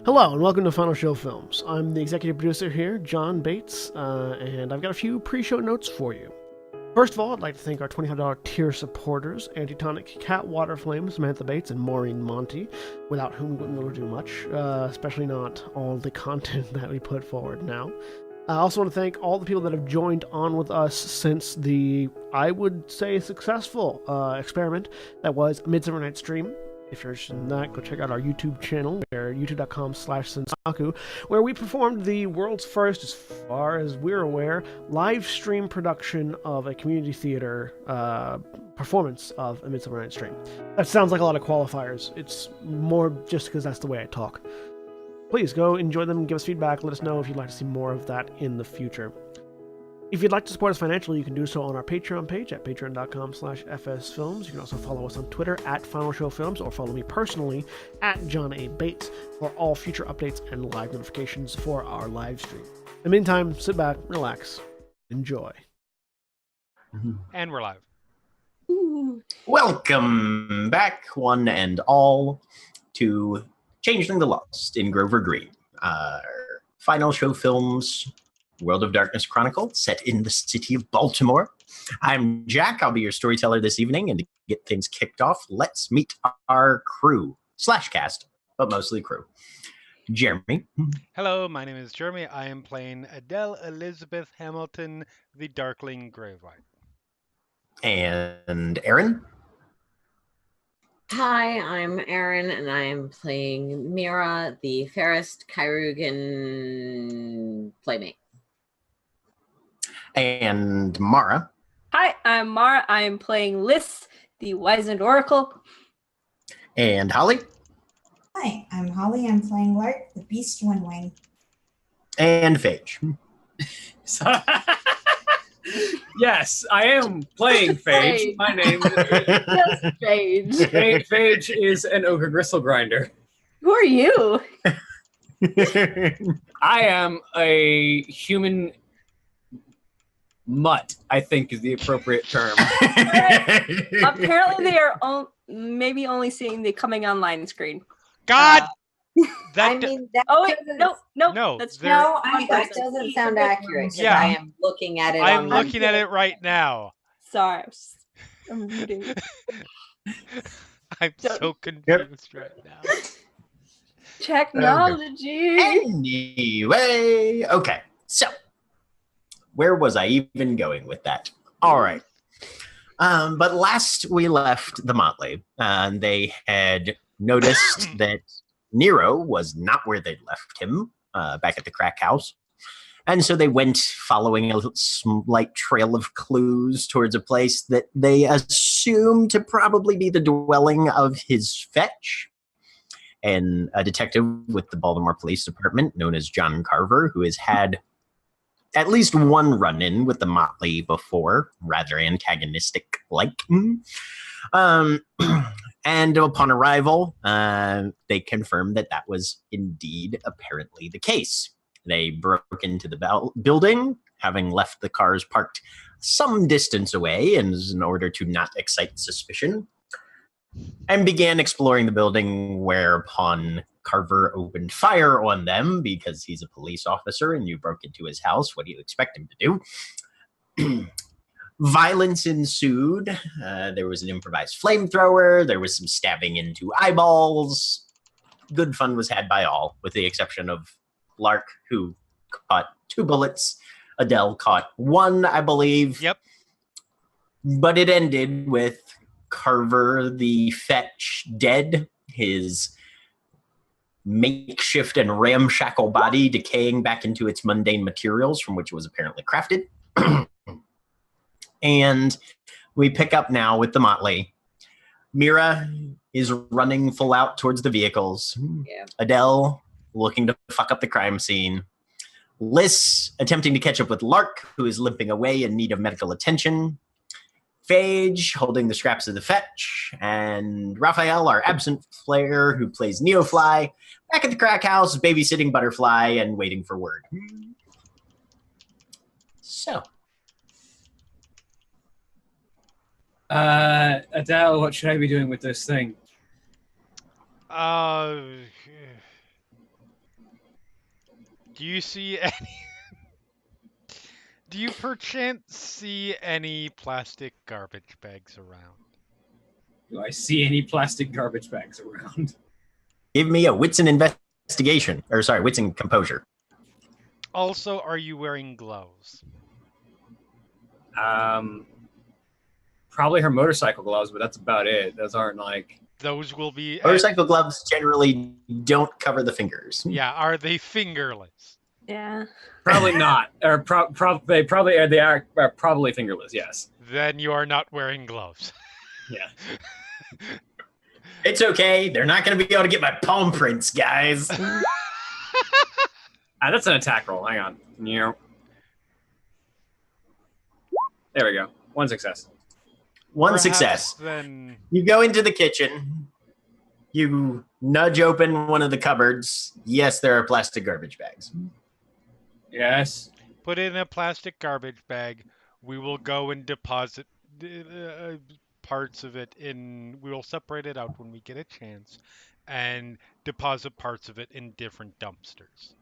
Hello and welcome to Final Show Films. I'm the executive producer here, John Bates, and I've got a few pre-show notes for you. First of all, I'd like to thank our $25 tier supporters, Antitonic, Waterflame, Samantha Bates, and Maureen Montee, without whom we wouldn't be able to do much, especially not all the content that we put forward now. I also want to thank all the people that have joined on with us since the, I would say, successful experiment that was Midsummer Night's Dream. If you're interested in that, go check out our YouTube channel, youtube.com/sensaku, where we performed the world's first, as far as we're aware, live stream production of a community theater performance of A Midsummer Night's Dream. That sounds like a lot of qualifiers. It's more just because that's the way I talk. Please go enjoy them, give us feedback, let us know if you'd like to see more of that in the future. If you'd like to support us financially, you can do so on our Patreon page at patreon.com/fsfilms. You can also follow us on Twitter at Final Show Films, or follow me personally at John A. Bates for all future updates and live notifications for our live stream. In the meantime, sit back, relax, enjoy. And we're live. Welcome back, one and all, to Changeling the Lost in Grover Green. Final Show Films World of Darkness Chronicle, set in the city of Baltimore. I'm Jack. I'll be your storyteller this evening, and to get things kicked off, let's meet our crew / cast, but mostly crew. Jeremy. Hello, my name is Jeremy. I am playing Adele Elizabeth Hamilton, the Darkling Gravelight. And Aaron. Hi, I'm Erin, and I am playing Mira, the fairest Kyrugan playmate. And Mara. Hi, I'm Mara. I am playing Liz, the Wizened Oracle. And Holly. Hi, I'm Holly. I'm playing Lark, the Beast One Wing. And Phage. Yes, I am playing Phage. Phage. My name Just Phage. Phage is an ogre gristle grinder. Who are you? I am a human mutt, I think is the appropriate term. Apparently, they are maybe only seeing the coming online screen. God! I mean, that Oh, wait, doesn't- No, that's there- No, wrong that person. doesn't sound accurate. 'Cause Yeah. I am looking at it. I'm on looking at it right now. Sorry, I'm reading. I'm so confused right now. Technology. Anyway, okay, so where was I even going with that? All right. But last we left the Motley, they had noticed that Nero was not where they'd left him, back at the crack house. And so they went following a slight trail of clues towards a place that they assumed to probably be the dwelling of his fetch. And a detective with the Baltimore Police Department known as John Carver, who has had at least one run-in with the Motley before, rather antagonistic-like. And upon arrival, they confirmed that that was indeed apparently the case. They broke into the building, having left the cars parked some distance away in order to not excite suspicion, and began exploring the building, whereupon Carver opened fire on them because he's a police officer and you broke into his house. What do you expect him to do? Violence ensued. There was an improvised flamethrower. There was some stabbing into eyeballs. Good fun was had by all, with the exception of Lark, who caught 2 bullets. Adele caught 1, I believe. Yep. But it ended with Carver, the fetch, dead. His makeshift and ramshackle body decaying back into its mundane materials from which it was apparently crafted. And we pick up now with the Motley. Mira is running full out towards the vehicles. Yeah. Adele looking to fuck up the crime scene. Liz attempting to catch up with Lark, who is limping away in need of medical attention. Phage holding the scraps of the fetch. And Raphael, our absent player who plays Neofly, back at the crack house, babysitting Butterfly and waiting for word. So. Adele, what should I be doing with this thing? Do you see any? Do you perchance see any plastic garbage bags around? Do I see any plastic garbage bags around? Give me a wits and investigation, or sorry, wits and composure. Also, are you wearing gloves? Probably her motorcycle gloves, but that's about it. Those aren't like. Those will be. Motorcycle gloves generally don't cover the fingers. Yeah, are they fingerless? Yeah. Probably not. Or they probably are. They are probably fingerless. Yes. Then you are not wearing gloves. Yeah. It's okay. They're not going to be able to get my palm prints, guys. That's an attack roll. Hang on. There we go. One success. One Perhaps success. Then You go into the kitchen. You nudge open one of the cupboards. Yes, there are plastic garbage bags. Yes. put it in a plastic garbage bag. We will go and deposit parts of it in. We will separate it out when we get a chance, and deposit parts of it in different dumpsters.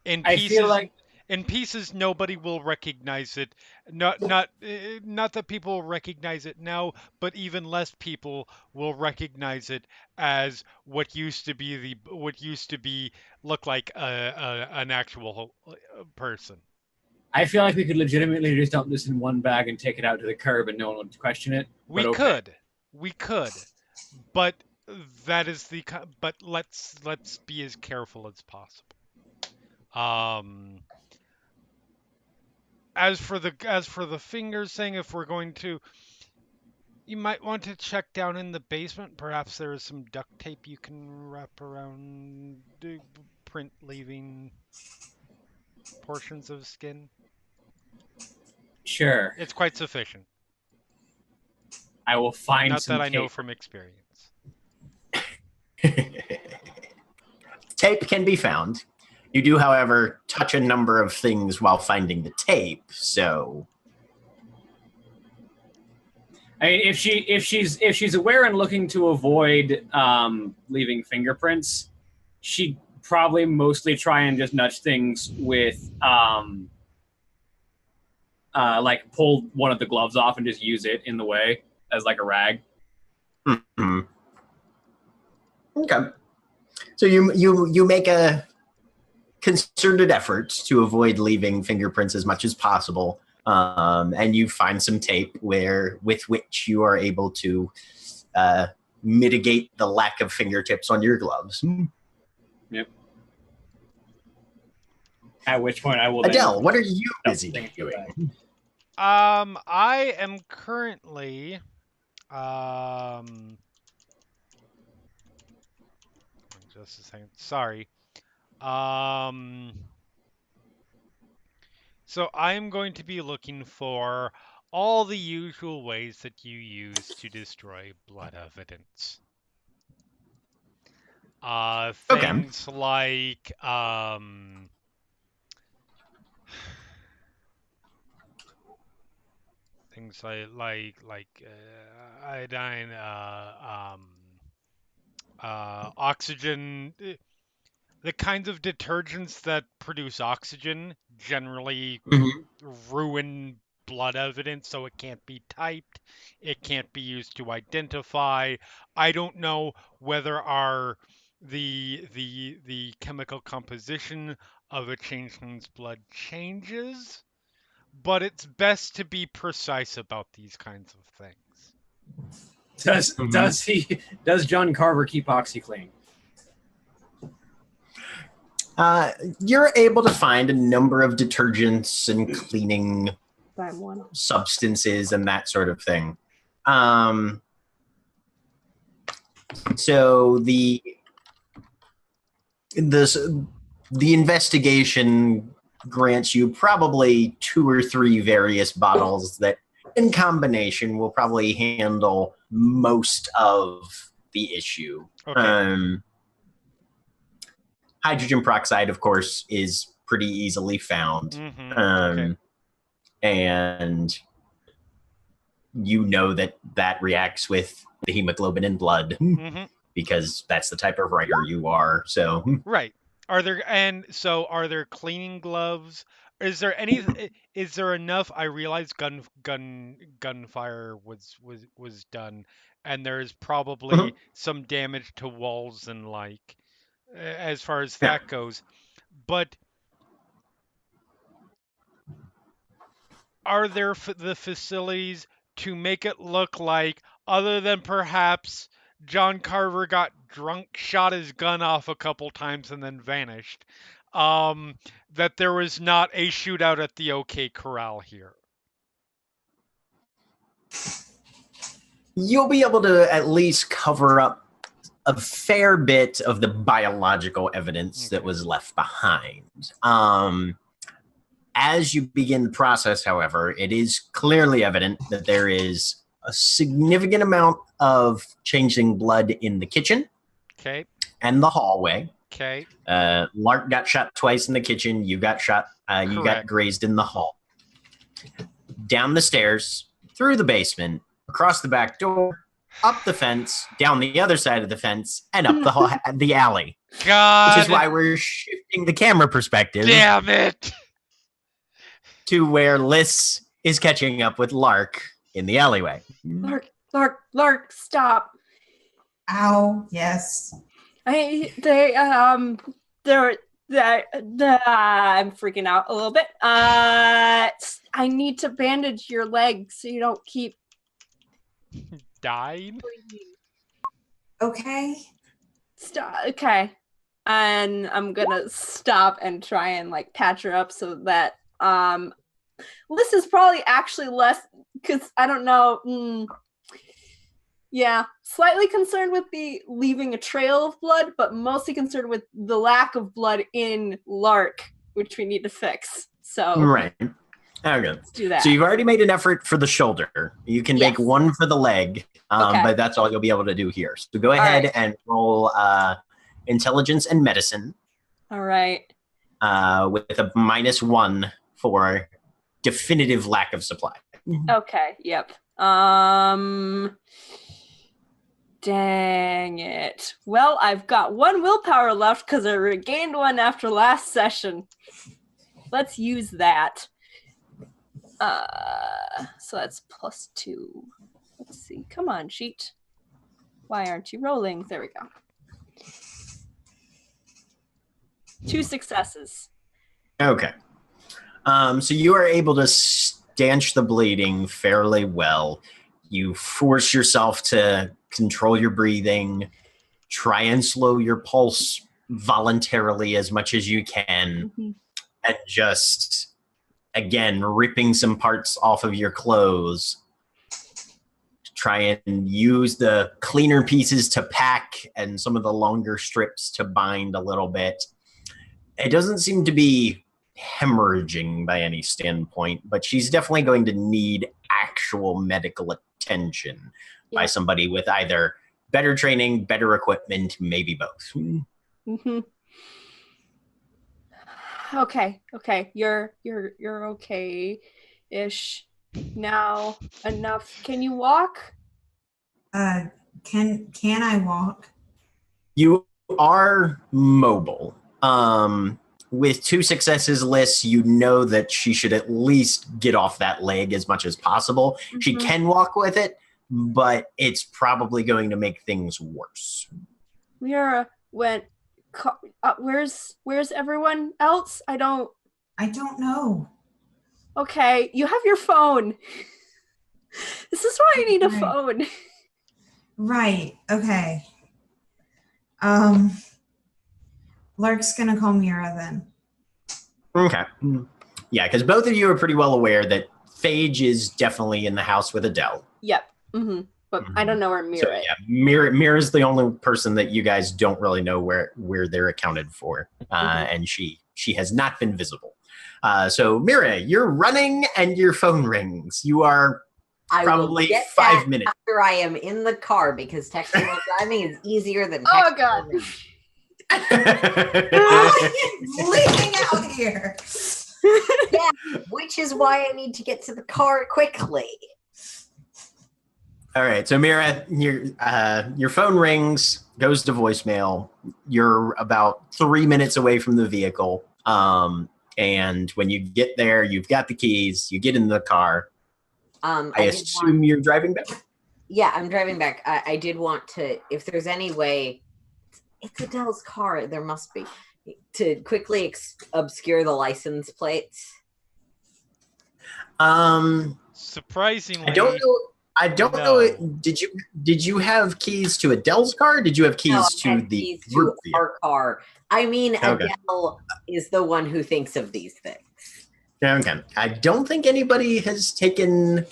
I feel like In pieces, nobody will recognize it. Not that people will recognize it now, but even less people will recognize it as what used to be look like an actual person. I feel like we could legitimately just dump this in one bag and take it out to the curb, and no one would question it. We could, but that is the. But let's be as careful as possible. As for the fingers thing, if we're going to, you might want to check down in the basement. Perhaps there is some duct tape you can wrap around the print, leaving portions of skin. Sure. It's quite sufficient. I will find Not some that I know tape. from experience. Tape can be found. You do, however, touch a number of things while finding the tape, so I mean, if she's aware and looking to avoid leaving fingerprints, she'd probably mostly try and just nudge things with like pull one of the gloves off and just use it in the way as like a rag. Mm-hmm. Okay. So you make a concerted effort to avoid leaving fingerprints as much as possible, and you find some tape with which you are able to mitigate the lack of fingertips on your gloves. Yep. At which point I will. Adele, what are you busy doing? I am currently just a second. Sorry. So I'm going to be looking for all the usual ways that you use to destroy blood evidence. Things like things like iodine, oxygen. The kinds of detergents that produce oxygen generally ruin blood evidence, so it can't be typed. It can't be used to identify. I don't know whether the chemical composition of a changeling's blood changes, but it's best to be precise about these kinds of things. Does John Carver keep OxyClean? You're able to find a number of detergents and cleaning substances and that sort of thing. So the investigation grants you probably 2 or 3 various bottles that in combination will probably handle most of the issue. Okay. Hydrogen peroxide, of course, is pretty easily found. Mm-hmm. Okay. And you know that reacts with the hemoglobin in blood because that's the type of writer you are. So right. Are there cleaning gloves? Is there is there enough? I realize gunfire was done, and there's probably Mhm. some damage to walls and like as far as Yeah. that goes. But are there the facilities to make it look like, other than perhaps John Carver got drunk, shot his gun off a couple times, and then vanished, um, that there was not a shootout at the OK Corral here? You'll be able to at least cover up a fair bit of the biological evidence that Okay. was left behind. As you begin the process, however, it is clearly evident that there is a significant amount of changing blood in the kitchen Okay. and the hallway. Okay. Lark got shot twice in the kitchen. You got shot. You got Correct. grazed in the hall. Down the stairs, through the basement, across the back door, up the fence, down the other side of the fence, and up the alley. God. Which is why we're shifting the camera perspective Damn it. to where Liz is catching up with Lark in the alleyway. Lark, stop. Ow, yes. I'm freaking out a little bit. I need to bandage your leg so you don't keep Dying. bleeding. Okay. Stop. Okay. And I'm gonna stop and try and like patch her up so that this is probably actually less, because I don't know. Yeah, slightly concerned with the leaving a trail of blood, but mostly concerned with the lack of blood in Lark, which we need to fix. So Right. Okay. let's do that. So you've already made an effort for the shoulder. You can make Yes. one for the leg, Okay. but that's all you'll be able to do here. So go ahead right. and roll intelligence and medicine All right. with a -1 for definitive lack of supply. Okay. Yep. Dang it. Well, I've got 1 willpower left because I regained 1 after last session. Let's use that. So that's +2. Let's see. Come on, sheet. Why aren't you rolling? There we go. 2 successes. Okay. So you are able to stanch the bleeding fairly well. You force yourself to control your breathing, try and slow your pulse voluntarily as much as you can, and just, again, ripping some parts off of your clothes to try and use the cleaner pieces to pack and some of the longer strips to bind a little bit. It doesn't seem to be hemorrhaging by any standpoint, but she's definitely going to need actual medical attention by somebody with either better training, better equipment, maybe both. Okay. You're okay-ish now. Enough. Can you walk? Can I walk? You are mobile. With 2 successes, Liz, you know that she should at least get off that leg as much as possible. She can walk with it, but it's probably going to make things worse. Mira went. Where's everyone else? I don't know. Okay, you have your phone. This is why I need a phone. Right. Okay. Lark's gonna call Mira then. Okay. Yeah, because both of you are pretty well aware that Phage is definitely in the house with Adele. Yep. But I don't know where Mira is. Yeah, Mira's the only person that you guys don't really know where they're accounted for, and she has not been visible. So Mira, you're running and your phone rings. You are probably 5 minutes after I am in the car, because texting while driving is easier than texting. Oh God. I'm leaving out here. Yeah, which is why I need to get to the car quickly. All right, so Mira, your phone rings. goes to voicemail. You're about 3 minutes away from the vehicle. And when you get there, you've got the keys. You get in the car. I assume you're driving back? Yeah, I'm driving back. I did want to, if there's any way, it's Adele's car, there must be, to quickly obscure the license plates. Surprisingly, I don't know. Did you have keys to Adele's car? Or did you have keys to the keys to our car? I mean, okay. Adele is the one who thinks of these things. Okay. I don't think anybody has taken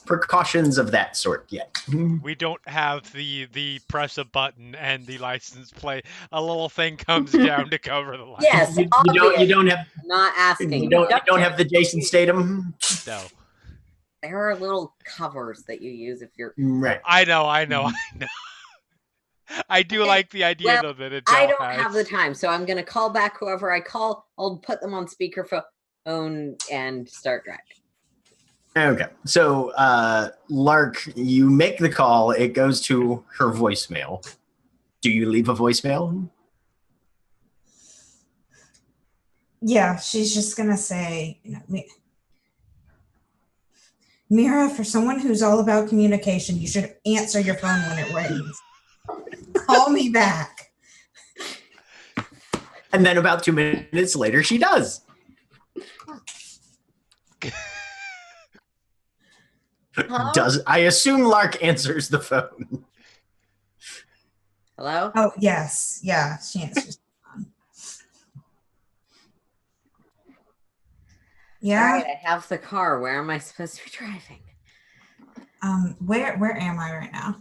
precautions of that sort yet. We don't have the press a button and the license plate. A little thing comes down to cover the license. Yes, you don't have. I'm not asking. You don't have the Jason Statham. No. There are little covers that you use if you're right. I know. I do like the idea though that I don't have the time, so I'm gonna call back whoever I call. I'll put them on speakerphone and start driving. Okay, so Lark, you make the call. It goes to her voicemail. Do you leave a voicemail? Yeah, she's just gonna say, Mira, for someone who's all about communication, you should answer your phone when it rings. Call me back. And then about 2 minutes later, she does. I assume Lark answers the phone. Hello? Oh, yes. Yeah, she answers the phone. Yeah. All right, I have the car. Where am I supposed to be driving? Where am I right now?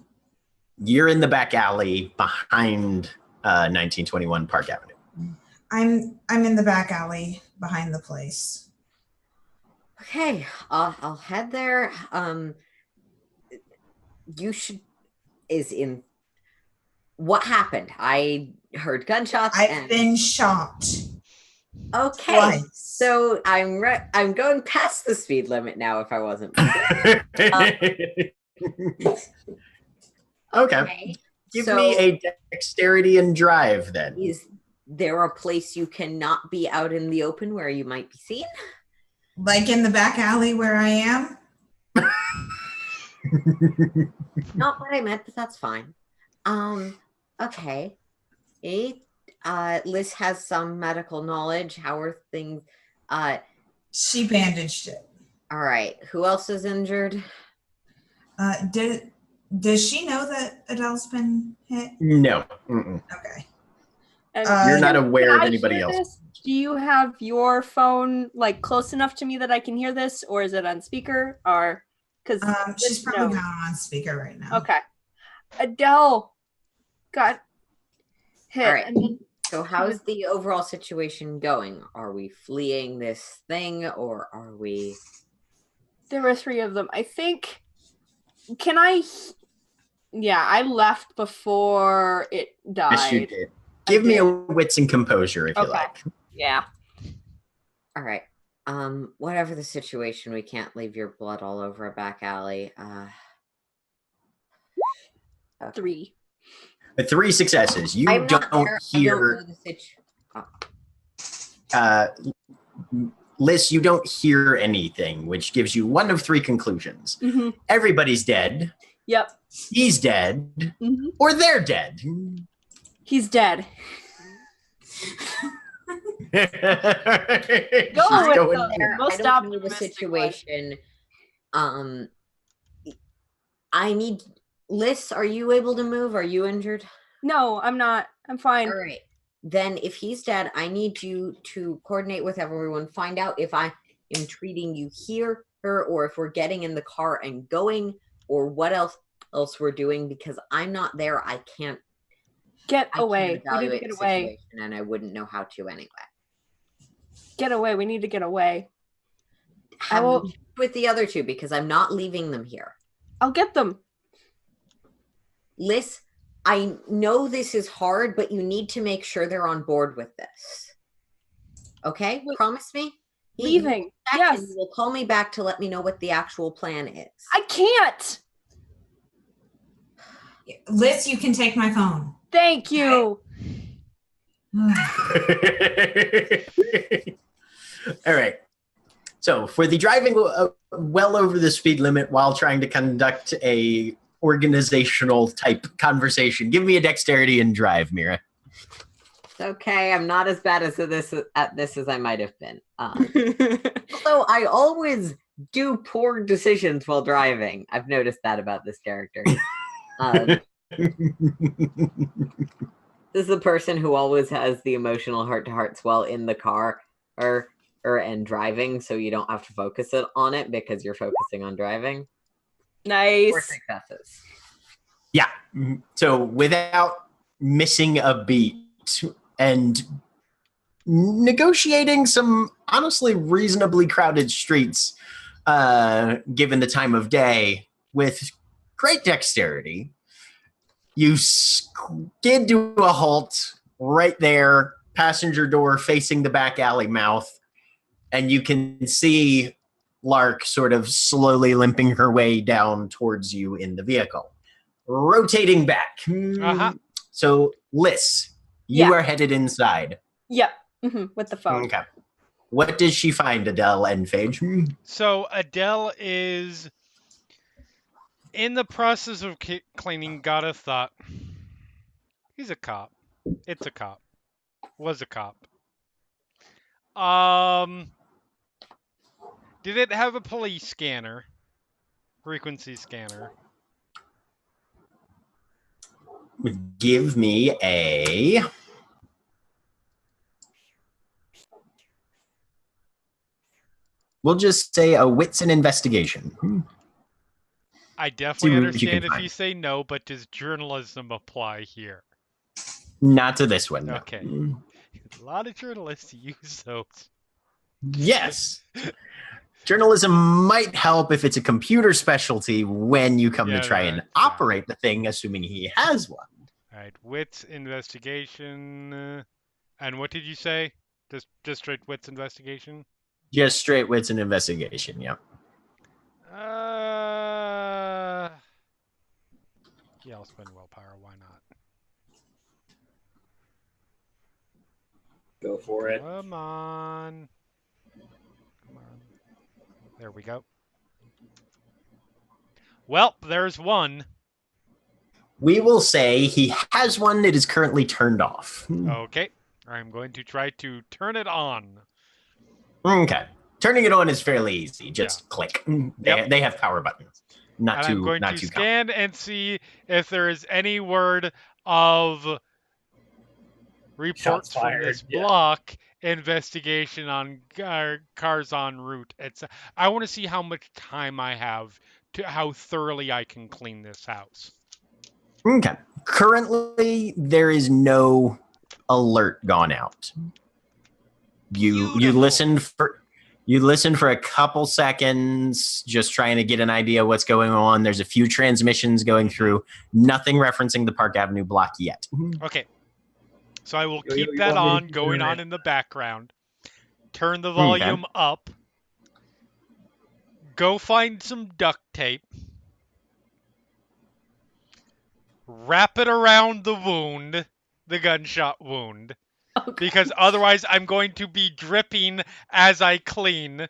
You're in the back alley behind 1921 Park Avenue. I'm in the back alley behind the place. Okay, I'll head there. What happened? I heard gunshots. I've been shot. Okay, twice. So I'm going past the speed limit now. If I wasn't. Okay. Give me a dexterity and drive then. Is there a place you cannot be out in the open where you might be seen? Like in the back alley where I am? Not what I meant, but that's fine. Okay. Liz has some medical knowledge. How are things? She bandaged it. All right. Who else is injured? Does she know that Adele's been hit? No. Okay. You're not aware of anybody else. Do you have your phone like close enough to me that I can hear this, or is it on speaker? Or because she's probably not on speaker right now. Okay. Adele got hit. All right. So how's the overall situation going? Are we fleeing this thing, or are we? There were 3 of them. I think. Can I? Yeah, I left before it died. Yes, you did. Give me a wits and composure if you like. Yeah. All right. Whatever the situation, we can't leave your blood all over a back alley. Okay. 3. 3 successes. You don't hear. Liz, you don't hear anything, which gives you one of 3 conclusions. Mm-hmm. Everybody's dead. Yep. He's dead. Or they're dead. He's dead. Go with there. I don't know the situation. I need Liz. Are you able to move? Are you injured? No, I'm not. I'm fine. All right. Then if he's dead, I need you to coordinate with everyone. Find out if I am treating you here, or if we're getting in the car and going, or what else we're doing, because I'm not there. I can't. Get away. We need to get away. And I wouldn't know how to anyway. Get away. We need to get away. I will with the other 2 because I'm not leaving them here. I'll get them. Liz, I know this is hard, but you need to make sure they're on board with this. Okay? Promise me? Leaving. Yes. You will call me back to let me know what the actual plan is. I can't. Liz, you can take my phone. Thank you. All right. So for the driving well over the speed limit while trying to conduct a organizational type conversation, give me a dexterity and drive, Mira. It's okay. I'm not as bad at this as I might have been. Although I always do poor decisions while driving. I've noticed that about this character. This is the person who always has the emotional heart-to-hearts while in the car and driving, so you don't have to focus on it because you're focusing on driving. Nice. 4 successes. Yeah. So without missing a beat and negotiating some honestly reasonably crowded streets, given the time of day, with great dexterity, you skid to a halt right there, passenger door facing the back alley mouth, and you can see Lark sort of slowly limping her way down towards you in the vehicle. Rotating back. Uh-huh. So, Liz, you are headed inside. Yep. With the phone. Okay. What does she find, Adele and Phage? So Adele is in the process of cleaning. Got a thought. He's a cop. It's a cop. Was a cop. Did it have a police scanner? Frequency scanner. Give me a... We'll just say a wits and investigation. I definitely understand if find. you say no, but does journalism apply here? Not to this one. No. Okay. A lot of journalists use those. Yes. Journalism might help if it's a computer specialty when you come to try and operate the thing, assuming he has one. All right, wits investigation. And what did you say? Just straight wits investigation? Just straight wits and investigation, yeah. Yeah, I'll spend willpower. Why not? Go for it. Come on. Come on. There we go. Well, there's one. We will say he has one that is currently turned off. Okay. I'm going to try to turn it on. Okay. Turning it on is fairly easy. Just click. They have power buttons. I'm going to scan and see if there is any word of reports from this block investigation on cars en route. I want to see how much time I have to how thoroughly I can clean this house. Okay. Currently, there is no alert gone out. You listened for a couple seconds, just trying to get an idea what's going on. There's a few transmissions going through. Nothing referencing the Park Avenue block yet. Okay. So I will keep that going on in the background. Turn the volume up. Go find some duct tape. Wrap it around the wound, the gunshot wound. Oh, because otherwise I'm going to be dripping as I clean.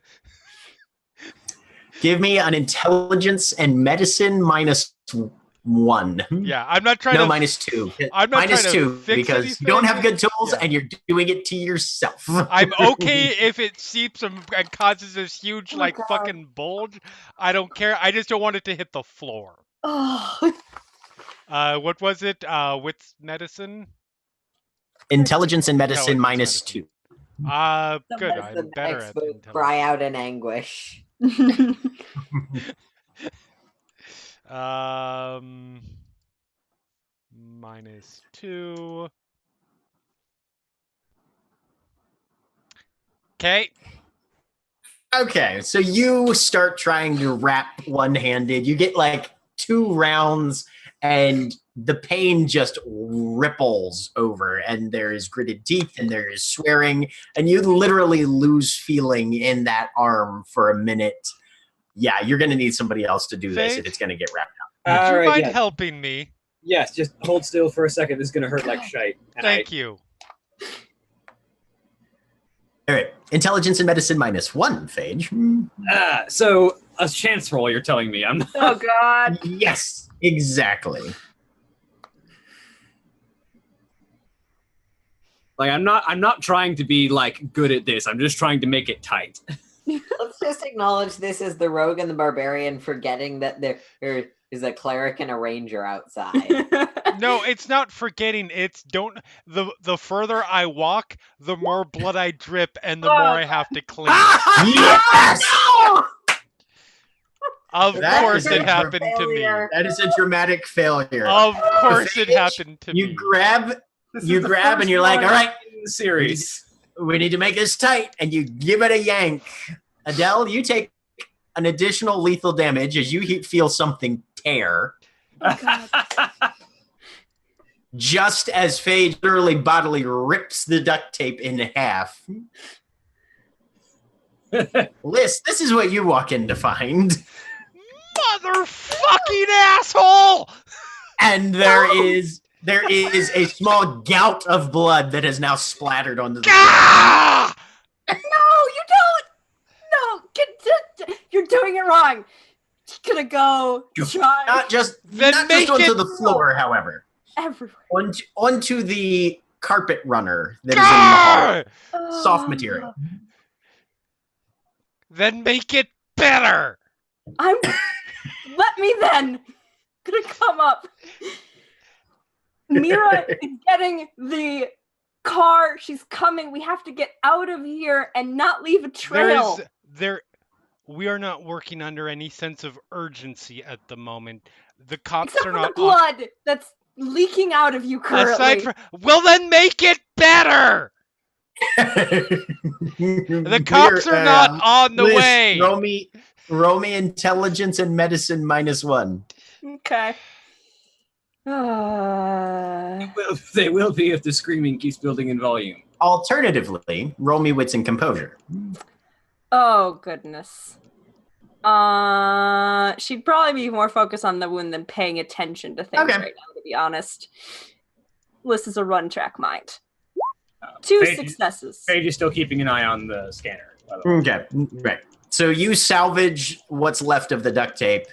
Give me an intelligence and medicine -1. Yeah, I'm not trying to... No, -2. I'm not trying to -2 fix because anything. you don't have good tools and you're doing it to yourself. I'm okay if it seeps and causes this huge, fucking bulge. I don't care. I just don't want it to hit the floor. Oh. What was it? With medicine? Intelligence and medicine -2. Good. I'm better at it. Cry out in anguish. -2. Okay. Okay, so you start trying to wrap one-handed. You get 2 rounds, and the pain just ripples over, and there is gritted teeth, and there is swearing, and you literally lose feeling in that arm for a minute. Yeah, you're going to need somebody else to do this if it's going to get wrapped up. Would you mind helping me? Yes, just hold still for a second. This is gonna hurt like shite. And Thank you. All right. Intelligence and medicine -1, Phage. So a chance roll. You're telling me I'm not. Oh God. Yes, exactly. Like I'm not trying to be like good at this. I'm just trying to make it tight. Let's just acknowledge this is the rogue and the barbarian forgetting that there is a cleric and a ranger outside. No, it's not forgetting. It's the further I walk, the more blood I drip and the more I have to clean. Yes! Of That course is it a happened to me. failure. That is a dramatic failure. Of course it Phage, happened to you me. grab This is you the grab and first you're like, one all right, in the series. we need to make this tight, and you give it a yank. Adele, you take an additional lethal damage as you feel something tear. Just as Phage literally bodily rips the duct tape in half. Liz, this is what you walk in to find. Motherfucking asshole! And there is a small gout of blood that has now splattered onto the floor. Ah! No, you don't. No, you're doing it wrong. Just gonna go try Not just Then not make just onto it- the floor, however. everywhere. Onto the carpet runner that is in the hall. Ah! Soft material. Then make it better. Let me then. Gonna come up. Mira is getting the car. She's coming. We have to get out of here and not leave a trail. We are not working under any sense of urgency at the moment. The cops Except are for not the blood that's leaking out of you currently. aside from. Well, then make it better. The cops are not on the Liz, way. roll me intelligence and medicine -1. Okay. They will be if the screaming keeps building in volume. Alternatively, roll me wits and composure. Oh goodness. She'd probably be more focused on the wound than paying attention to things Okay. right now, to be honest. Liz is a run track mind. 2 Paige- successes. Paige is still keeping an eye on the scanner. By the way. Okay, right. So you salvage what's left of the duct tape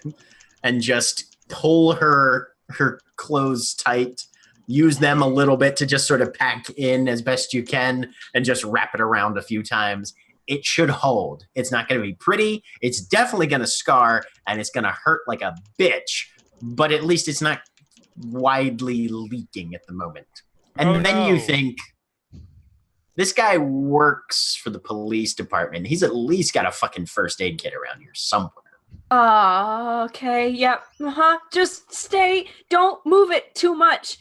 and just pull her clothes tight. Use them a little bit to just sort of pack in as best you can and just wrap it around a few times. It should hold. It's not going to be pretty. It's definitely going to scar and it's going to hurt like a bitch, but at least it's not widely leaking at the moment. And Oh, then you no. think, this guy works for the police department. He's at least got a fucking first aid kit around here somewhere. Okay, yep. Just stay. Don't move it too much.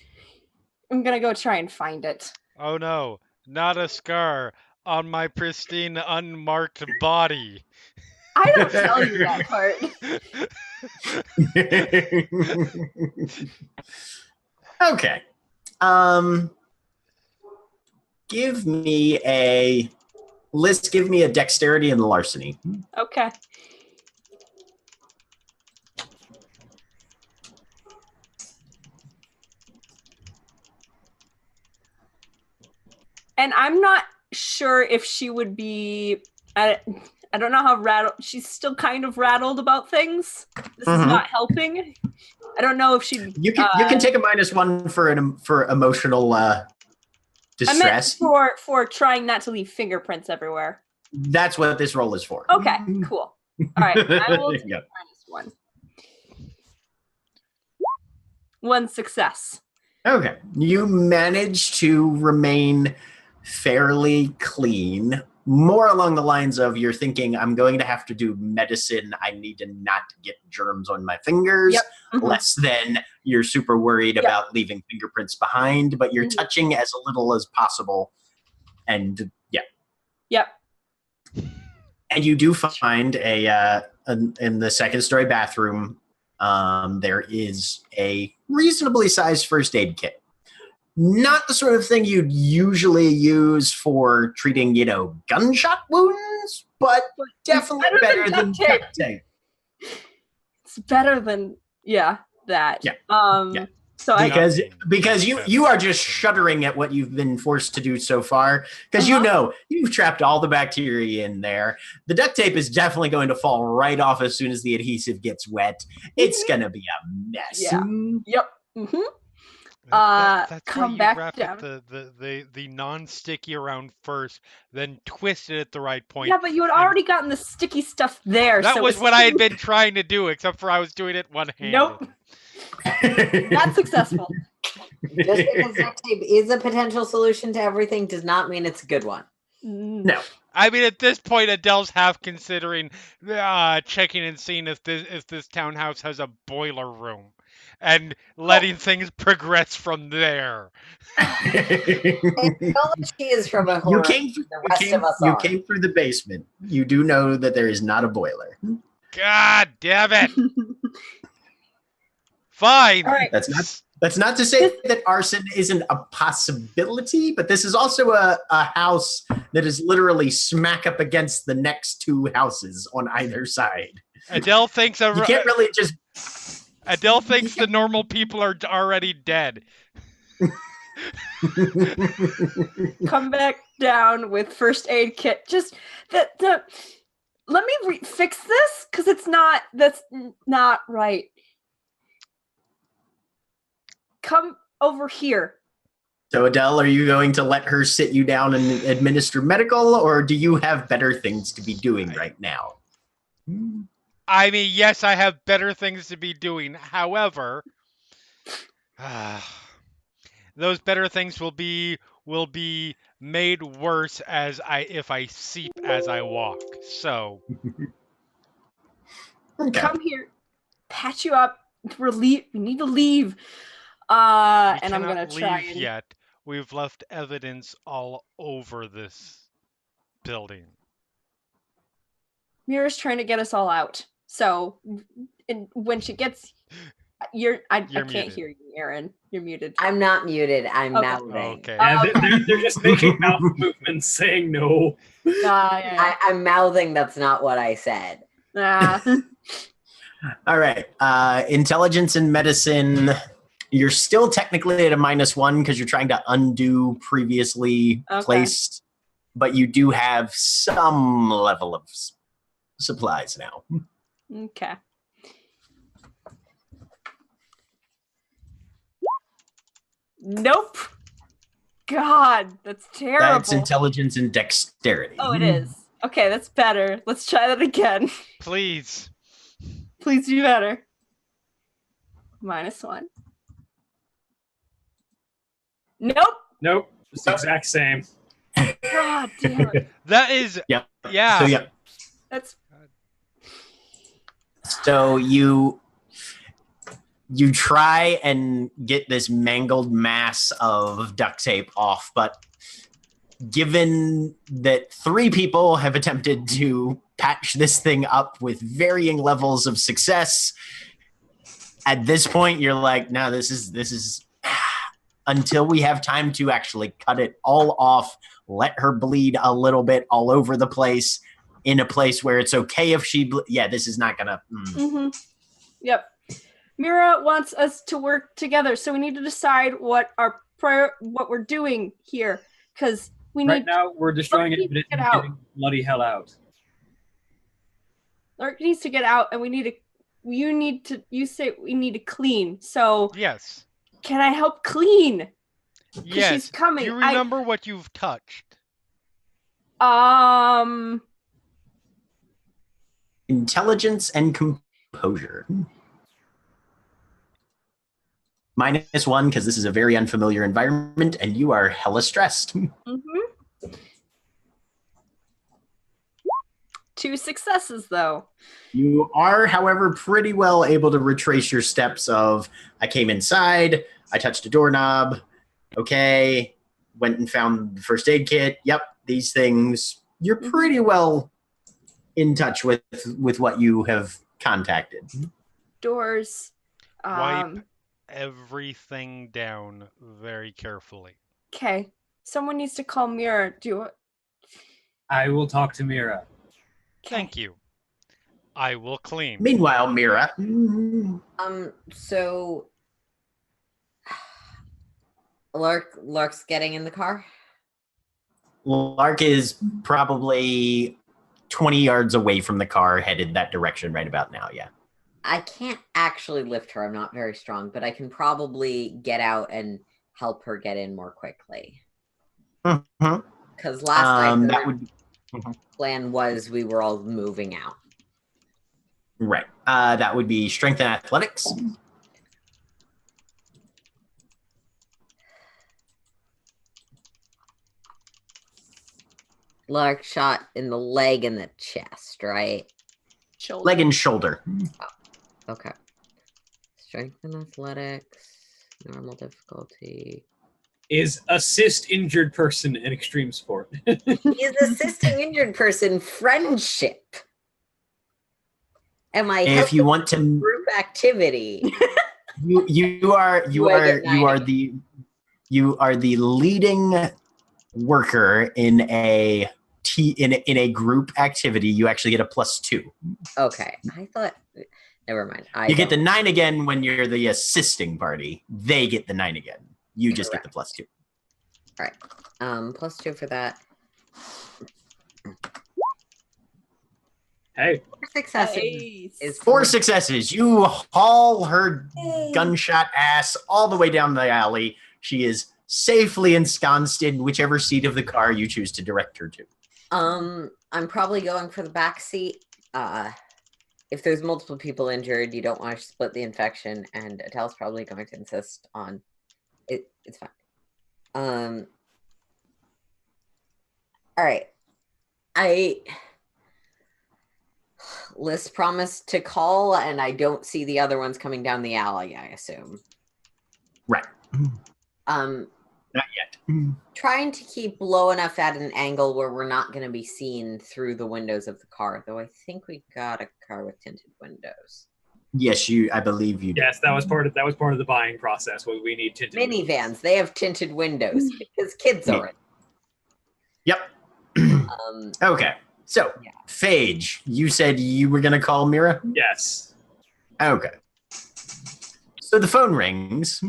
I'm gonna go try and find it. Oh no, not a scar on my pristine, unmarked body. I don't tell you that part. Okay. Give me a dexterity and larceny. Okay. And I'm not sure if she would be. I don't know how rattled. She's still kind of rattled about things. This is not helping. I don't know if she. You can take a -1 for emotional distress. I meant for trying not to leave fingerprints everywhere. That's what this roll is for. Okay, cool. All right, I will There take you go. -1. 1 success. Okay. You manage to remain fairly clean, more along the lines of you're thinking, I'm going to have to do medicine. I need to not get germs on my fingers. Yep. Mhm. Less than you're super worried about leaving fingerprints behind, but you're touching as little as possible. And yeah. Yep. And you do find in the second story bathroom, there is a reasonably sized first aid kit. Not the sort of thing you'd usually use for treating, gunshot wounds, but definitely better than duct tape. It's better than that. Yeah. Um Yeah. So because you are just shuddering at what you've been forced to do so far, because you know you've trapped all the bacteria in there. The duct tape is definitely going to fall right off as soon as the adhesive gets wet. It's gonna be a mess. Yeah. Yep. Mm-hmm. That's come why you back wrap down. the non-sticky around first, then twist it at the right point. Yeah, but you had already gotten the sticky stuff there. That so was it's what I had too- been trying to do, except for I was doing it one-handed. Nope. Not successful. Just because duct tape is a potential solution to everything does not mean it's a good one. No. I mean, at this point, Adele's half considering checking and seeing if this townhouse has a boiler room, and letting things progress from there. She is from a horror. You came through the basement. You do know that there is not a boiler. God damn it! Fine. All right. That's not to say that arson isn't a possibility, but this is also a house that is literally smack up against the next two houses on either side. Adele thinks You can't really just. Adele thinks the normal people are already dead. Come back down with first aid kit. Just the. Let me fix this because that's not right. Come over here. So Adele, are you going to let her sit you down and administer medical, or do you have better things to be doing right now? I mean, yes, I have better things to be doing. However, those better things will be made worse if I seep as I walk. So Come here, patch you up. We need to leave. And I'm gonna try leave yet. We've left evidence all over this building. Mira's trying to get us all out. So, and when she gets, I can't muted. hear you, Aaron. You're muted. I'm not muted. I'm Okay. mouthing. Okay. Yeah, they're just making mouth movements saying no. I'm mouthing. That's not what I said. All right. Intelligence and medicine. You're still technically at a -1 because you're trying to undo previously placed, but you do have some level of supplies now. Okay. Nope. God, that's terrible. That's intelligence and dexterity. Oh, it is. Okay, that's better. Let's try that again. Please. Please do better. -1. Nope. It's the exact same. God damn it. That is. Yep. Yeah. So, yeah. That's. So you try and get this mangled mass of duct tape off, but given that 3 people have attempted to patch this thing up with varying levels of success, at this point you're like, no, this is until we have time to actually cut it all off, let her bleed a little bit all over the place in a place where it's okay if she this is not gonna Yep. Mira wants us to work together, so we need to decide what we're doing here, because we Right need. now, we're destroying Lark it, but needs it's to get out. getting bloody hell out. Lark needs to get out, and we need to. You say we need to clean. So Yes. can I help clean? Yes. She's coming. You remember what you've touched. Intelligence and composure. -1 because this is a very unfamiliar environment and you are hella stressed. 2 successes though. You are, however, pretty well able to retrace your steps of, I came inside, I touched a doorknob, okay, went and found the first aid kit, yep, these things. You're pretty well in touch with what you have contacted. Doors. Wipe everything down very carefully. Okay. Someone needs to call Mira. I will talk to Mira. Thank you. I will clean. Meanwhile, Mira. So Lark's getting in the car. Lark is probably 20 yards away from the car, headed that direction right about now, yeah. I can't actually lift her. I'm not very strong, but I can probably get out and help her get in more quickly. Mm-hmm. Because last night that would plan was we were all moving out. Right. That would be strength and athletics. Lark shot in the leg and the chest, right? Shoulder. Leg and shoulder. Okay. Strength and athletics, normal difficulty. Is assist injured person an extreme sport? Is assisting injured person friendship? Am I If you want to group activity? you are the leading worker in a in a group activity. You actually get a +2. Okay, I thought. Never mind. You get the 9 again when you're the assisting party. They get the 9 again. You just get the +2. All right. +2 for that. Hey. 4 successes. Nice. Is 4 successes. You haul her gunshot ass all the way down the alley. She is safely ensconced in whichever seat of the car you choose to direct her to. I'm probably going for the back seat. If there's multiple people injured, you don't want to split the infection, and Adele's probably going to insist on it. It's fine. All right. Liz promised to call, and I don't see the other ones coming down the alley, I assume. Right. Not yet. Trying to keep low enough at an angle where we're not going to be seen through the windows of the car, though I think we got a car with tinted windows. Yes, I believe you. Yes, that was part of the buying process. We need tinted Minivans, windows. they have tinted windows because kids are in. Yep. Okay. So, yeah. Phage, you said you were going to call Mira? Yes. Okay. So the phone rings.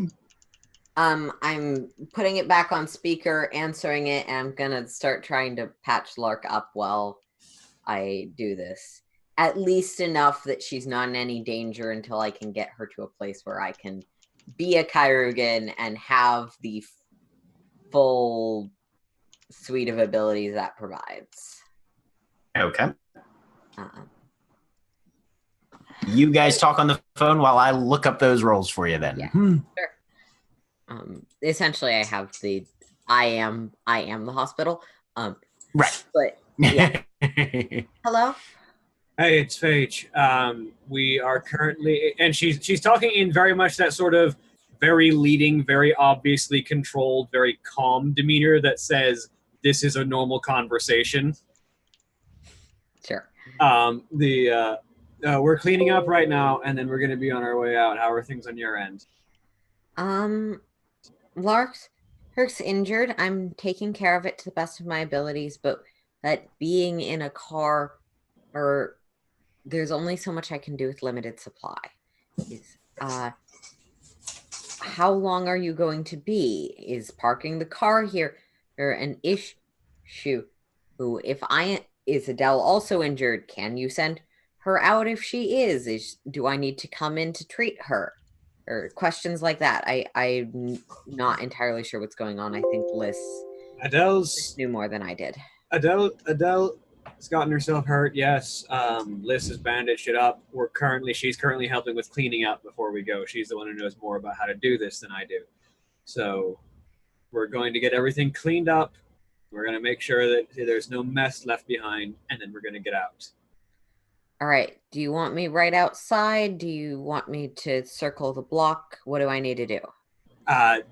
I'm putting it back on speaker, answering it, and I'm gonna start trying to patch Lark up while I do this. At least enough that she's not in any danger until I can get her to a place where I can be a Kyrugan and have the full suite of abilities that provides. Okay. You guys talk on the phone while I look up those rolls for you then. Yeah, sure. Essentially I have I am the hospital. Right. But yeah. Hello? Hey, it's Phage. We are currently, and she's talking in very much that sort of very leading, very obviously controlled, very calm demeanor that says this is a normal conversation. Sure. We're cleaning up right now, and then we're going to be on our way out. How are things on your end? Herc's injured. I'm taking care of it to the best of my abilities, but that being in a car, or there's only so much I can do with limited supply. How long are you going to be? Is parking the car here or an issue? Is Adele also injured? Can you send her out if she is? Do I need to come in to treat her? Or questions like that. I'm not entirely sure what's going on. I think Liz knew more than I did. Adele has gotten herself hurt. Yes. Liz has bandaged it up. She's currently helping with cleaning up before we go. She's the one who knows more about how to do this than I do. So we're going to get everything cleaned up. We're going to make sure that there's no mess left behind, and then we're going to get out. All right. Do you want me right outside? Do you want me to circle the block? What do I need to do?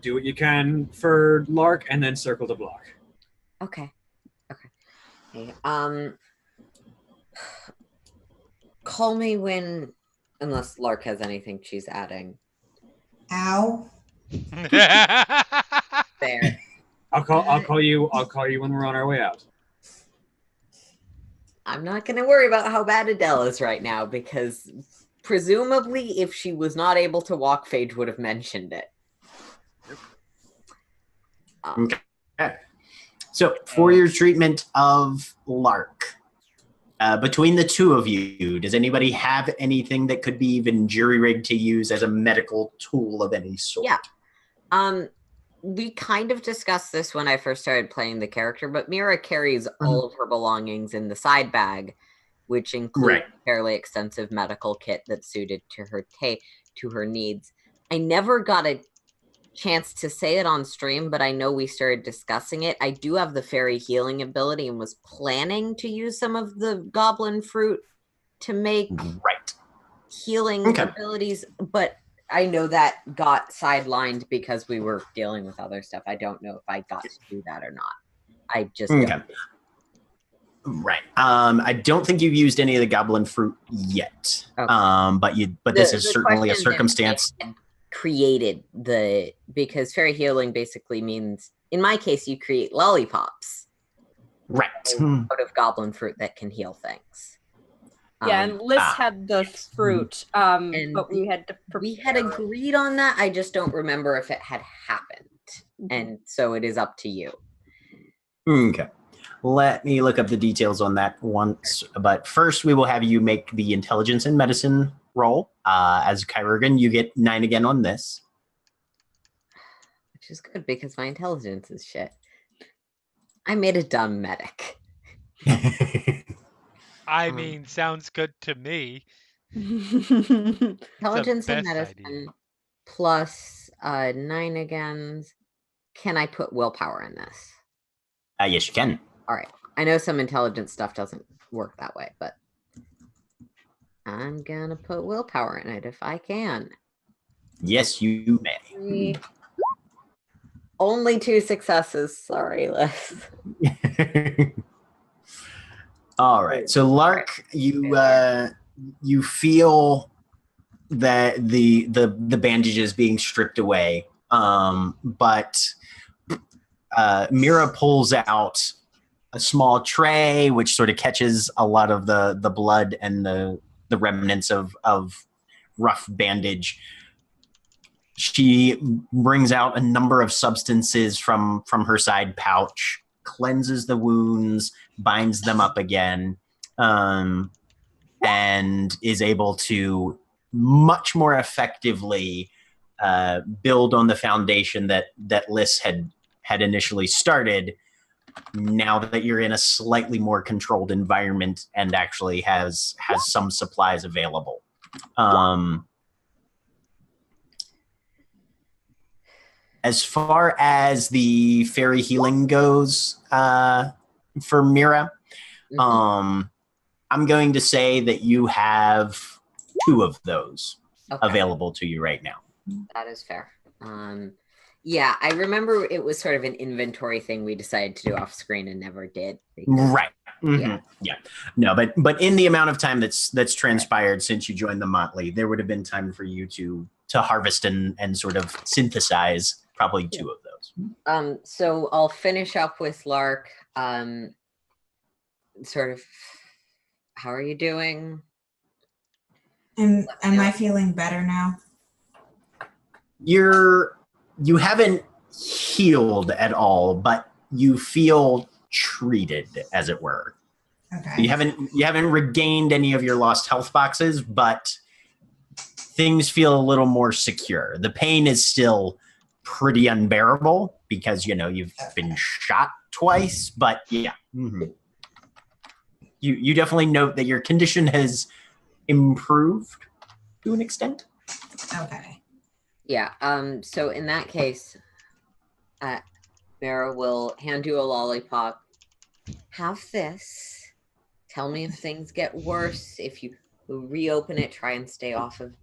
Do what you can for Lark, and then circle the block. Okay. Call me unless Lark has anything she's adding. Ow. There. I'll call you when we're on our way out. I'm not going to worry about how bad Adele is right now, because presumably if she was not able to walk, Phage would have mentioned it. Okay. So for your treatment of Lark, between the two of you, does anybody have anything that could be even jury-rigged to use as a medical tool of any sort? Yeah. We kind of discussed this when I first started playing the character, but Mira carries all of her belongings in the side bag, which includes a fairly extensive medical kit that's suited to her needs. I never got a chance to say it on stream, but I know we started discussing it. I do have the fairy healing ability and was planning to use some of the goblin fruit to make healing abilities, but I know that got sidelined because we were dealing with other stuff. I don't know if I got to do that or not. I just don't. Right. I don't think you've used any of the goblin fruit yet. Okay. But this is certainly a circumstance. Created because fairy healing basically means, in my case, you create lollipops. Right. Out of goblin fruit that can heal things. Yeah, and Liz had the fruit, but we had to we had agreed on that. I just don't remember if it had happened. And so it is up to you. Okay. Let me look up the details on that once. But first, we will have you make the intelligence and medicine roll. As Kyurgan, you get 9 again on this. Which is good because my intelligence is shit. I made a dumb medic. I mean, sounds good to me. Intelligence and medicine plus 9 again. Can I put willpower in this? Yes, you can. All right. I know some intelligence stuff doesn't work that way, but I'm gonna put willpower in it if I can. Yes, you may. Only 2 successes. Sorry, Liz. All right. So Lark, you feel that the bandages being stripped away, but Mira pulls out a small tray which sort of catches a lot of the blood and the remnants of rough bandage. She brings out a number of substances from her side pouch, cleanses the wounds, binds them up again, and is able to much more effectively build on the foundation that Liz had initially started, now that you're in a slightly more controlled environment and actually has some supplies available. As far as the fairy healing goes, for Mira, I'm going to say that you have 2 of those available to you right now. That is fair. Yeah, I remember it was sort of an inventory thing we decided to do off screen and never did. Right. Yeah. No, but in the amount of time that's transpired since you joined the Motley, there would have been time for you to harvest and sort of synthesize probably 2 of those. So I'll finish up with Lark. Sort of, how are you doing? Am I feeling better now? You haven't healed at all, but you feel treated, as it were. Okay. You haven't regained any of your lost health boxes, but things feel a little more secure. The pain is still pretty unbearable because you've been shot twice, but yeah. You definitely note that your condition has improved to an extent. Okay. Yeah, so in that case, Mara will hand you a lollipop. Have this. Tell me if things get worse. If you reopen it, try and stay off of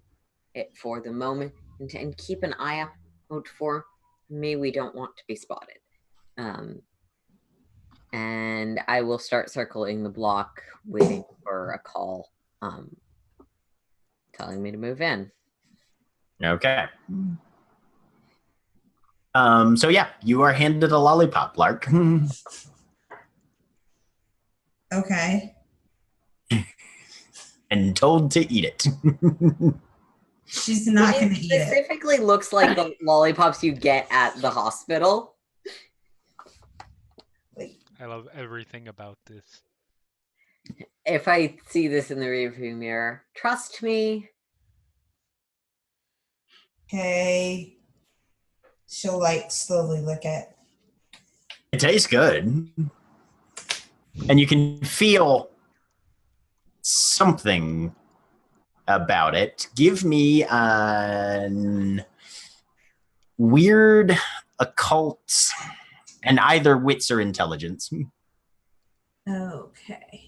it for the moment. And keep an eye out for me. We don't want to be spotted. And I will start circling the block, waiting for a call, telling me to move in. Okay. So yeah, you are handed a lollipop, Lark. Okay. And told to eat it. She's not going to eat it. It specifically looks like the lollipops you get at the hospital. I love everything about this. If I see this in the rearview mirror, trust me. Okay. She'll like slowly look at. It tastes good. And you can feel something about it. Give me an weird occult and either wits or intelligence. Okay.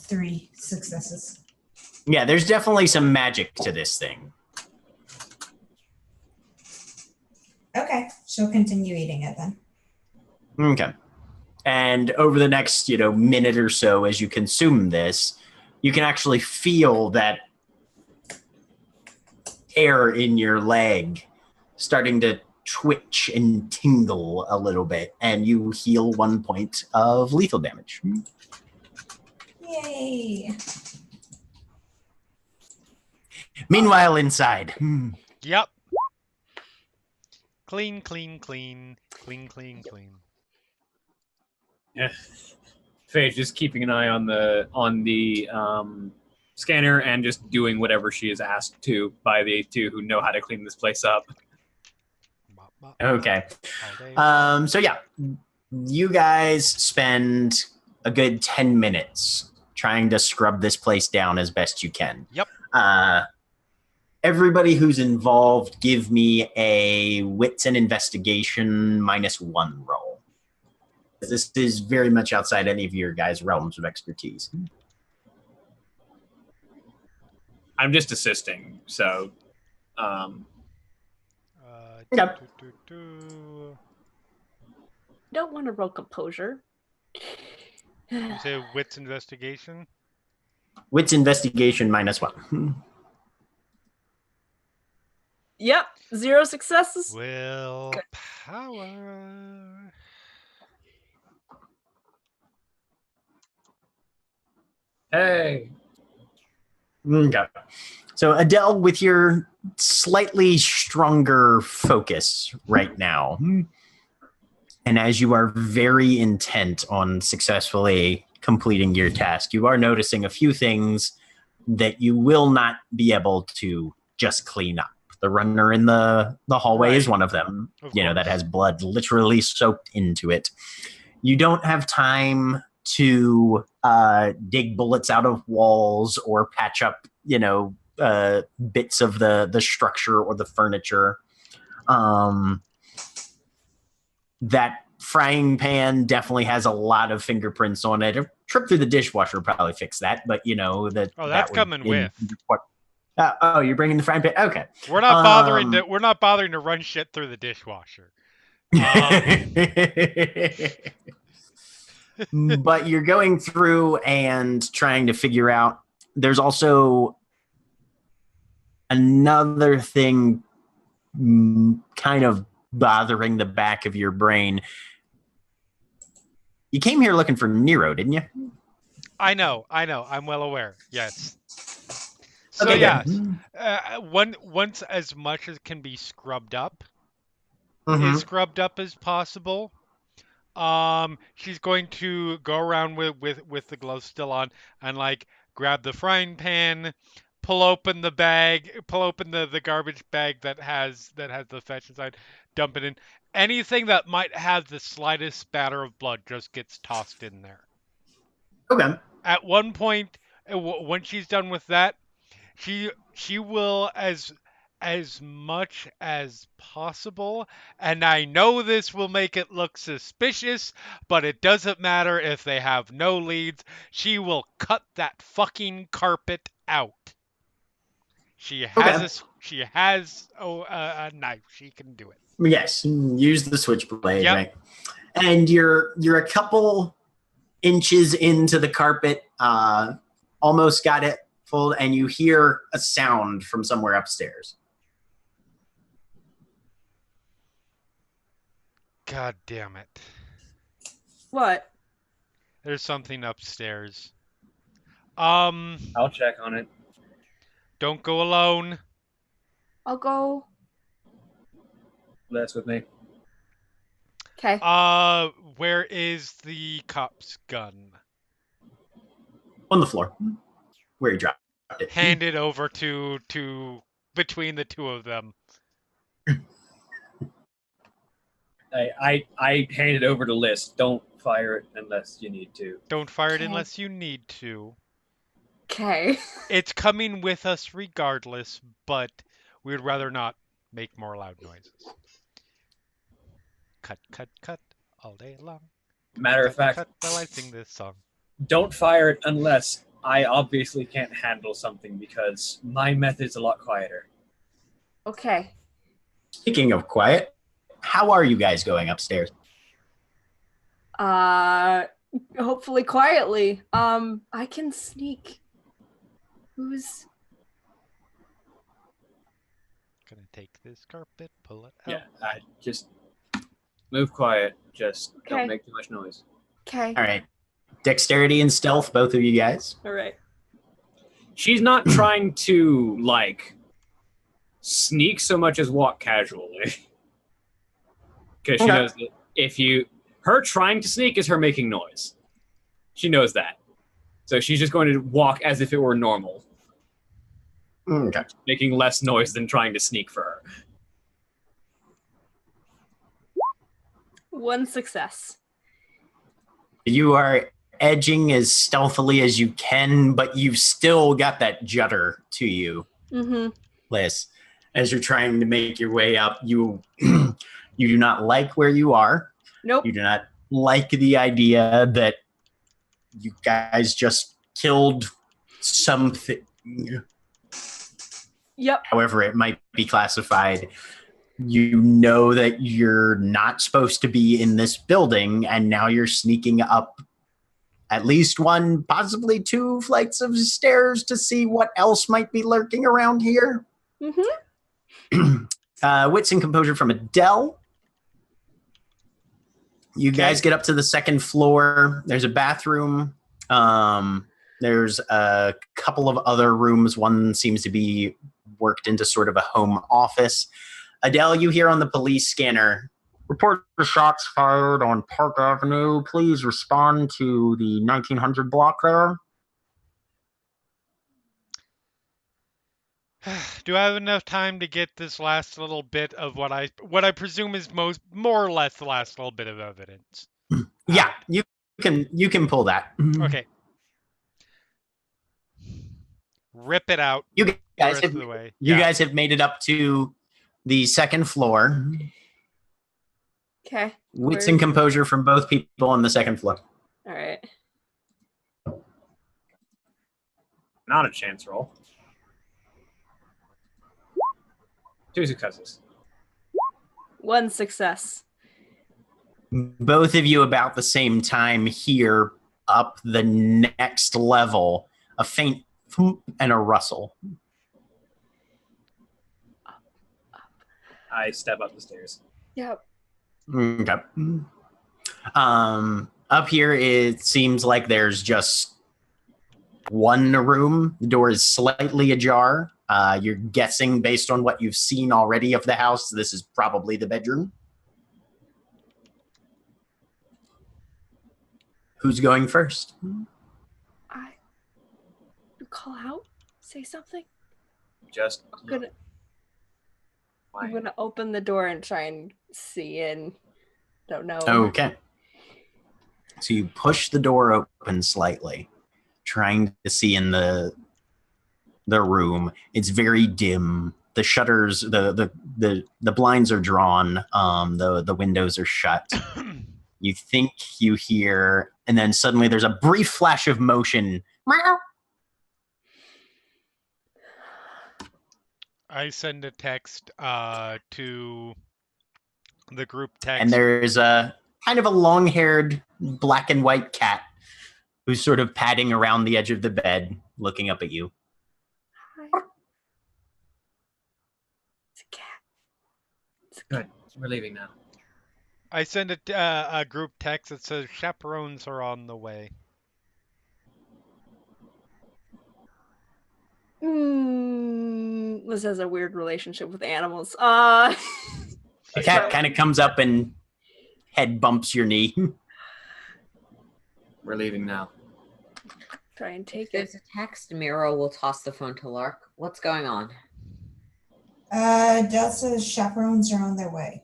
Three successes. Yeah, there's definitely some magic to this thing. Okay, she'll continue eating it then. Okay. And over the next, minute or so as you consume this, you can actually feel that hair in your leg starting to twitch and tingle a little bit, and you heal 1 point of lethal damage. Yay. Meanwhile, inside. Yep. Clean, clean, clean. Clean, clean, clean. Yeah. Faye's just keeping an eye on the scanner and just doing whatever she is asked to by the two who know how to clean this place up. Okay. All day. So yeah, you guys spend a good 10 minutes trying to scrub this place down as best you can. Yep. Everybody who's involved, give me a wits and investigation -1 roll. This is very much outside any of your guys' realms of expertise. I'm just assisting, so Yep. Don't want to roll composure. You say wits investigation? Wits investigation -1. Yep, 0 successes. Will power. hey. Okay. So Adele, with your slightly stronger focus right now, and as you are very intent on successfully completing your task, you are noticing a few things that you will not be able to just clean up. The runner in the hallway is Right. one of them, Of that course. has blood literally soaked into it. You don't have time to dig bullets out of walls or patch up, bits of the structure or the furniture. That frying pan definitely has a lot of fingerprints on it. A trip through the dishwasher would probably fix that, but That's coming with. Oh, you're bringing the frying pan? Okay. We're not bothering to run shit through the dishwasher. But you're going through and trying to figure out. There's also another thing kind of bothering the back of your brain. You came here looking for Nero, didn't you? I know. I'm well aware. Yes. So Okay, yes, good. once as much as can be scrubbed up Mhm. is scrubbed up as possible. She's going to go around with the gloves still on and like grab the frying pan, pull open the garbage bag that has the fetch inside, dump it in. Anything that might have the slightest spatter of blood just gets tossed in there. Okay. At one point, when she's done with that, she will as much as possible, and I know this will make it look suspicious, but it doesn't matter if they have no leads. She will cut that fucking carpet out. She has a knife. She can do it. Yes, use the switchblade, Yep. right? And you're a couple inches into the carpet, almost got it full, and you hear a sound from somewhere upstairs. God damn it. What? There's something upstairs. I'll check on it. Don't go alone. I'll go. That's with me. Okay. Where is the cop's gun? On the floor, where he dropped it. Hand it over to between the two of them. I hand it over to Liz. Don't fire it unless you need to. Don't fire it Okay. unless you need to. Okay. It's coming with us regardless, but we'd rather not make more loud noises. Cut, cut, cut all day long. Matter cut, of fact, cut while I sing this song. don't fire it unless I obviously can't handle something because my method's a lot quieter. Okay. Speaking of quiet, how are you guys going upstairs? Hopefully quietly. I can sneak. Who's... Gonna take this carpet, pull it out. Yeah, I just move quiet. Just Okay. don't make too much noise. Okay. All right. Dexterity and stealth, both of you guys. All right. She's not trying to, like, sneak so much as walk casually. Because she Okay. knows that if you... Her trying to sneak is her making noise. She knows that. So she's just going to walk as if it were normal, Okay. making less noise than trying to sneak for her. 1 success. You are edging as stealthily as you can, but you've still got that judder to you, Mm-hmm. Liz. As you're trying to make your way up, you you do not like where you are. Nope. You do not like the idea that you guys just killed something, Yep. however it might be classified. You know that you're not supposed to be in this building, and now you're sneaking up at least 1, possibly 2 flights of stairs to see what else might be lurking around here. Mm-hmm. Wits and composure from Adele. You Okay. guys get up to the 2nd floor. There's a bathroom. There's a couple of other rooms. One seems to be worked into sort of a home office. Adele, you hear on the police scanner, report the shots fired on Park Avenue. Please respond to the 1900 block there. Do I have enough time to get this last little bit of what I presume is more or less the last little bit of evidence? Yeah, you can pull that. Okay. Rip it out. You The guys rest have of the way. you Yeah. guys have made it up to the 2nd floor. Okay. Wits Where- and composure from both people on the 2nd floor. All right. Not a chance roll. 2 successes. 1 success. Both of you about the same time hear up the next level a faint thump and a rustle. I step up the stairs. Yep. Okay. Up here, it seems like there's just one room. The door is slightly ajar. You're guessing based on what you've seen already of the house, this is probably the bedroom. Who's going first? I call out. Say something. Just I'm gonna open the door and try and see in. Don't know. Okay. So you push the door open slightly, trying to see in the room. It's very dim. The shutters, the blinds are drawn. The windows are shut. You think you hear, and then suddenly there's a brief flash of motion. Meow. I send a text to the group text. And there's a kind of a long-haired black and white cat who's sort of padding around the edge of the bed, looking up at you. Hi. It's a cat. Good. We're leaving now. I send a group text that says chaperones are on the way. Liz has a weird relationship with animals. A cat kind of comes up and head bumps your knee. We're leaving now. Try and take If there's it. a text, Miro will toss the phone to Lark. What's going on? Del says chaperones are on their way.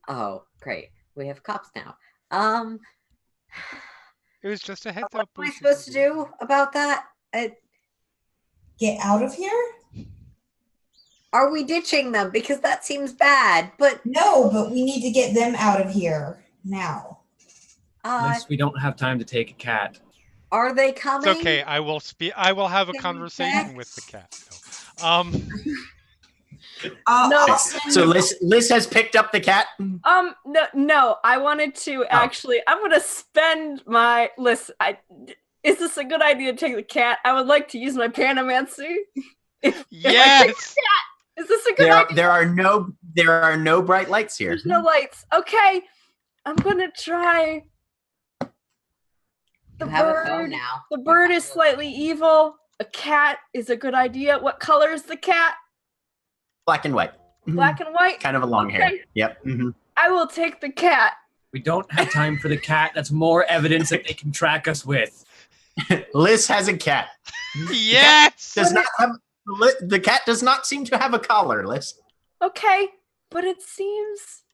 Oh, great. We have cops now. It was just a heads What up. am I supposed to do about that? Get out of here? Are we ditching them? Because that seems bad. But No, but we need to get them out of here now. Unless we don't have time to take a cat. Are they coming? It's okay. I will speak. I will have a Can you conversation with the text? cat. No. No. So Liz has picked up the cat. No. I wanted to actually. I'm gonna spend my list. Is this a good idea to take the cat? I would like to use my Panamancy. Yes. Is this a good idea? There are no bright lights here. There's no lights. Okay, I'm gonna try. The You have a bird. phone now. The bird is slightly evil. A cat is a good idea. What color is the cat? Black and white. Mhm. Black and white. Kind of a long hair. Okay. Yep. Mhm. I will take the cat. We don't have time for the cat. That's more evidence that they can track us with. Liz has a cat. Yes. The cat does not seem to have a collar, Liz. Okay, but it seems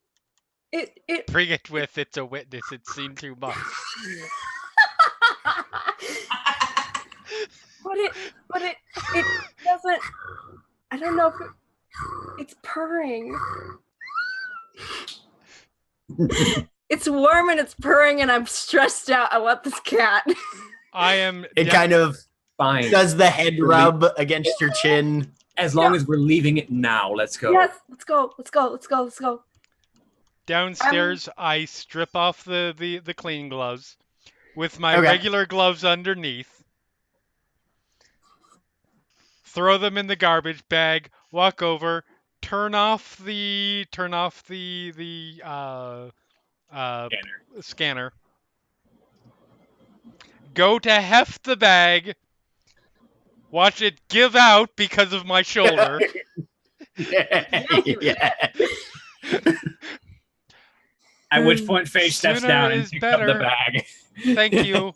it Bring it with. It's a witness. It's seen too much. but it doesn't. I don't know if it's purring. It's warm and it's purring and I'm stressed out. I want this cat. I am. It kind of Fine. does the head rub against your chin. As long as we're leaving it now, let's go. Yes, let's go. Downstairs, I strip off the clean gloves with my Okay. regular gloves underneath. Throw them in the garbage bag. Walk over. Turn off the scanner. Go to heft the bag. Watch it give out because of my shoulder. Yeah. At which point, Faye steps Sooner down and is picks up the better. bag. Thank you.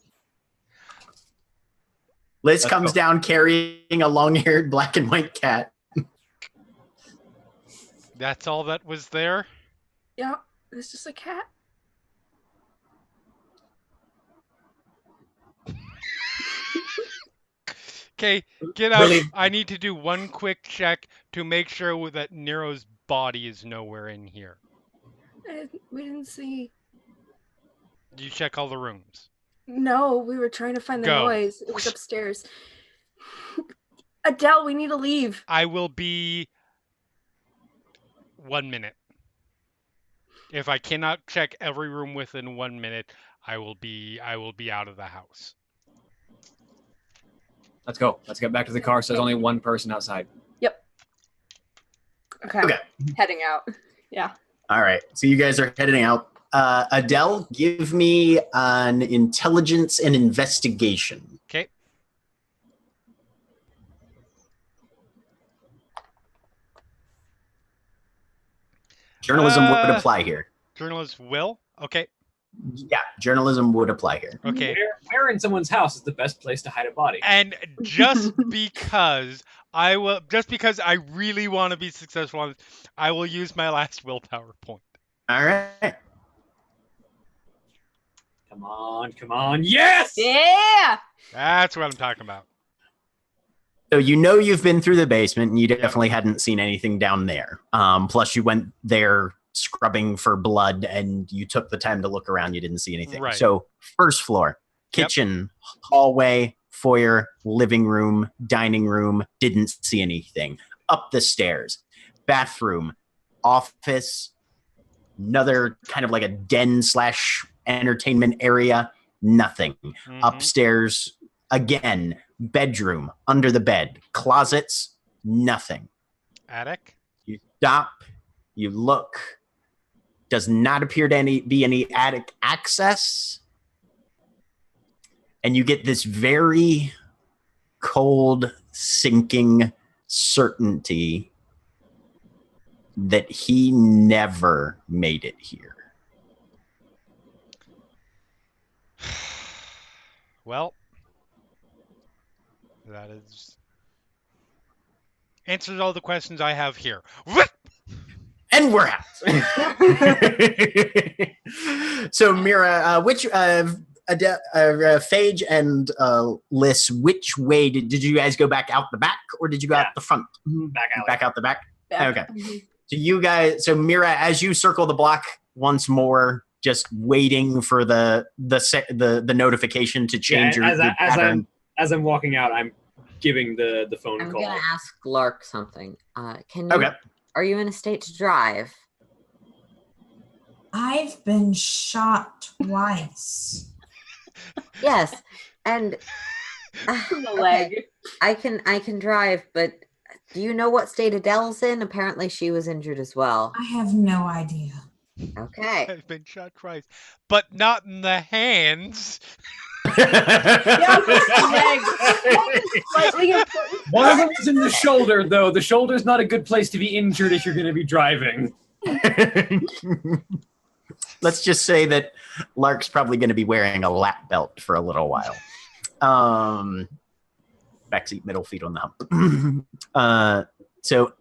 Liz Let's comes go. down carrying a long-haired black and white cat. That's all that was there. Yeah, it's just a cat. Okay, get out. Really? I need to do one quick check to make sure that Nero's body is nowhere in here. We didn't see. You check all the rooms. No, we were trying to find the Go. noise. It was upstairs. Adele, we need to leave. I will be 1 minute. If I cannot check every room within 1 minute, I will be out of the house. Let's go. Let's get back to the car. So there's only one person outside. Okay. Heading out. Yeah. All right, so you guys are heading out. Adele, give me an intelligence and investigation. Okay. Journalism would apply here. Journalist will? Okay. Yeah, journalism would apply here. Okay. Where in someone's house is the best place to hide a body? And just because I really want to be successful on this, I will use my last willpower point. All right. Come on. Yes! Yeah. That's what I'm talking about. So you know you've been through the basement, and you definitely hadn't seen anything down there. Plus, you went there scrubbing for blood, and you took the time to look around. You didn't see anything. Right. So first floor, kitchen, hallway, foyer, living room, dining room, didn't see anything. Up the stairs, bathroom, office, another kind of like a den / entertainment area, nothing. Mhm. Upstairs, again, bedroom, under the bed, closets, nothing. Attic? You stop, you look, Does not appear to be any attic access. And you get this very cold, sinking certainty that he never made it here. Well, that is answers all the questions I have here. And we're out. So, Mira, which Phage and Liz, which way did you guys go back out the back, or did you go out the front? Back out the back. Okay. So you guys, so Mira, as you circle the block once more, just waiting for the notification to change your pattern. As I'm walking out, I'm giving the phone call. I'm gonna ask Lark something. Can you? Are you in a state to drive? I've been shot twice. Yes, and the leg. I can drive, but do you know what state Adele's in? Apparently, she was injured as well. I have no idea. Okay. I've been shot twice, but not in the hands. One of them is in the shoulder, though. The shoulder's not a good place to be injured if you're going to be driving. Let's just say that Lark's probably going to be wearing a lap belt for a little while. Backseat, middle, feet on the hump.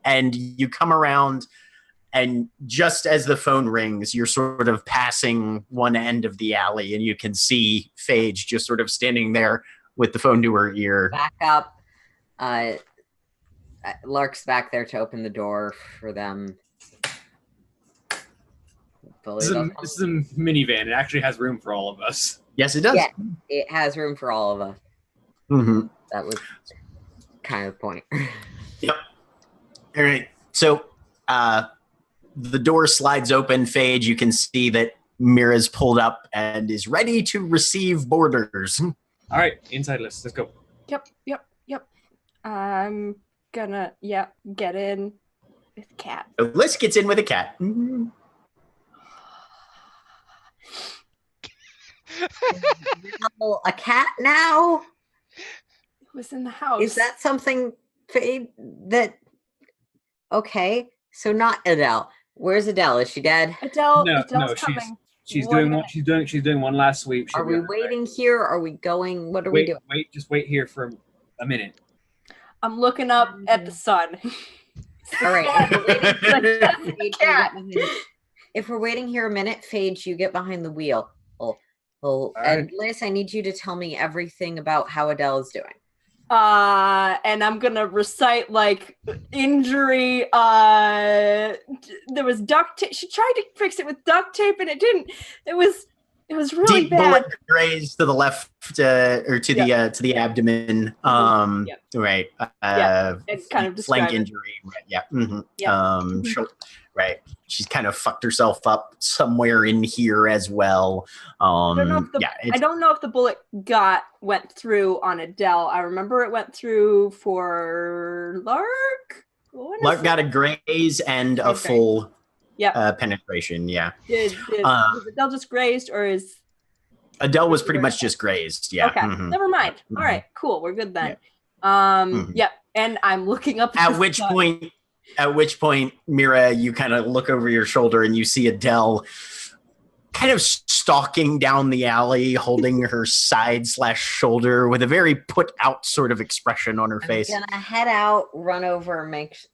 And you come around, and just as the phone rings, you're sort of passing one end of the alley, and you can see Phage just sort of standing there with the phone to her ear. Back up. Lark's back there to open the door for them. This is a minivan. It actually has room for all of us. Yes, it does. Yeah, it has room for all of us. Mm-hmm. That was kind of the point. Yep. All right. So the door slides open, Phage. You can see that Mira's pulled up and is ready to receive boarders. All right, inside list. Let's go. Yep. I'm gonna, get in with Cat. So Liz gets in with a cat. A cat now? It was in the house. Is that something that... Okay, so not Adele. Where's Adele? Is she dead? Adele's coming. She's doing one last sweep. Are we waiting here? Are we going? What are we doing? Just wait here for a minute. I'm looking up at the sun. All right. If we're waiting here a minute, Phage, you get behind the wheel. And Liz, I need you to tell me everything about how Adele is doing. And I'm gonna recite like injury. There was duct tape. She tried to fix it with duct tape, and it didn't. It was really deep bad. Bullet grazed to the left or to the abdomen. Right. It's kind of flank described. injury. Right. Yeah. Mm-hmm. Right. She's kind of fucked herself up somewhere in here as well. I don't know if the bullet went through on Adele. I remember it went through for Lark. Lark got a graze and a full penetration. Yeah. Is Adele just grazed, or is Adele was pretty much just grazed? Yeah. Okay. Mm-hmm. Never mind. Mm-hmm. All right. Cool. We're good then. Yeah. Yep. And I'm looking up. At which point, Mira, you kind of look over your shoulder and you see Adele kind of stalking down the alley, holding her side/shoulder with a very put out sort of expression on her face. I'm gonna head out, run over,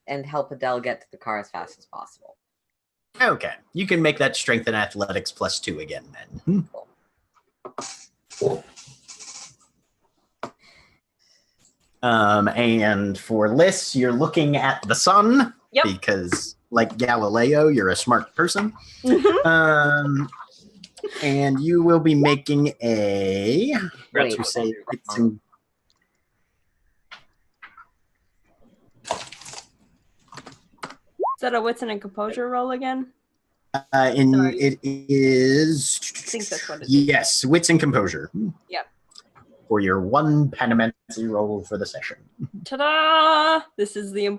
and help Adele get to the car as fast as possible. Okay, you can make that strength and athletics +2 again then. Cool. And for Liz, you're looking at the sun because, like Galileo, you're a smart person. And you will be making a. Wait. To say it's Is that a wits and composure roll again? it is. I think that's what it is. Yes, wits and composure. Yep. For your 1 Panamancy roll for the session. Ta-da! This is the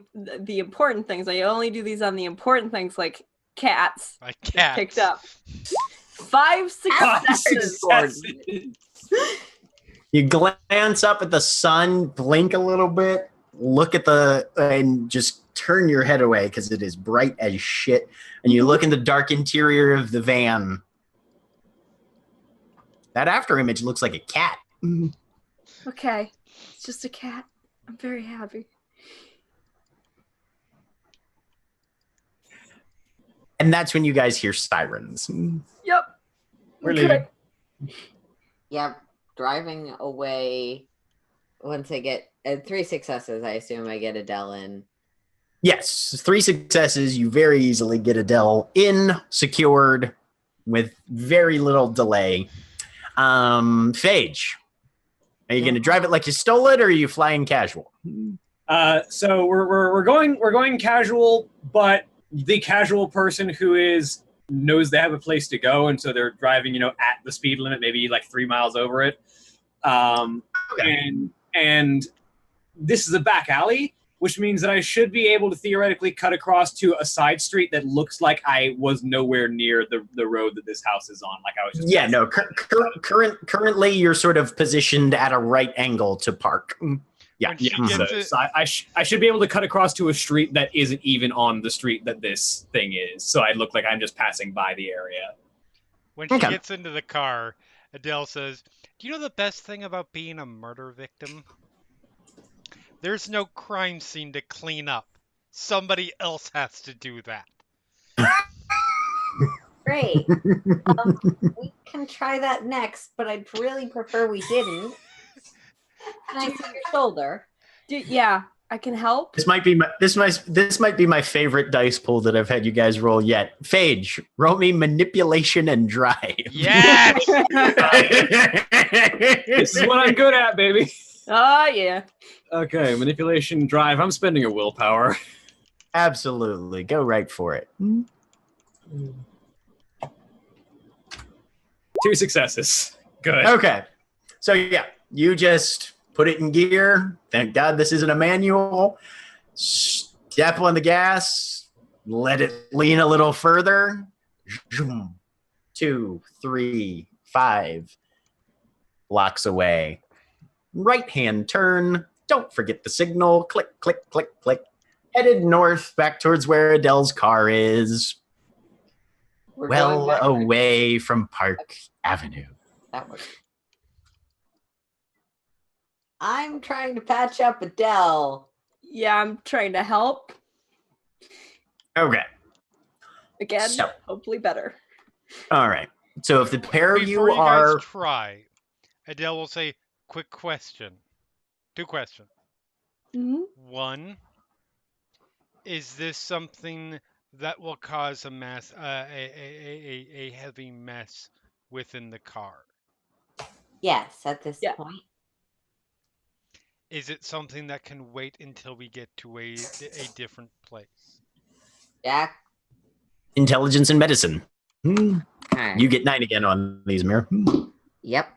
important things. I only do these on the important things, like cats My cat. picked up. 5 successes. You glance up at the sun, blink a little bit, look at and just turn your head away because it is bright as shit. And you look in the dark interior of the van. That after image looks like a cat. Okay, it's just a cat. I'm very happy. And that's when you guys hear sirens. Yep. We're Okay. leaving. Yep. Driving away. Once I get 3 successes, I assume I get Adele in. Yes, 3 successes. You very easily get Adele in, secured, with very little delay. Phage, are you going to drive it like you stole it, or are you flying casual? So we're going casual, but the casual person who knows they have a place to go, and so they're driving, at the speed limit, maybe like 3 miles over it. Okay. And this is a back alley, which means that I should be able to theoretically cut across to a side street that looks like I was nowhere near the road that this house is on. Like I was just Yeah, no. Currently, you're sort of positioned at a right angle to park. Yeah, When she yeah. gets So I should be able to cut across to a street that isn't even on the street that this thing is. So I look like I'm just passing by the area. When she Okay. gets into the car, Adele says, "Do you know the best thing about being a murder victim? There's no crime scene to clean up. Somebody else has to do that." Great. We can try that next, but I'd really prefer we didn't. Can I see your shoulder? Yeah, I can help. This might be my favorite dice pool that I've had you guys roll yet. Phage, roll me manipulation and drive. Yes! This is what I'm good at, baby. Oh, yeah. Okay, manipulation, drive. I'm spending a willpower. Absolutely, go right for it. 2 successes. Good. Okay, so yeah, you just put it in gear. Thank God this isn't a manual. Step on the gas. Let it lean a little further. 2, 3, 5. Blocks away. Right hand turn. Don't forget the signal. Click, click, click, click. Headed north back towards where Adele's car is. We're Well going back. away from Park Avenue. That works. I'm trying to patch up Adele. Yeah, I'm trying to help. Okay. Again, So- hopefully better. All right. So if the pair of Before you you are guys try, Adele will say, "Quick question." 2 questions. Mhm. 1, is this something that will cause a mess, a heavy mess within the car? Yes, at this Yeah. point. Is it something that can wait until we get to a different place? Jack. intelligence and medicine. Okay. You get 9 again on these, Mir. Yep.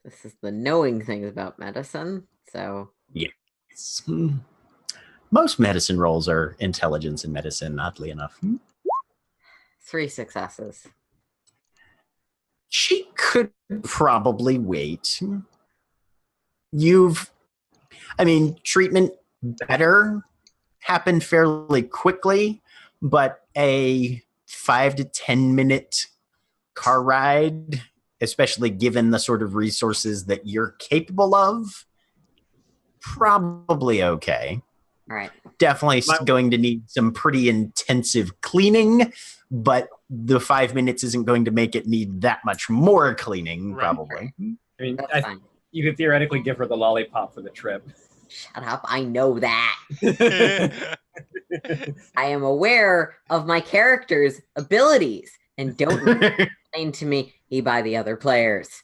This is the knowing things about medicine. So Most medicine rolls are intelligence and medicine, oddly enough. 3 successes. She could probably wait. Treatment better happened fairly quickly, but a 5 to 10 minute car ride, especially given the sort of resources that you're capable of, probably okay. All right. Definitely going to need some pretty intensive cleaning, but the 5 minutes isn't going to make it need that much more cleaning, Right. probably. I mean, That's fine. you could theoretically give her the lollipop for the trip. Shut up. I know that. I am aware of my character's abilities and don't explain to me by the other players.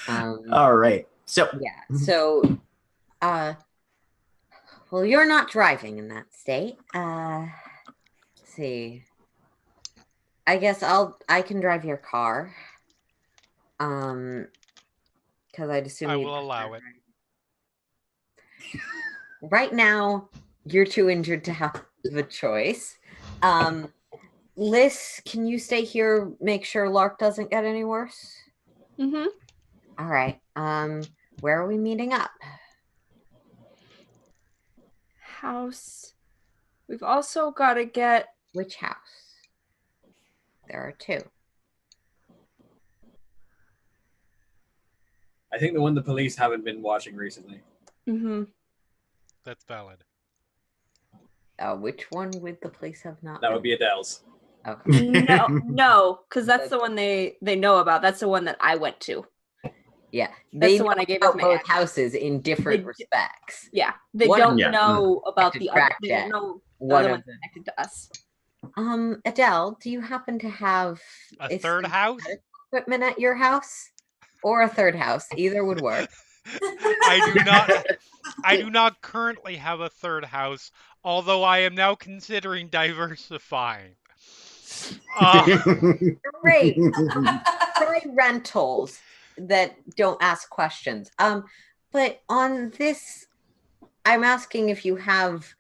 All right. So, Yeah. So, well, you're not driving in that state. Let's see. I guess I can drive your car. Because I'd assume I you'd will allow it. Right now, you're too injured to have a choice. Liz, can you stay here, make sure Lark doesn't get any worse? Mm-hmm. All right. Where are we meeting up? House. We've also got to get. Which house? There are two. I think the one the police haven't been watching recently. Mm-hmm. That's valid. Which one would the police have not? That would be Adele's. Okay. No, because that's the one they know about. That's the one that I went to. Yeah, That's they the one know I gave about as my both address. houses in different They- respects. Yeah, they One don't Yeah. know about Connected the other. track They jet. don't know the One other of one's them. connected to us. Adele, do you happen to have A third some house? equipment at your house, or a third house? Either would work. I do not currently have a third house, although I am now considering diversifying. Great. Try rentals that don't ask questions. But on this, I'm asking if you have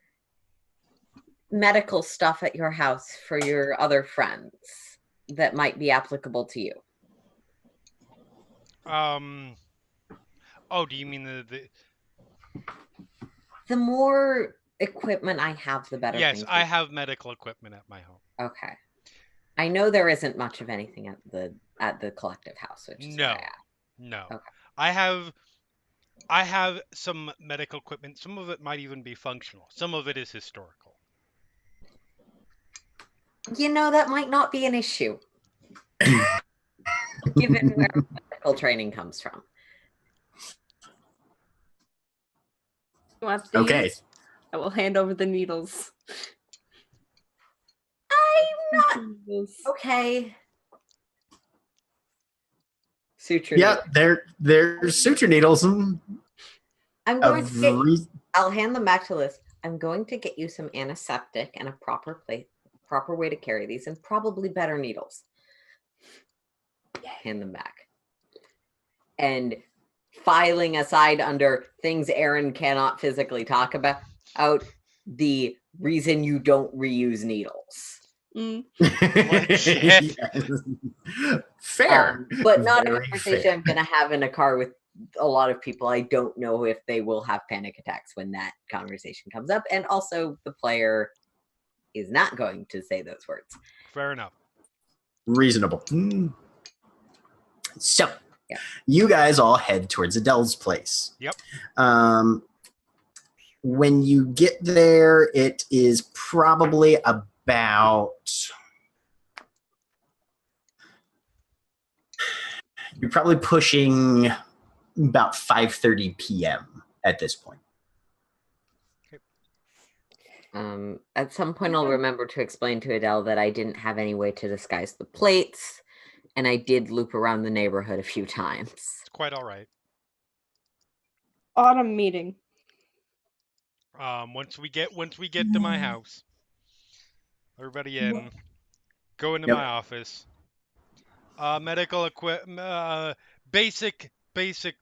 medical stuff at your house for your other friends that might be applicable to you. Oh, do you mean the The more equipment I have, the better. Yes, things I will- have medical equipment at my home. Okay. I know there isn't much of anything at the collective house, which is why I asked. No. Okay. I have some medical equipment. Some of it might even be functional. Some of it is historical. You know, that might not be an issue, given where medical training comes from. You want these? Okay. I will hand over the needles. I'm not okay. Suture. Yeah, needle. there's suture needles. I'm going to get. Re- I'll hand them back to Liz. I'm going to get you some antiseptic and a proper way to carry these, and probably better needles. Hand them back. And filing aside under things Aaron cannot physically talk about, the reason you don't reuse needles. Shit. Fair. But not a Very conversation fair. I'm going to have in a car with a lot of people. I don't know if they will have panic attacks when that conversation comes up. And also, the player is not going to say those words. Fair enough. Reasonable. So, Yeah. you guys all head towards Adele's place. Yep. When you get there, it is probably about... You're probably pushing about 5:30 p.m. at this point. At some point, I'll remember to explain to Adele that I didn't have any way to disguise the plates, and I did loop around the neighborhood a few times. It's quite all right. Autumn meeting. Once we get to my house, everybody in, go into Yep. my office. Medical equipment, basic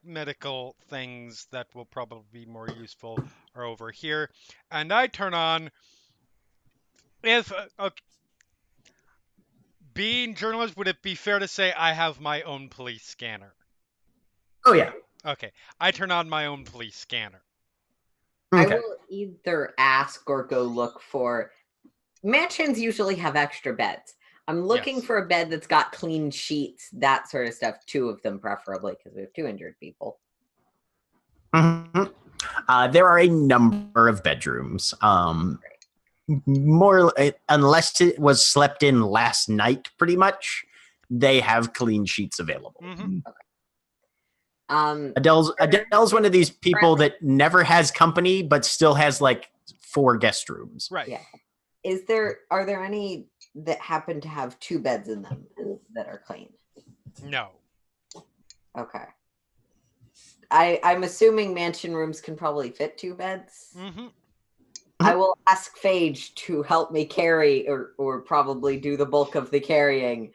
medical things that will probably be more useful are over here, and I turn on. If being journalist, would it be fair to say I have my own police scanner? Oh, yeah. Okay, I turn on my own police scanner. Okay. I will either ask or go look for. Mansions usually have extra beds. I'm looking Yes. for a bed that's got clean sheets, that sort of stuff. 2 of them, preferably, because we have 2 injured people. Mhm. There are a number of bedrooms. More unless it was slept in last night, pretty much, they have clean sheets available. Mhm. Adele's one of these people that never has company, but still has like 4 guest rooms. Right. Yeah. Are there any that happen to have 2 beds in them that are clean? No. Okay. I'm assuming mansion rooms can probably fit 2 beds. Mm-hmm. I will ask Phage to help me carry or probably do the bulk of the carrying.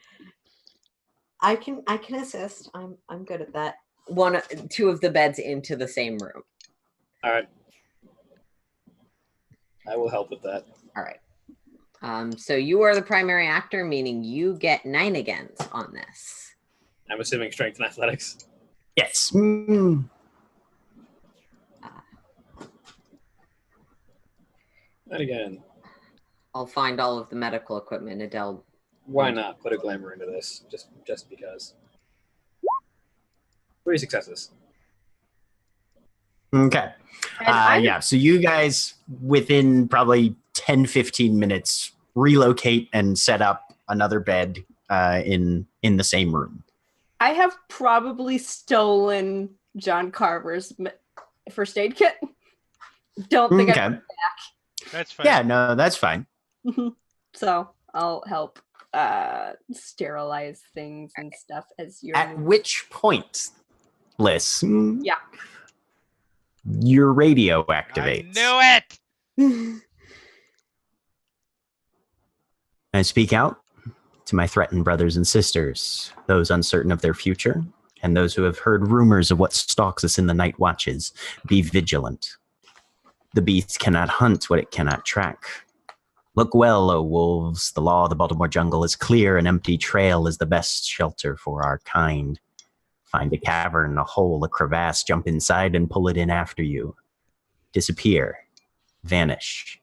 I can assist. I'm good at that. 2 of the beds into the same room. All right. I will help with that. All right. So you are the primary actor, meaning you get 9 agains on this. I'm assuming strength and athletics. Yes. And again, I'll find all of the medical equipment. Adele. why not put a glamour into this? Just because. 3 successes. Okay. So you guys, within probably 10, 15 minutes, relocate and set up another bed in the same room. I have probably stolen John Carver's first aid kit. Don't think Okay. I'm back. That's fine. Yeah, no, that's fine. So I'll help sterilize things and stuff as you're At which point, Liz, Yeah. your radio I activates. knew it. I speak out to my threatened brothers and sisters, those uncertain of their future, and those who have heard rumors of what stalks us in the night watches. Be vigilant. The beast cannot hunt what it cannot track. Look well, O wolves. The law of the Baltimore jungle is clear. An empty trail is the best shelter for our kind. Find a cavern, a hole, a crevasse, jump inside and pull it in after you. Disappear. Vanish.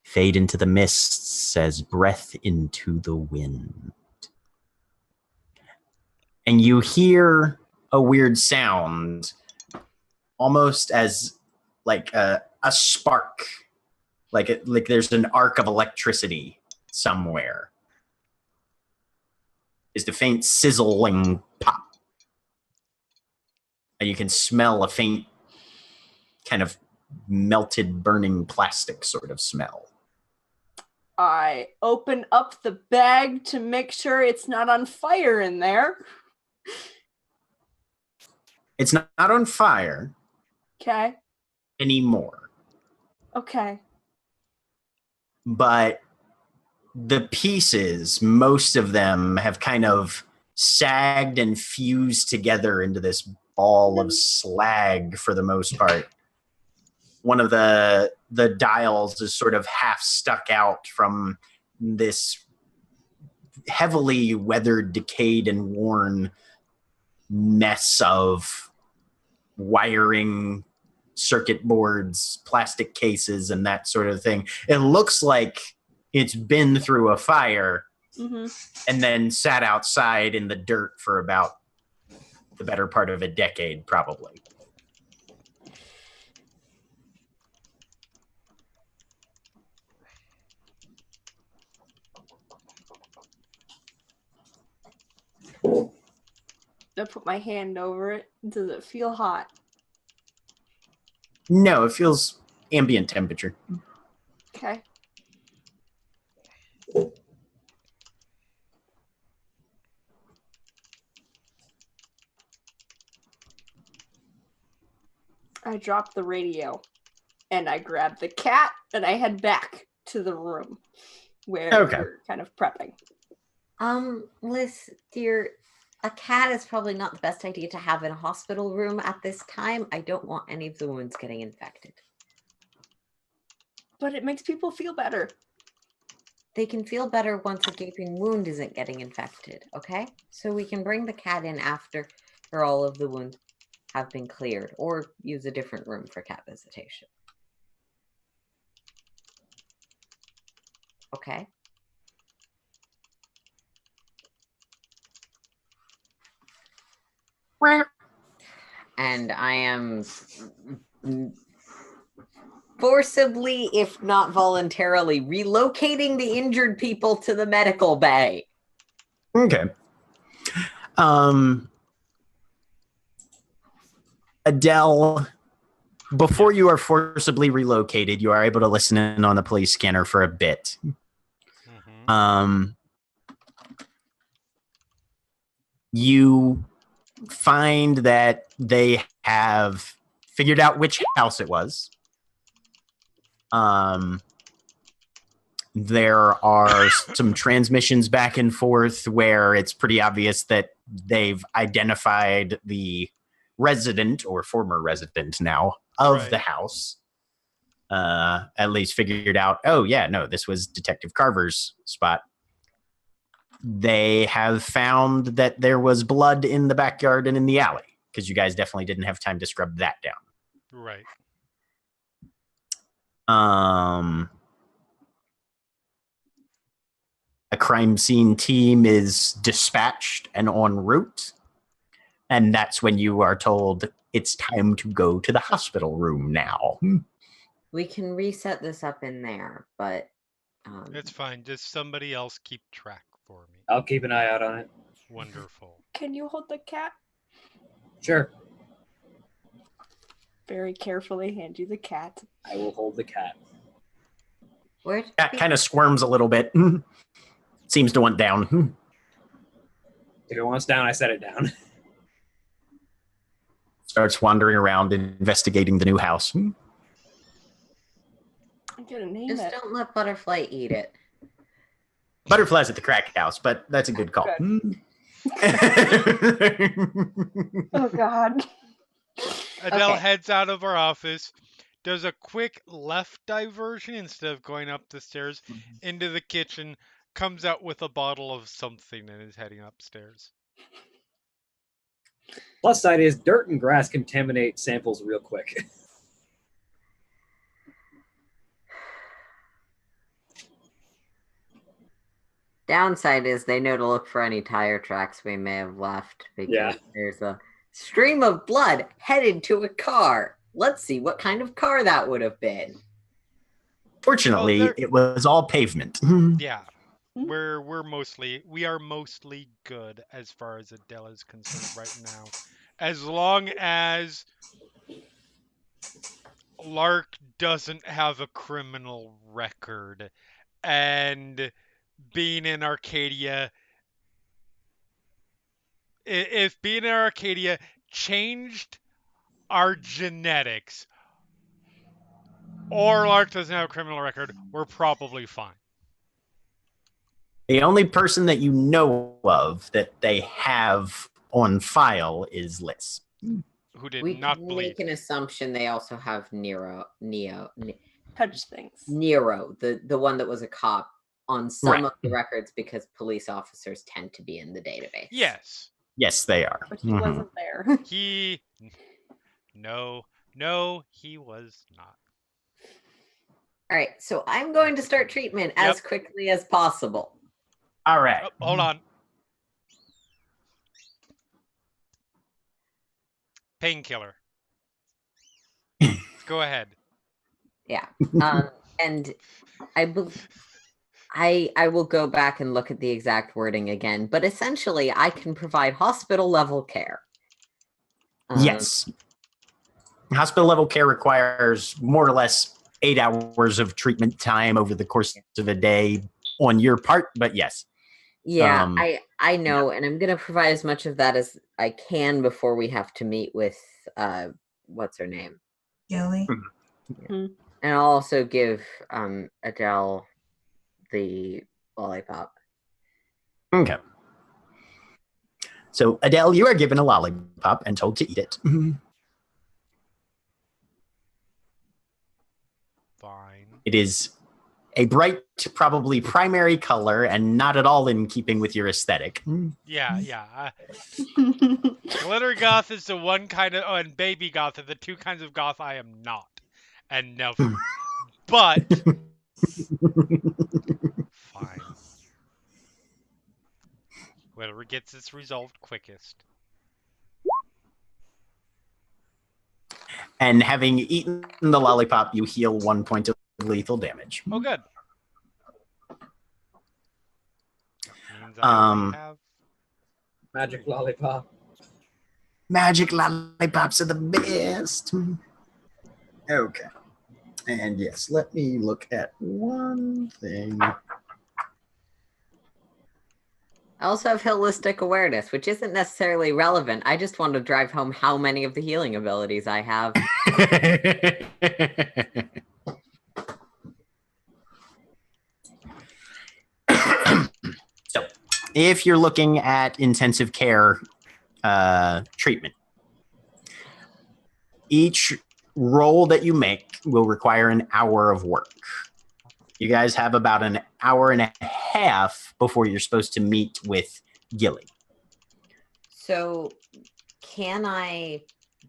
Fade into the mists as breath into the wind. And you hear a weird sound, almost as like a spark, like there's an arc of electricity somewhere. Is the faint sizzling pop, and you can smell a faint kind of melted, burning plastic sort of smell. I open up the bag to make sure it's not on fire in there. It's not on fire Okay. anymore. Okay. But the pieces, most of them have kind of sagged and fused together into this ball of slag for the most part. One of the dials is sort of half stuck out from this heavily weathered, decayed, and worn mess of wiring, circuit boards, plastic cases, and that sort of thing. It looks like it's been through a fire and then sat outside in the dirt for about the better part of a decade, probably. I put my hand over it. Does it feel hot? No, it feels ambient temperature. Okay. I drop the radio and I grab the cat and I head back to the room where we're kind of prepping. Liz, dear, a cat is probably not the best idea to have in a hospital room at this time. I don't want any of the wounds getting infected. But it makes people feel better. They can feel better once a gaping wound isn't getting infected, okay? So we can bring the cat in after all of the wounds have been cleared, or use a different room for cat visitation. Okay? And I am forcibly, if not voluntarily, relocating the injured people to the medical bay. Okay. Adele, before you are forcibly relocated, you are able to listen in on the police scanner for a bit. You find that they have figured out which house it was. There are some transmissions back and forth where it's pretty obvious that they've identified the resident or former resident now of the house. at least figured out, oh, yeah, no, this was Detective Carver's spot. They have found that there was blood in the backyard and in the alley, because you guys definitely didn't have time to scrub that down. Right. A crime scene team is dispatched and en route. And that's when you are told it's time to go to the hospital room now. We can reset this up in there, but It's fine. Just somebody else keep track for me. I'll keep an eye out on it. Wonderful. Can you hold the cat? Sure. Very carefully hand you the cat. I will hold the cat. where Cat kind of squirms a little bit. Seems to want down. If it wants down, I set it down. Starts wandering around, investigating the new house. I'm gonna name just it. don't let Butterfly eat it. Butterflies at the crack house, but that's a good call. Oh God. Adele Okay. heads out of our office, does a quick left diversion instead of going up the stairs into the kitchen, comes out with a bottle of something and is heading upstairs. Plus side is dirt and grass contaminate samples real quick. Downside is they know to look for any tire tracks we may have left because Yeah. there's a stream of blood headed to a car. Let's see what kind of car that would have been. Fortunately, there- it was all pavement. Yeah. We are mostly good as far as Adele is concerned right now. As long as Lark doesn't have a criminal record and being in Arcadia, if being in Arcadia changed our genetics, or Lark doesn't have a criminal record, we're probably fine. The only person that you know of that they have on file is Liz. Who did We not can believe. make an assumption they also have Nero, Touch things. the one that was a cop on some Right. of the records because police officers tend to be in the database. Yes. Yes, they are. But he Mhm. wasn't there. No, he was not. All right, so I'm going to start treatment as Yep. quickly as possible. All right. Oh, hold on. Painkiller. Go ahead. Yeah. And I will go back and look at the exact wording again, but essentially I can provide hospital level care. Yes. Hospital level care requires more or less 8 hours of treatment time over the course of a day on your part, but yes. Yeah, I know, and I'm gonna provide as much of that as I can before we have to meet with what's her name? Jelly. And I'll also give Adele the lollipop. Okay. So, Adele, you are given a lollipop and told to eat it. Fine. It is a bright, probably primary color and not at all in keeping with your aesthetic. Yeah. Glitter goth is the one kind of, and baby goth are the two kinds of goth I am not, and never. But fine. Whatever gets this resolved quickest. And having eaten the lollipop, you heal 1 point of lethal damage. Oh, good. Means I only have Magic lollipop. Magic lollipops are the best. Okay. And yes, let me look at one thing. I also have holistic awareness, which isn't necessarily relevant. I just want to drive home how many of the healing abilities I have. So, if you're looking at intensive care treatment, each roll that you make will require an hour of work. You guys have about an hour and a half before you're supposed to meet with Gilly. So, can I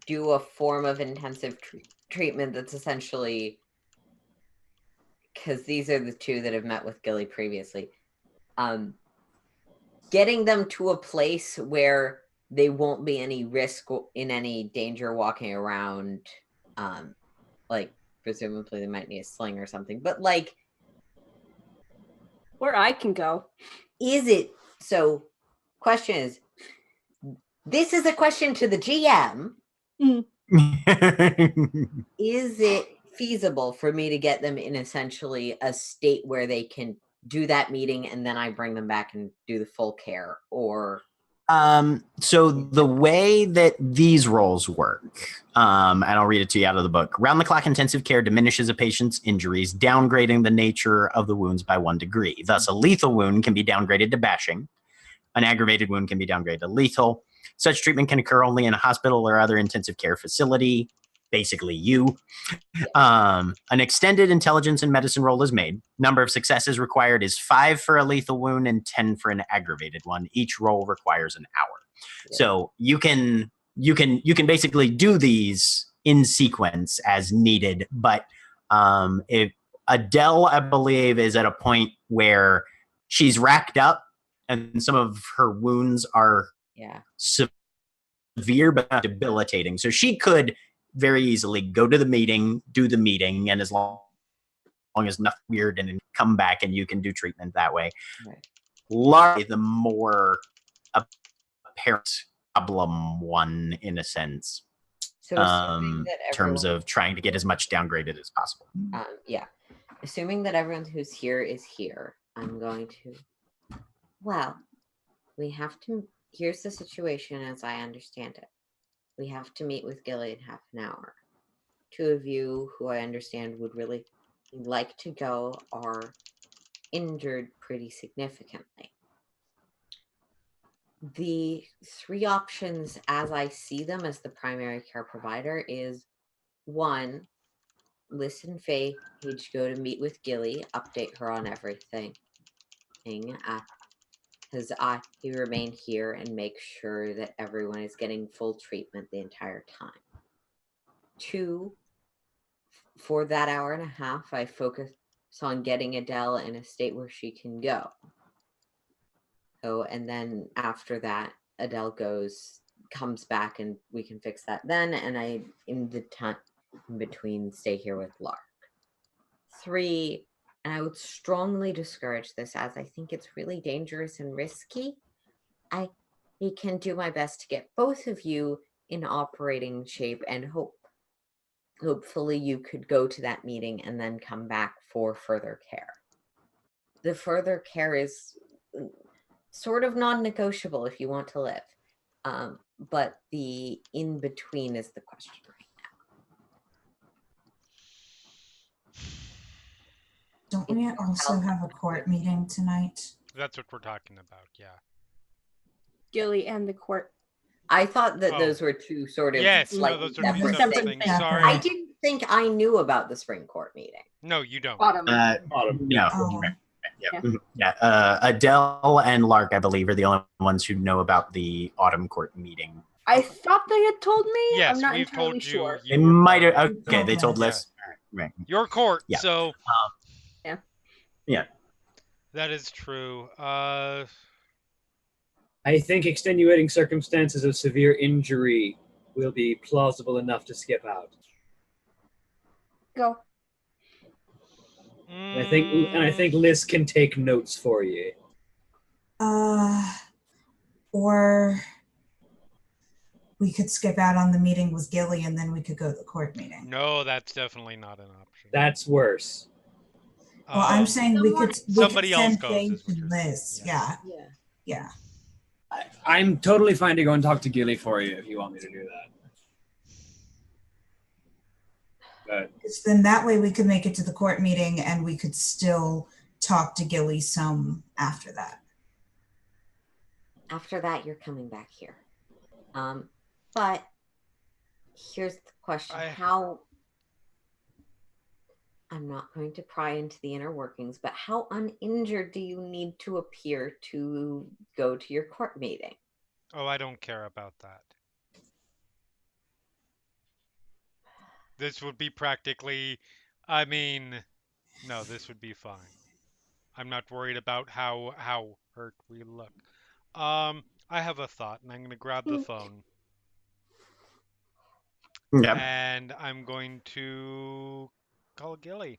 do a form of intensive treatment that's essentially, because these are the two that have met with Gilly previously, getting them to a place where they won't be any risk in any danger walking around, like presumably they might need a sling or something, but like Where I can go. is it so? Question is, this is a question to the GM. Is it feasible for me to get them in essentially a state where they can do that meeting and then I bring them back and do the full care? Or so the way that these roles work, and I'll read it to you out of the book. Round the clock intensive care diminishes a patient's injuries, downgrading the nature of the wounds by 1 degree. Thus, a lethal wound can be downgraded to bashing. An aggravated wound can be downgraded to lethal. Such treatment can occur only in a hospital or other intensive care facility. Basically, you. An extended intelligence and medicine roll is made. Number of successes required is 5 for a lethal wound and 10 for an aggravated one. Each roll requires an hour. So you can basically do these in sequence as needed. But if Adele, I believe, is at a point where she's racked up and some of her wounds are severe but not debilitating. So she could very easily go to the meeting, do the meeting, and as long as nothing weird, and then come back and you can do treatment that way. Right. Largely the more apparent problem one, in a sense, so in terms of trying to get as much downgraded as possible. Assuming that everyone who's here is here, I'm going to, here's the situation as I understand it. We have to meet with Gilly in half an hour. 2 of you who I understand would really like to go are injured pretty significantly. The 3 options as I see them as the primary care provider is 1, listen Faye, Paige go to meet with Gilly, update her on everything. Because I remain here and make sure that everyone is getting full treatment the entire time. 2, for that hour and a half, I focus on getting Adele in a state where she can go. Oh, and then after that, Adele comes back, and we can fix that then. And I, in the time in between, stay here with Lark. 3, and I would strongly discourage this as I think it's really dangerous and risky. I can do my best to get both of you in operating shape, and hopefully you could go to that meeting and then come back for further care. The further care is sort of non-negotiable if you want to live. But the in-between is the question right now. Don't we also have a court meeting tonight? That's what we're talking about, yeah. Gilly and the court. I thought that those were 2 sort of those slightly are 2 separate separate things. things. Sorry. I didn't think I knew about the spring court meeting. No, you don't. Bottom. No. Oh. Adele and Lark, I believe, are the only ones who know about the autumn court meeting. I thought they had told me. Yes, I'm not we've entirely told sure. They might have. Okay, they told Liz. Right. Your court. Yeah. So. Yeah. That is true. I think extenuating circumstances of severe injury will be plausible enough to skip out. Go. And I think Liz can take notes for you. Or we could skip out on the meeting with Gilly and then we could go to the court meeting. No, that's definitely not an option. That's worse. Well, I'm saying we could somebody else send goes. Faye and Liz. Yeah. I'm totally fine to go and talk to Gilly for you if you want me to do that. Because then that way we could make it to the court meeting and we could still talk to Gilly some after that. After that, you're coming back here. But here's the question. I'm not going to pry into the inner workings, but how uninjured do you need to appear to go to your court meeting? Oh, I don't care about that. This would be practically, I mean, no, this would be fine. I'm not worried about how hurt we look. I have a thought, and I'm going to grab the phone, Yep. and I'm going to call Gilly.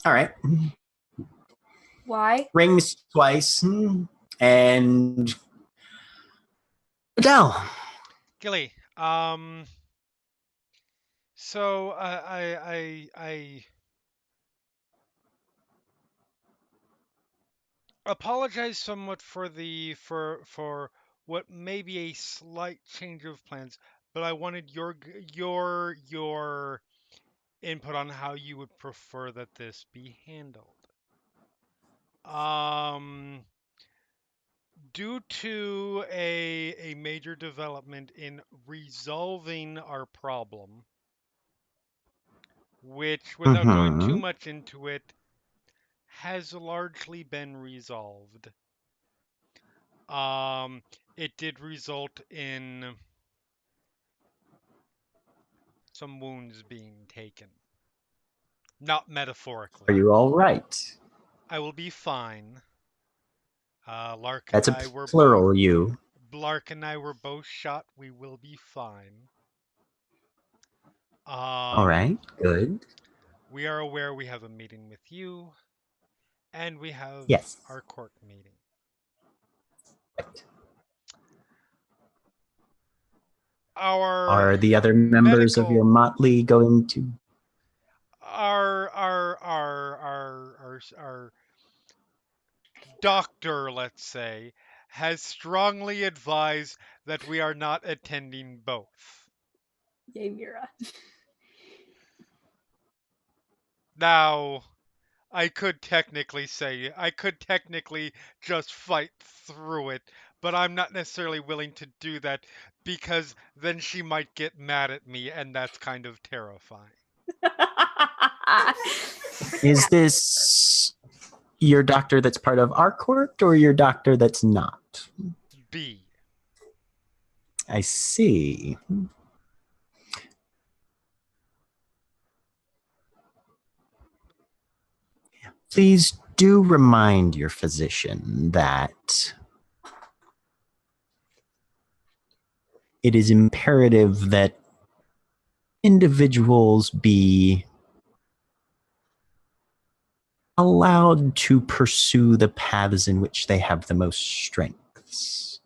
All right. Why? Rings twice, and Adele. Gilly, so I apologize somewhat for for what may be a slight change of plans, but I wanted your input on how you would prefer that this be handled. Um, due to a major development in resolving our problem, which, without going too Mm-hmm. much into it, has largely been resolved. It did result in some wounds being taken. Not Are metaphorically. you all right? I will be fine. Lark and That's a I were both plural. You. Lark and I were both shot. We will be fine. All right. Good. We are aware we have a meeting with you, and we have Yes. our court meeting. Right. Our Are the other members of your medical, motley going to? our doctor, let's say, has strongly advised that we are not attending both. Yay, Mira. Now, I could technically just fight through it, but I'm not necessarily willing to do that because then she might get mad at me, and that's kind of terrifying. Is this your doctor that's part of our court or your doctor that's not? B. I see. Please do remind your physician that it is imperative that individuals be allowed to pursue the paths in which they have the most strengths.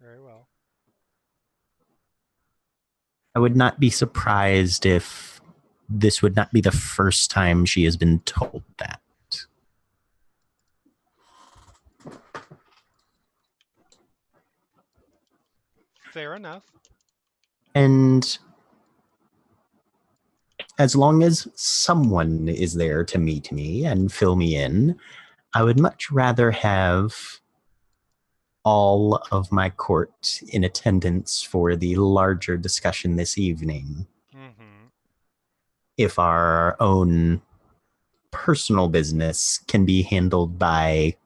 Very well. I would not be surprised if this would not be the first time she has been told that. Fair enough. And as long as someone is there to meet me and fill me in, I would much rather have all of my court in attendance for the larger discussion this evening. Mm-hmm. If our own personal business can be handled by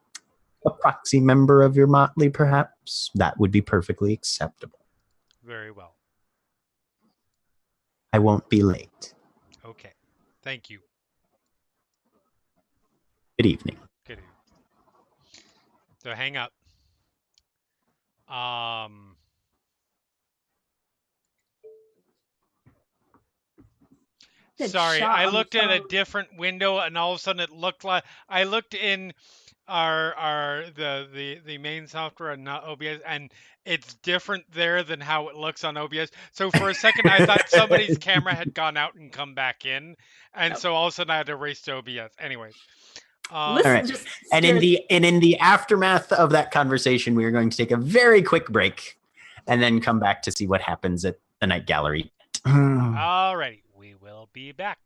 a proxy member of your motley, perhaps, that would be perfectly acceptable. Very well. I won't be late. Okay. Thank you. Good evening. Good evening. So hang up. Um, Good Sorry, shot I on the looked at a phone. different window, and all of a sudden it looked like I looked in the main software and not OBS, and it's different there than how it looks on OBS. So for a second, I thought somebody's camera had gone out and come back in, and Nope. so all of a sudden I had to erase to OBS. Anyways, Listen, All right. just And in the aftermath of that conversation, we are going to take a very quick break and then come back to see what happens at the night gallery. alrighty, we will be back.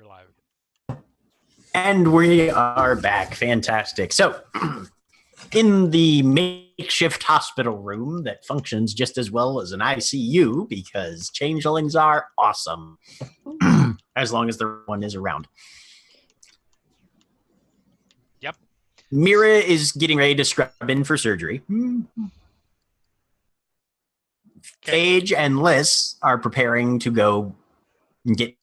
we're live. And we are back. Fantastic. So, in the makeshift hospital room that functions just as well as an ICU, because changelings are awesome, as long as the one is around. Yep. Mira is getting ready to scrub in for surgery. Paige and Liz are preparing to go and get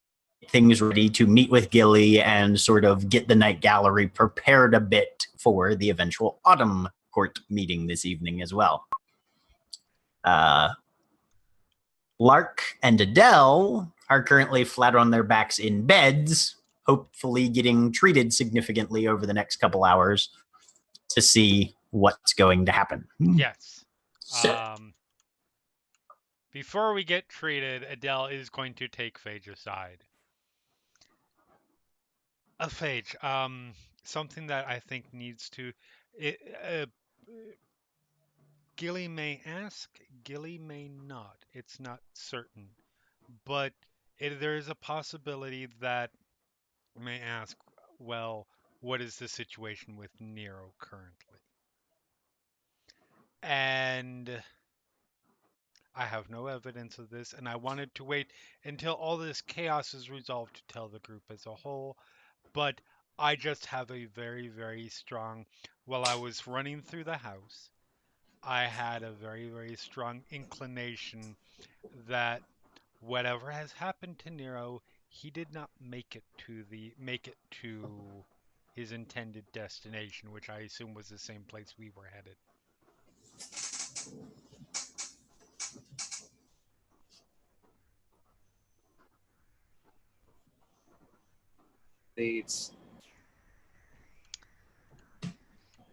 things ready to meet with Gilly and sort of get the night gallery prepared a bit for the eventual autumn court meeting this evening as well. Lark and Adele are currently flat on their backs in beds, hopefully getting treated significantly over the next couple hours to see what's going to happen. Yes. So, Before we get treated, Adele is going to take Phage aside. Phage, something that I think needs to... Gilly may ask, Gilly may not. It's not certain. But there is a possibility that may ask, well, what is the situation with Nero currently? And I have no evidence of this, and I wanted to wait until all this chaos is resolved to tell the group as a whole, but I just have a very, very strong, while I was running through the house, I had a very, very strong inclination that whatever has happened to Nero, he did not make it to his intended destination, which I assume was the same place we were headed.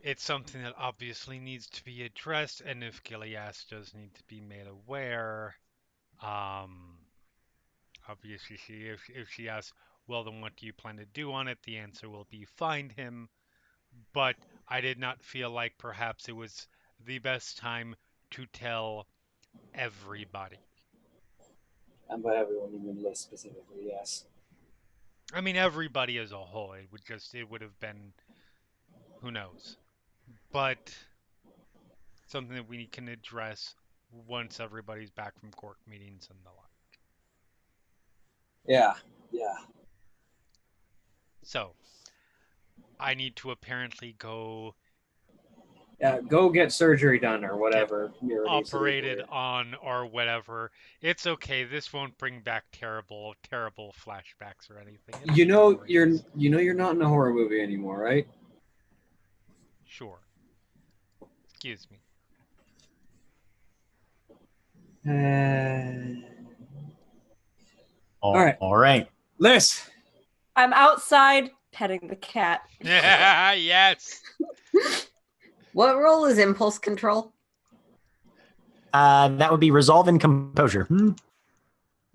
It's something that obviously needs to be addressed, and if Gileas does need to be made aware, obviously if she asks, well, then what do you plan to do on it? The answer will be find him. But I did not feel like perhaps it was the best time to tell everybody. And by everyone, you mean Liz specifically, yes. I mean, everybody as a whole. It would have been, who knows. But something that we can address once everybody's back from court meetings and the like. Yeah. So, I need to apparently go Go get surgery done or whatever. operated on or whatever. It's okay. This won't bring back terrible flashbacks or anything. You know you're not in a horror movie anymore, right? Sure. Excuse me. All right. All right. Liz. I'm outside petting the cat. Yes. What role is impulse control? That would be resolve and composure.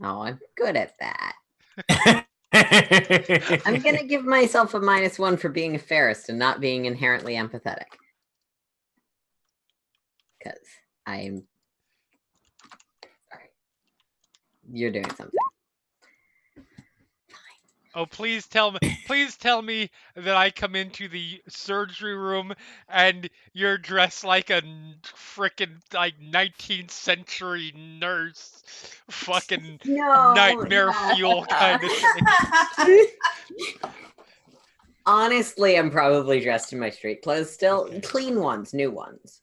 Oh, I'm good at that. I'm going to give myself a -1 for being a Ferris and not being inherently empathetic. Because I'm... Sorry. You're doing something. Oh, please tell me that I come into the surgery room and you're dressed like a frickin' like 19th century nurse, fucking nightmare fuel kind of thing. Honestly, I'm probably dressed in my street clothes still. Okay. Clean ones, new ones.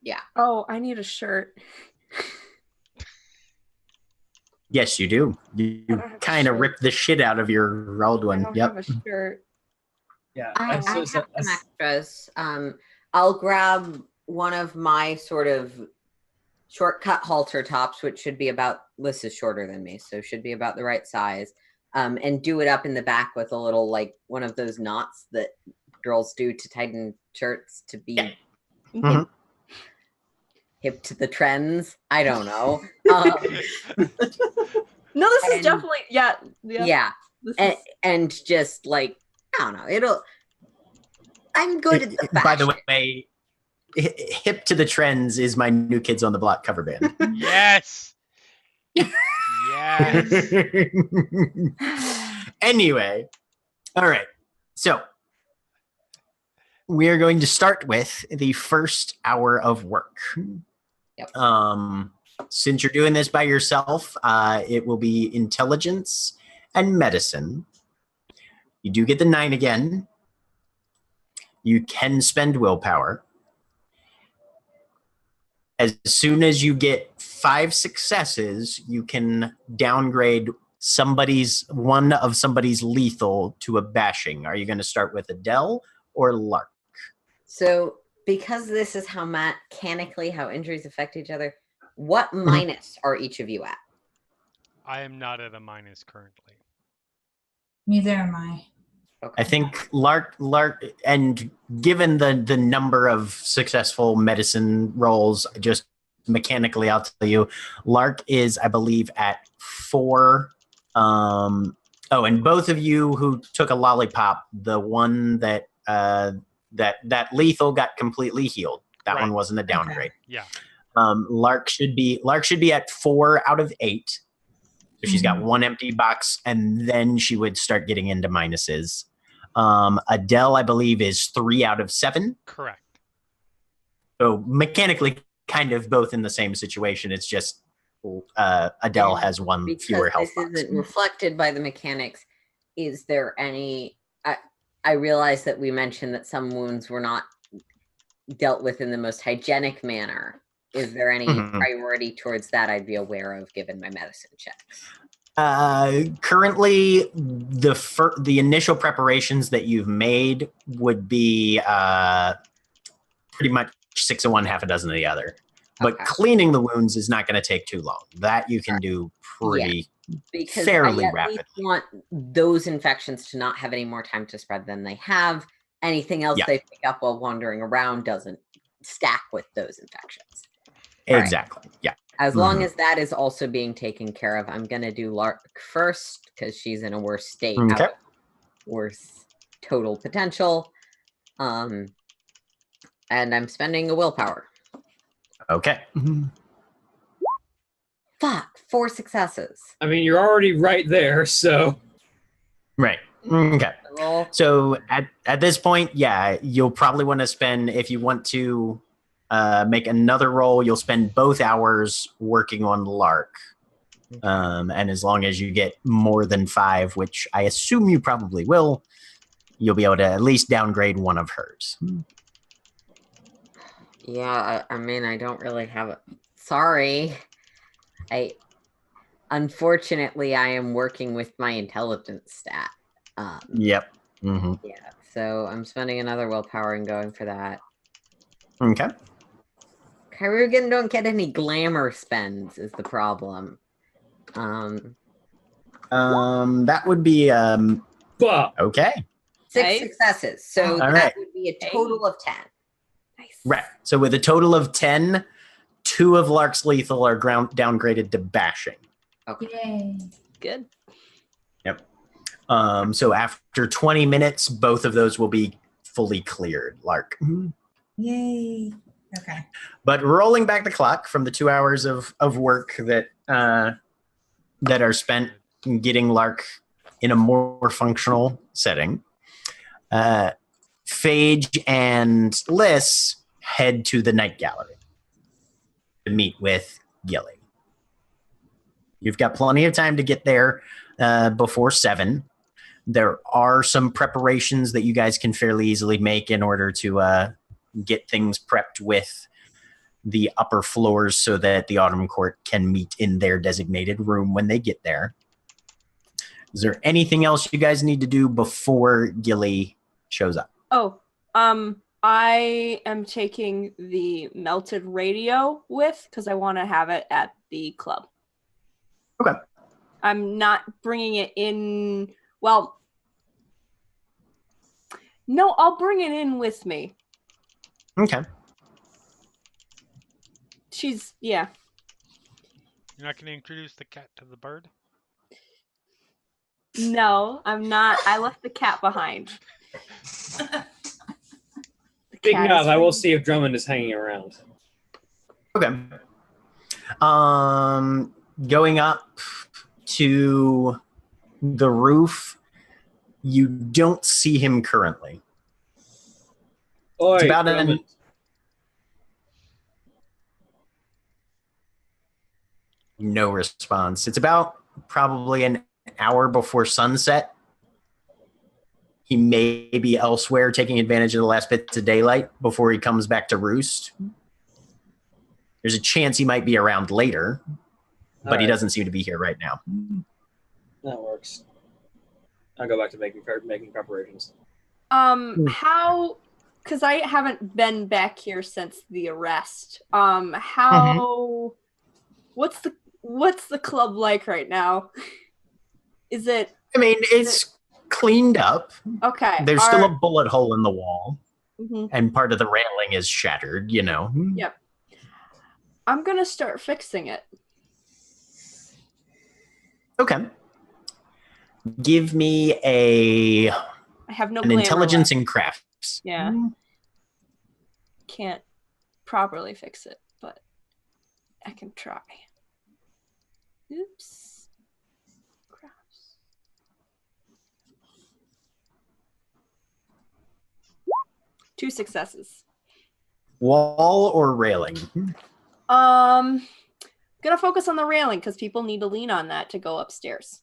Yeah. Oh, I need a shirt. Yes, you do. You kind of rip the shit out of your old one. I don't have a shirt. Yeah, I have some extras. I'll grab one of my sort of shortcut halter tops, which should be about, Liz is shorter than me, so should be about the right size, and do it up in the back with a little, like, one of those knots that girls do to tighten shirts to be hip to the trends. I don't know. No, this is definitely, yeah. And just like, I don't know, I'm good at the fashion. By the way, hip to the trends is my New Kids on the Block cover band. Yes. Yes. Anyway, all right. So we are going to start with the first hour of work. Yep. Since you're doing this by yourself, it will be intelligence and medicine. You do get the 9 again. You can spend willpower. As soon as you get 5 successes, you can downgrade one of somebody's lethal to a bashing. Are you going to start with Adele or Lark? So, because this is how mechanically how injuries affect each other, what minus are each of you at? I am not at a minus currently. Neither am I. Okay. I think Lark, and given the number of successful medicine rolls, just mechanically, I'll tell you, Lark is, I believe, at 4. And both of you who took a lollipop, the one that that lethal got completely healed. That Right. one wasn't a downgrade. Yeah. Lark should be at 4 out of 8. So she's got Mhm. 1 empty box, and then she would start getting into minuses. Adele, I believe, is 3 out of 7. Correct. So mechanically, kind of both in the same situation. It's just Adele And has 1 because fewer health this box. isn't reflected by the mechanics, is there any? I realize that we mentioned that some wounds were not dealt with in the most hygienic manner. Is there any Mhm. priority towards that I'd be aware of given my medicine checks? Currently, the initial preparations that you've made would be pretty much 6 of one, half a dozen of the other. But Okay. cleaning the wounds is not going to take too long. That you can do pretty Because fairly I at rapidly. least want those infections to not have any more time to spread than they have. Anything else Yeah. they pick up while wandering around doesn't stack with those infections. All right. Exactly. Yeah. As long as that is also being taken care of, I'm going to do Lark first because she's in a worse state, Okay. worse total potential. And I'm spending a willpower. Okay. Fuck, 4 successes. I mean, you're already right there, so Right. Okay. Roll. So at this point, yeah, you'll probably want to spend, if you want to make another roll, you'll spend both hours working on Lark. And as long as you get more than 5, which I assume you probably will, you'll be able to at least downgrade one of hers. Yeah, I mean, I don't really have it. Sorry. Unfortunately, I am working with my intelligence stat. Yep. Mm-hmm. Yeah, so I'm spending another willpower and going for that. Okay. Kyrugan don't get any glamour spends is the problem. That would be but okay. 6 Nice. successes, so All that right. would be a total of 10. Nice. Right. So with a total of 10, 2 of Lark's lethal are downgraded to bashing. Okay. Yay. Good. So after 20 minutes, both of those will be fully cleared, Lark. Yay. Okay. But rolling back the clock from the 2 hours of work that are spent getting Lark in a more functional setting, Phage and Liss head to the night gallery to meet with Gilly. You've got plenty of time to get there before 7. There are some preparations that you guys can fairly easily make in order to get things prepped with the upper floors so that the Autumn Court can meet in their designated room when they get there. Is there anything else you guys need to do before Gilly shows up? Oh, I am taking the melted radio with because I want to have it at the club. Okay. I'm not bringing it in. Well, no, I'll bring it in with me. Okay. Yeah. You're not going to introduce the cat to the bird? No, I'm not. I left the cat behind. speaking of, I will see if Drummond is hanging around. Okay. Going up, to the roof. You don't see him currently. Oi, It's about Drummond. no response. It's about probably an hour before sunset. He may be elsewhere taking advantage of the last bits of daylight before he comes back to roost. There's a chance he might be around later, but he doesn't seem to be here right now. That works. I'll go back to making preparations. How? Because I haven't been back here since the arrest. How? What's the club like right now? Is it? I mean, it's cleaned up. Okay. There's still a bullet hole in the wall, Mhm. and part of the railing is shattered, you know. Yep. I'm gonna start fixing it. Okay. Give me I have no an glamour intelligence left. and crafts. Yeah. Can't properly fix it, but I can try. Oops. Crafts. Two successes. Wall or railing? Gonna focus on the railing because people need to lean on that to go upstairs.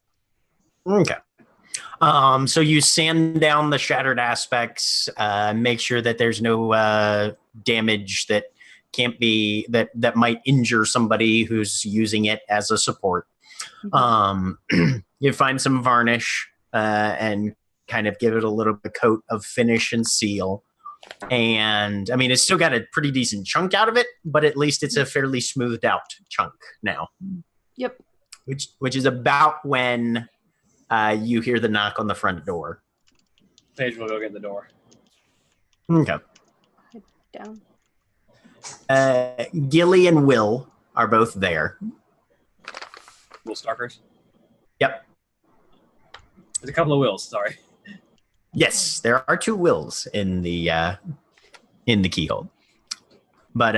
Okay. So you sand down the shattered aspects, make sure that there's no damage that can't be that might injure somebody who's using it as a support. You find some varnish and kind of give it a little bit coat of finish and seal. And I mean, it's still got a pretty decent chunk out of it, but at least it's a fairly smoothed out chunk now. Yep. Which is about when you hear the knock on the front door. Paige will go get the door. Okay. Down. Gilly and Will are both there. Will Starkers? Yep. There's a couple of Wills, sorry. Yes, there are two Wills in the keyhole. But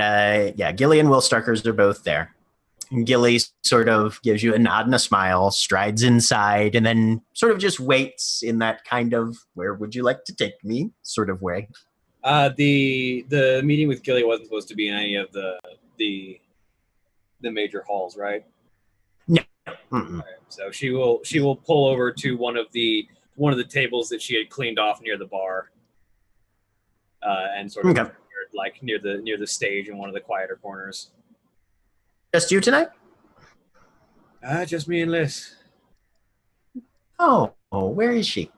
yeah, Gilly and Will Starkers are both there. And Gilly sort of gives you a nod and a smile, strides inside, and then sort of just waits in that kind of "where would you like to take me" sort of way. The meeting with Gilly wasn't supposed to be in any of the major halls, right? No. Right. So she will pull over to one of the tables that she had cleaned off near the bar, and sort of like near the stage in one of the quieter corners. Just you tonight? Just me and Liz. Oh, where is she?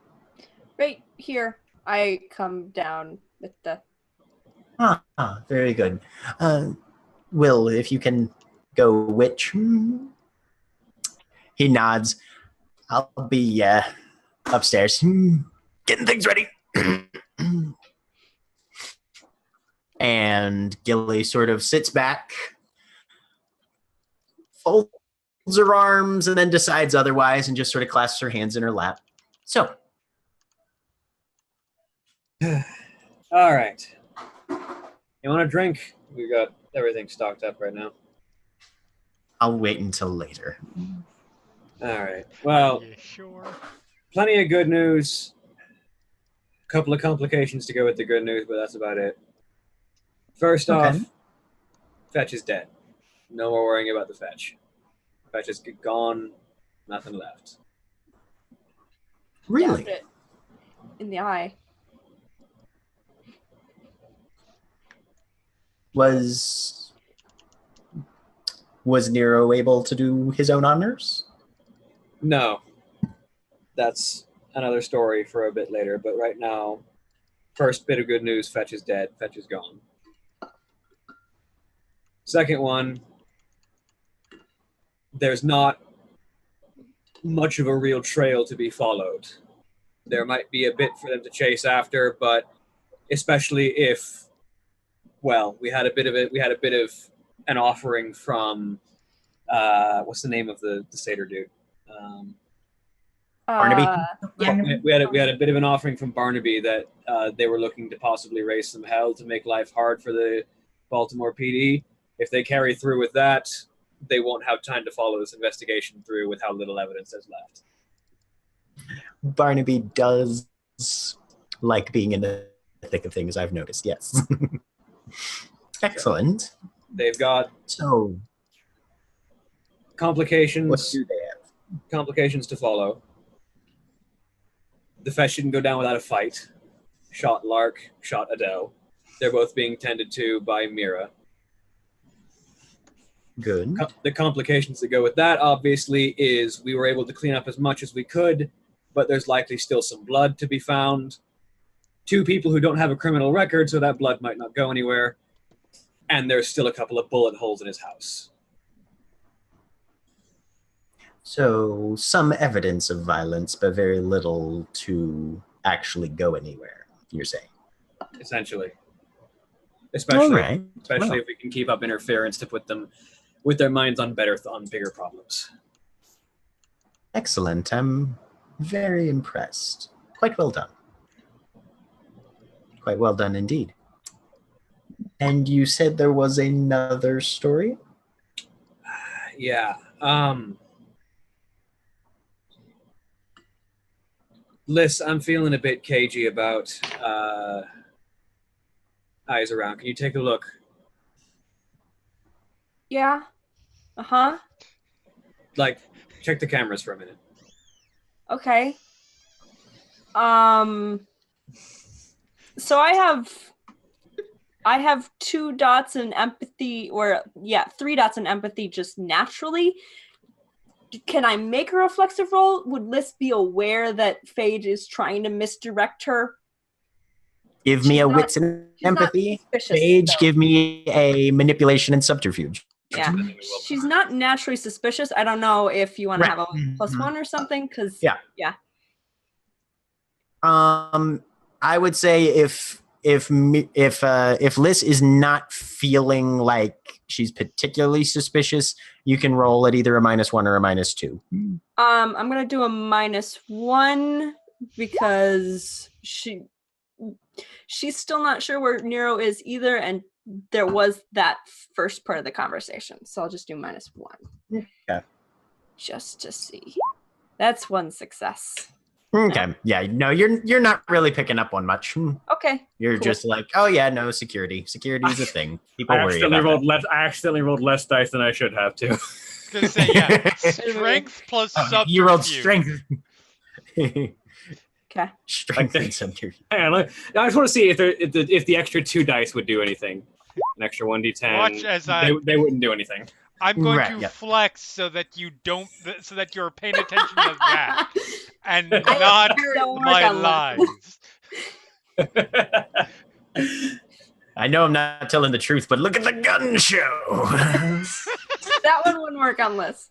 Right here. I come down with the... Very good. Will, if you can go which? He nods. I'll be upstairs. Getting things ready. And Gilly sort of sits back, folds her arms, and then decides otherwise and just sort of clasps her hands in her lap. So. All right. You want a drink? We got everything stocked up right now. I'll wait until later. All right. Well, Yeah, sure. plenty of good news. A couple of complications to go with the good news, but that's about it. First off, Fetch is dead. No more worrying about the Fetch. Fetch is gone. Nothing left. Really? Stabbed it in the eye. Was Nero able to do his own honors? No. That's another story for a bit later, but right now, first bit of good news, Fetch is dead. Fetch is gone. Second one, there's not much of a real trail to be followed. There might be a bit for them to chase after, but especially if, well, we had a bit of an offering from what's the name of the satyr dude? Barnaby? Yeah. We had a bit of an offering from Barnaby that they were looking to possibly raise some hell to make life hard for the Baltimore PD. If they carry through with that, they won't have time to follow this investigation through with how little evidence there's left. Barnaby does like being in the thick of things, I've noticed, yes. Excellent. They've got So, what complications do they have? complications to follow. The fetch didn't go down without a fight. Shot Lark, shot Adele. They're both being tended to by Mira. Good. The complications that go with that, obviously, is we were able to clean up as much as we could, but there's likely still some blood to be found. 2 people who don't have a criminal record, so that blood might not go anywhere. And there's still a couple of bullet holes in his house. So, some evidence of violence, but very little to actually go anywhere, you're saying? Essentially. Especially All right. Well, if we can keep up interference to put them with their minds on bigger problems. excellent. I'm very impressed. Quite well done. Quite well done indeed. And you said there was another story? Yeah. Liz, I'm feeling a bit cagey about eyes around. Can you take a look? Yeah. Uh-huh. Like, check the cameras for a minute. Okay. So I have 2 dots in empathy, or 3 dots in empathy just naturally. Can I make a reflexive roll? Would Liz be aware that Phage is trying to misdirect her? Give me a wits and empathy. Paige, give me a manipulation and subterfuge. Yeah, she's not naturally suspicious. I don't know if you want to have a +1 or something, because yeah. I would say if Liz is not feeling like she's particularly suspicious, you can roll at either a -1 or a -2. I'm gonna do a -1 because she's still not sure where Nero is either, and there was that first part of the conversation, so I'll just do -1. Okay. Just to see. That's 1 success. Okay. Yeah. No, you're not really picking up on much. Okay. You're cool. just like, oh yeah, no, security. Security is a thing. People worry about that. I accidentally rolled less dice than I should have to. Gonna say, yeah, strength plus subterfuge. You rolled strength. Okay. Strength and subterfuge. Hang on, I just want to see if the extra 2 dice would do anything. An extra 1d10. Watch as they wouldn't do anything. I'm going to flex so that you don't, so that you're paying attention to that and not my lies. I know I'm not telling the truth, but look at the gun show. That one wouldn't work on Liz.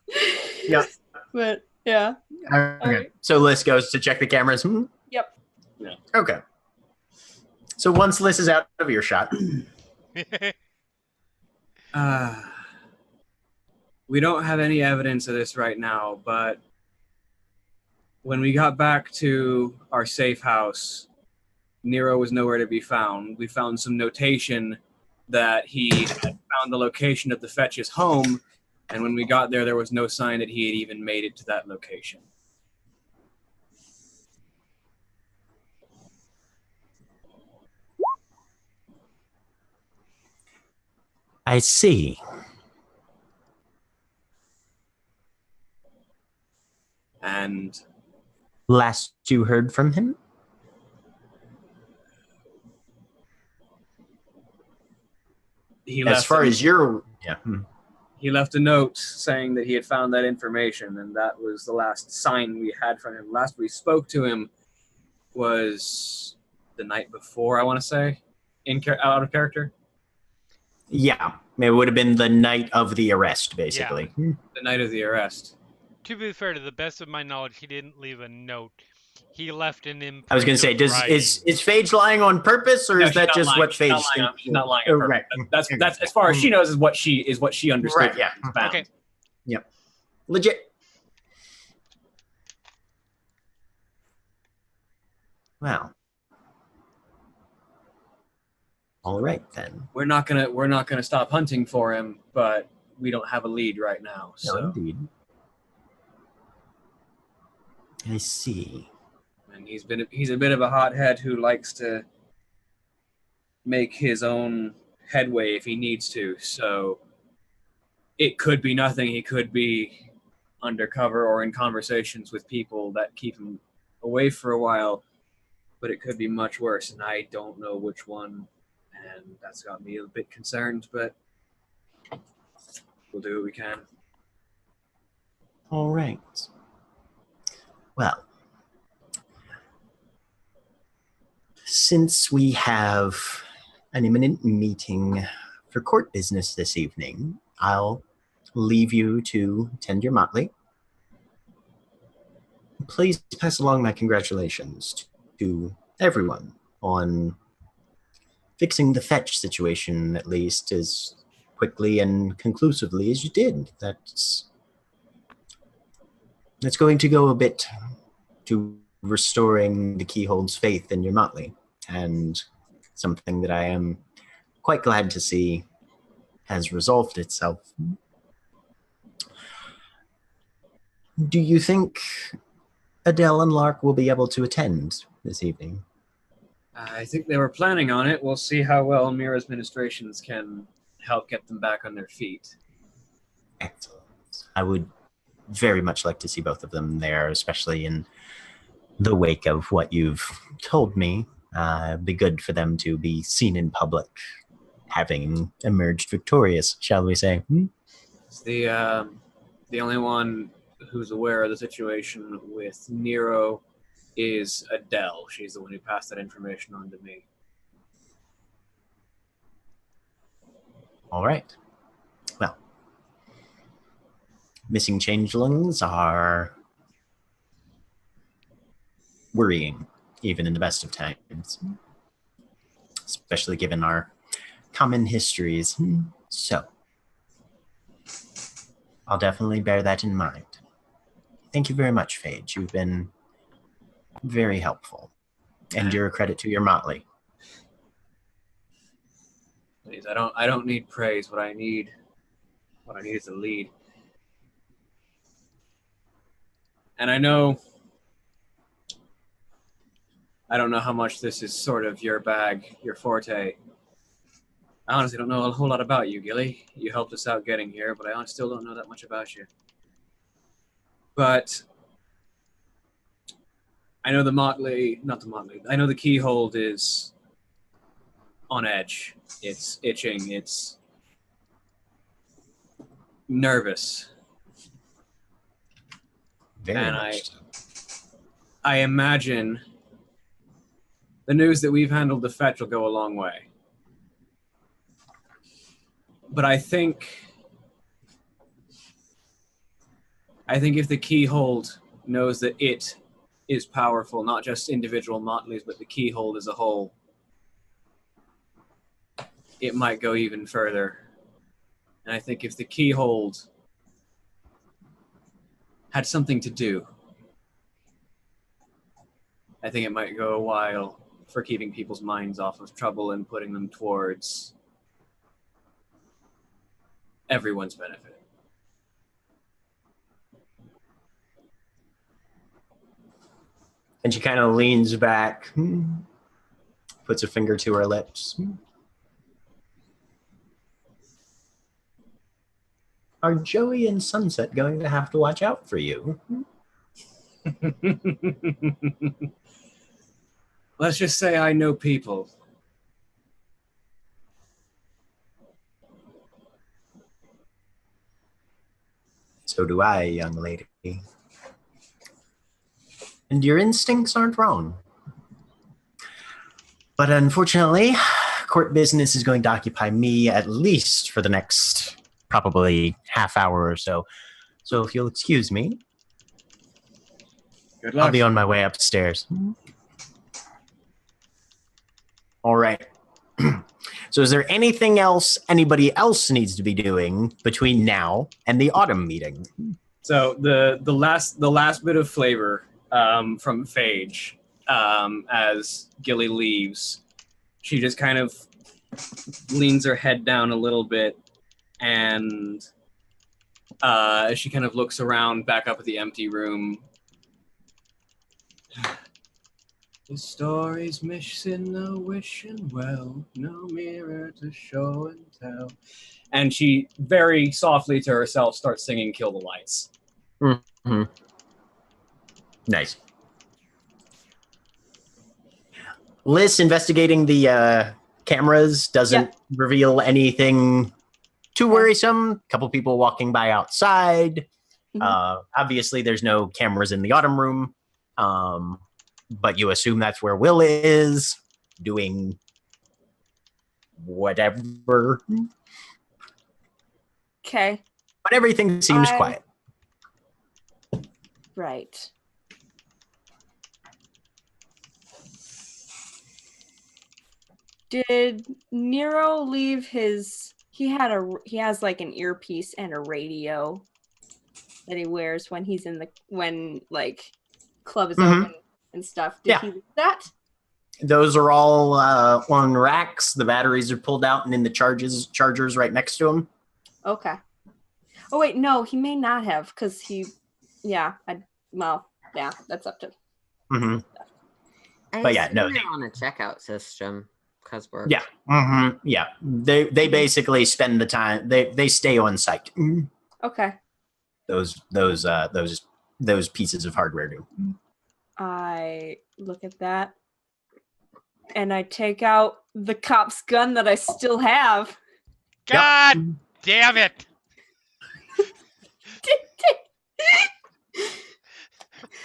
Yep. But yeah. Okay. Right. So Liz goes to check the cameras. Yep. Yeah. Okay. So once Liz is out of earshot. We don't have any evidence of this right now, but when we got back to our safe house, Nero was nowhere to be found. We found some notation that he had found the location of the Fetch's home, and when we got there, there was no sign that he had even made it to that location. I see. And Last you heard from him? he As far as your... Yeah. He left a note saying that he had found that information, and that was the last sign we had from him. Last we spoke to him was the night before, I want to say, out of character. Yeah. It would have been the night of the arrest, basically. Yeah. The night of the arrest. To be fair, to the best of my knowledge, he didn't leave a note. He left an imprint. I was going to say, is Phage lying on purpose, or is that just what Phage thinks? She's not lying on purpose. Right. That's as far as she knows is what she understood. Right, yeah. Okay. Yep. Legit. Wow. All right then. We're not gonna stop hunting for him, but we don't have a lead right now. No, So indeed. I see. and he's a bit of a hothead who likes to make his own headway if he needs to. So it could be nothing. He could be undercover or in conversations with people that keep him away for a while, but it could be much worse, and I don't know which one, and that's got me a bit concerned, but we'll do what we can. All right. Well, since we have an imminent meeting for court business this evening, I'll leave you to tend your motley. Please pass along my congratulations to everyone on fixing the fetch situation, at least as quickly and conclusively as you did. That's going to go a bit to restoring the Keyhold's faith in your motley, and something that I am quite glad to see has resolved itself. Do you think Adele and Lark will be able to attend this evening? I think they were planning on it. We'll see how well Mira's ministrations can help get them back on their feet. Excellent. I would very much like to see both of them there, especially in the wake of what you've told me. It'd be good for them to be seen in public, having emerged victorious, shall we say. It's the only one who's aware of the situation with Nero is Adele. She's the one who passed that information on to me. All right. Well, missing changelings are worrying, even in the best of times, especially given our common histories. So, I'll definitely bear that in mind. Thank you very much, Phage. You've been very helpful, and you're a credit to your motley. Please, I don't need praise. What I need is a lead. And I don't know how much this is sort of your bag, your forte. I honestly don't know a whole lot about you, Gilly. You helped us out getting here, but I still don't know that much about you. But I know I know the Keyhold is on edge. It's itching. It's nervous. Very much so. I imagine the news that we've handled the fetch will go a long way. But I think if the Keyhold knows that it is powerful, not just individual motleys, but the Keyhold as a whole, it might go even further. And I think if the Keyhold had something to do, I think it might go a while for keeping people's minds off of trouble and putting them towards everyone's benefit. And she kind of leans back, puts a finger to her lips. Are Joey and Sunset going to have to watch out for you? Let's just say I know people. So do I, young lady. And your instincts aren't wrong. But unfortunately, court business is going to occupy me at least for the next probably half hour or so. So if you'll excuse me, Good luck. I'll be on my way upstairs. All right. So is there anything else anybody else needs to be doing between now and the autumn meeting? So the last bit of flavor from Phage as Gilly leaves, she just kind of leans her head down a little bit and As she kind of looks around back up at the empty room. The story's missing no wishing well, no mirror to show and tell. And she very softly to herself starts singing Kill the Lights. Mm-hmm. Nice. Liz investigating the cameras doesn't reveal anything too worrisome. A couple people walking by outside. Obviously, there's no cameras in the autumn room. But you assume that's where Will is doing whatever. Okay. But everything seems quiet. Right. Did Nero leave his? He has like an earpiece and a radio that he wears when he's when club is open and stuff. Did he leave that? Those are all on racks. The batteries are pulled out and in the chargers right next to him. Okay. Oh wait, no, he may not have because that's up to. Mm-hmm. But yeah, no, they're on a checkout system because we're yeah. They basically spend the time. They stay on site. Okay. Those pieces of hardware do. I look at that and I take out the cop's gun that I still have. God damn it!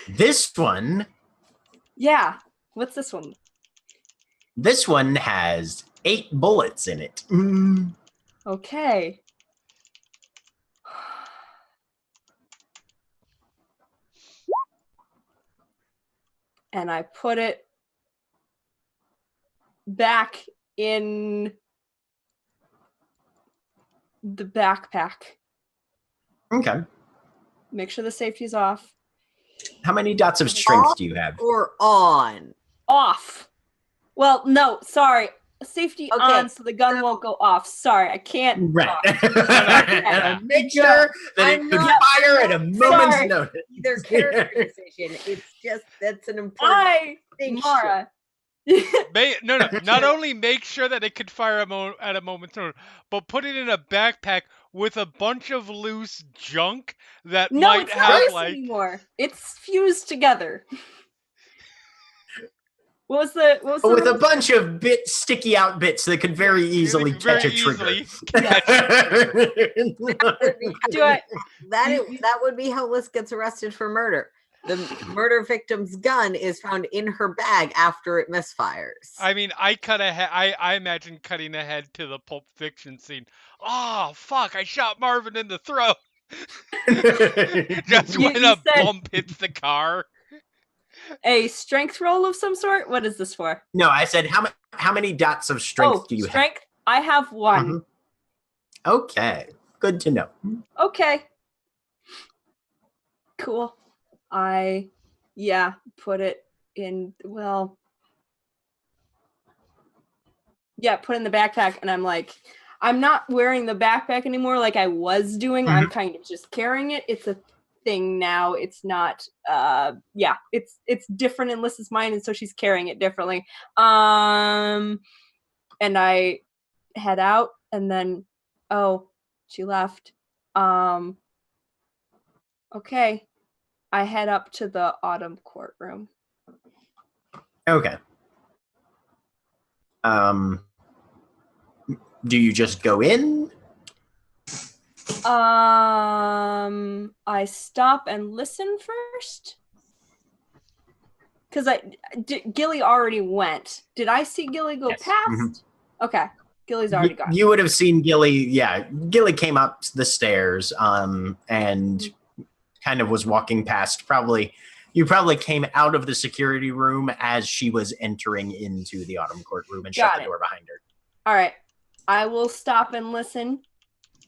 This one. Yeah. What's this one? This one has 8 bullets in it. Okay. And I put it back in the backpack. Okay. Make sure the safety's off. How many dots of strength do you have? Or on? Off. Well, no, sorry. Safety on so the gun won't go off. Sorry, I can't. Right. And make sure that it could fire at a moment's notice. Their character decision. It's just that's an important thing. Mara. No. Not only make sure that it could fire at a moment's notice, but put it in a backpack with a bunch of loose junk that might have anymore. It's fused together. What was with a bunch of sticky out bits that could very easily catch a trigger. That would be how Liz gets arrested for murder. The murder victim's gun is found in her bag after it misfires. I mean, I imagine cutting ahead to the Pulp Fiction scene. Oh, fuck, I shot Marvin in the throat. Just when a bump hits the car. A strength roll of some sort? What is this for? No, I said how many dots of strength do you have? I have 1. Mm-hmm. Okay. Good to know. Okay. Cool. I put it in put in the backpack, and I'm like, I'm not wearing the backpack anymore like I was doing. I'm kind of just carrying it. It's a thing now. It's not it's different in Liz's mind, and so she's carrying it differently. And I head out, and then she left. Okay. I head up to the autumn courtroom. Okay. Do you just go in? I stop and listen first. Because Gilly already went. Did I see Gilly go past? Okay. Gilly's already gone. You would have seen Gilly. Yeah. Gilly came up the stairs and kind of was walking past. You probably came out of the security room as she was entering into the autumn courtroom and shut the door behind her. All right. I will stop and listen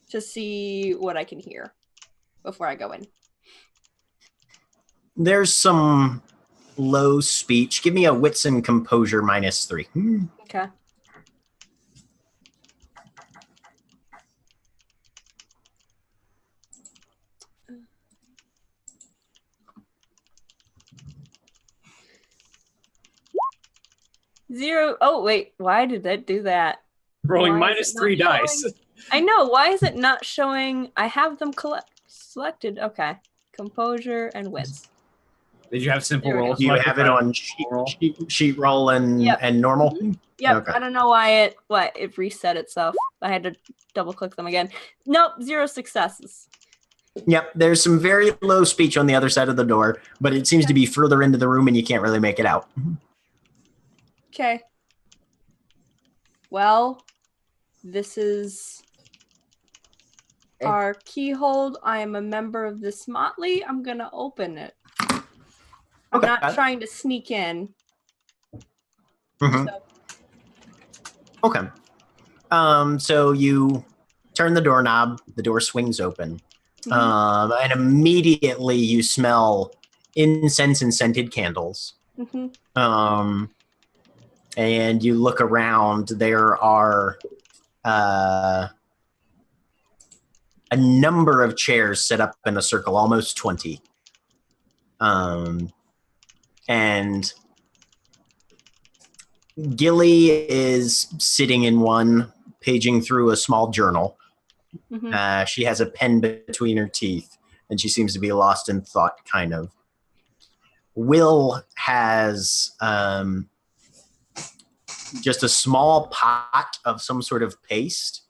to see what I can hear before I go in. There's some low speech. Give me a wits and composure -3. Okay. 0. Oh, wait. Why did that do that? Rolling Why is it not -3 dice. showing- I know. Why is it not showing? I have them selected. Okay. Composure and wits. Did you have simple There we roll? go. Do you selected have it rather on than sheet, roll? sheet roll and, Yep. and normal? Yep. Okay. I don't know why it reset itself. I had to double click them again. Nope. 0 successes. Yep, there's some very low speech on the other side of the door, but it seems to be further into the room and you can't really make it out. Okay. Well, this is our keyhold. I am a member of this motley. I'm gonna open it. I'm Okay. not trying to sneak in. Mhm. So, Okay. So you turn the doorknob, the door swings open. And immediately you smell incense and scented candles. And you look around, there are a number of chairs set up in a circle, almost 20. And Gilly is sitting in one, paging through a small journal. She has a pen between her teeth, and she seems to be lost in thought, kind of. Will has just a small pot of some sort of paste,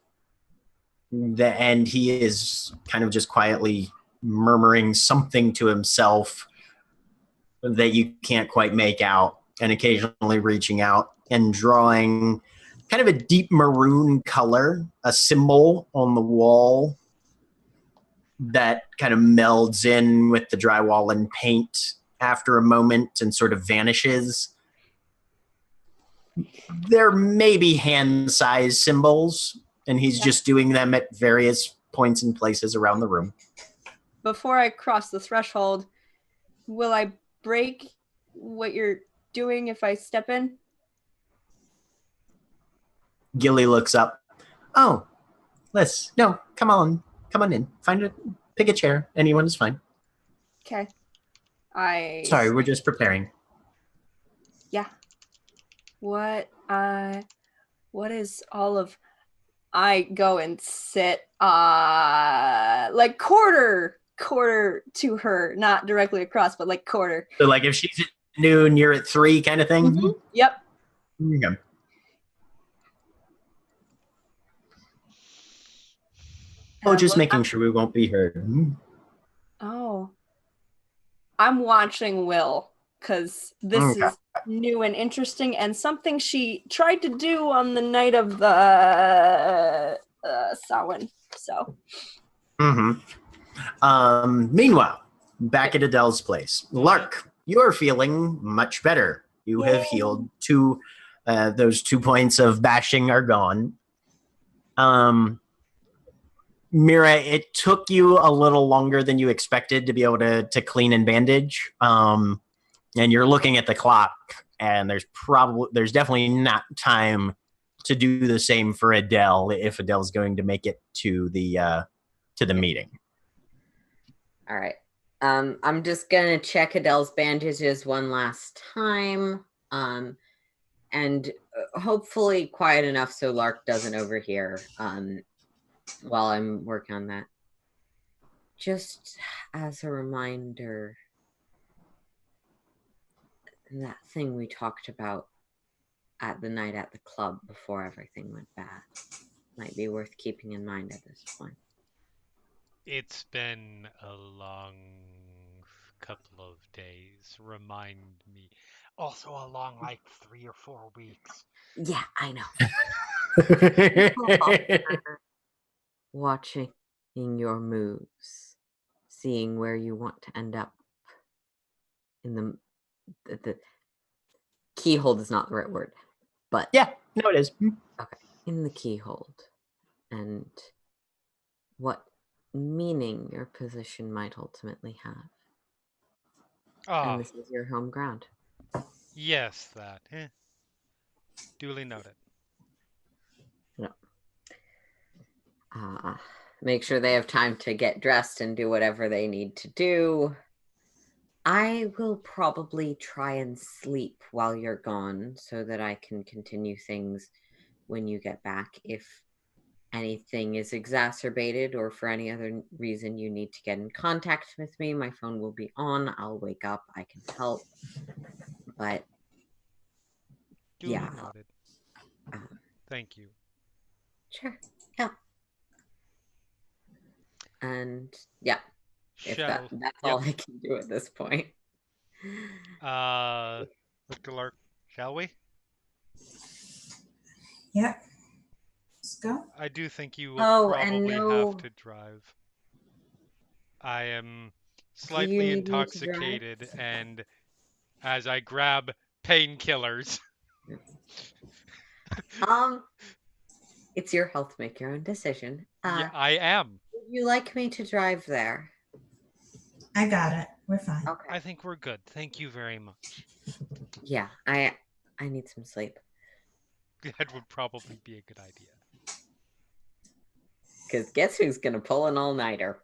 and he is kind of just quietly murmuring something to himself that you can't quite make out, and occasionally reaching out and drawing kind of a deep maroon color, a symbol on the wall that kind of melds in with the drywall and paint after a moment and sort of vanishes. There may be hand-sized symbols, and he's just doing them at various points and places around the room. Before I cross the threshold, will I break what you're doing if I step in? Gilly looks up. Oh, Liz, no, come on in. Pick a chair. Anyone is fine. Okay. Sorry, we're just preparing. Yeah. What is all of... I go and sit like quarter to her, not directly across, but like quarter. So like if she's at noon, you're at 3 kind of thing? Yep. Okay. Oh, just making sure we won't be heard. Oh. I'm watching Will, because this is new and interesting, and something she tried to do on the night of the Samhain. So. Meanwhile, back at Adele's place, Lark, you are feeling much better. You have healed those 2 points of bashing are gone. Mira, it took you a little longer than you expected to be able to clean and bandage. And you're looking at the clock, and there's definitely not time to do the same for Adele if Adele's going to make it to the meeting. All right. I'm just gonna check Adele's bandages one last time. And hopefully quiet enough so Lark doesn't overhear. While I'm working on that. Just as a reminder, that thing we talked about at the night at the club before everything went bad might be worth keeping in mind at this point. It's been a long couple of days. Remind me. Also a long, like, 3 or 4 weeks. Yeah, I know. Watching your moves, seeing where you want to end up in the keyhold is not the right word, but yeah, no, it is. Okay, in the keyhold, and what meaning your position might ultimately have. And this is your home ground. Yes, that. Duly noted. Yeah. Make sure they have time to get dressed and do whatever they need to do. I will probably try and sleep while you're gone so that I can continue things when you get back. If anything is exacerbated or for any other reason you need to get in contact with me, my phone will be on. I'll wake up. I can help. But Duly yeah. noted. Thank you. Sure. Yeah. And yeah, if that's Yep. all I can do at this point. Mr. Lark, shall we? Yep. Let's go. I do think you will Oh, and probably no, have to drive. I am do you slightly need me to drive? intoxicated, and as I grab painkillers. It's your health. Make your own decision. Yeah, I am. Would you like me to drive there? I got it. We're fine. Okay. I think we're good. Thank you very much. Yeah, I need some sleep. That would probably be a good idea. Because guess who's gonna pull an all-nighter?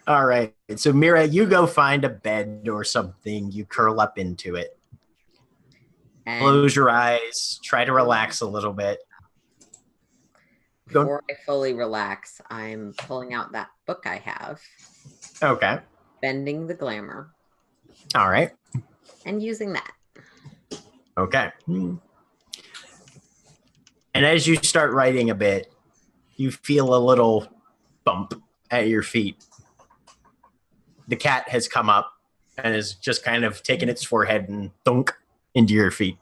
All right. So Mira, you go find a bed or something. You curl up into it. And Close your eyes. Try to relax a little bit. before I fully relax, I'm pulling out that book I have, Okay. Bending the Glamour, All right. and using that. Okay. And as you start writing a bit, you feel a little bump at your feet. The cat has come up and is just kind of taken its forehead and thunk into your feet.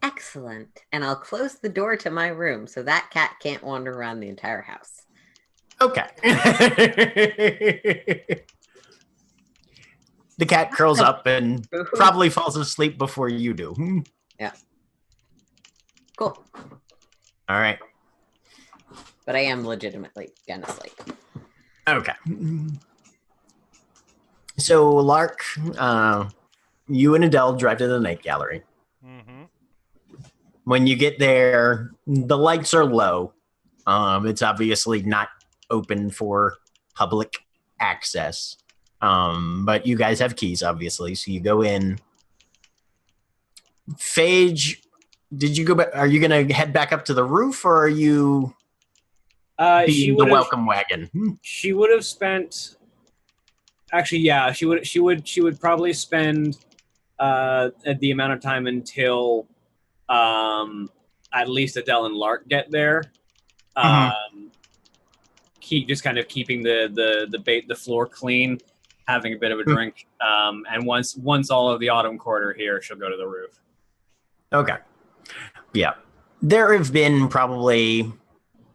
Excellent. And I'll close the door to my room so that cat can't wander around the entire house. Okay. The cat curls up and probably falls asleep before you do. Yeah. Cool. All right. But I am legitimately gonna sleep. Okay. So, Lark, you and Adele drive to the night gallery. Mm-hmm. When you get there, the lights are low. It's obviously not open for public access. But you guys have keys, obviously, so you go in. Phage, did you go back? Are you going to head back up to the roof, or are you She being the would have. welcome wagon? She would have spent. Actually, yeah, she would. She would probably spend the amount of time until at least Adele and Lark get there. Keep just kind of keeping the floor clean, having a bit of a drink, and once all of the autumn court are here, she'll go to the roof. Okay. Yeah. There have been probably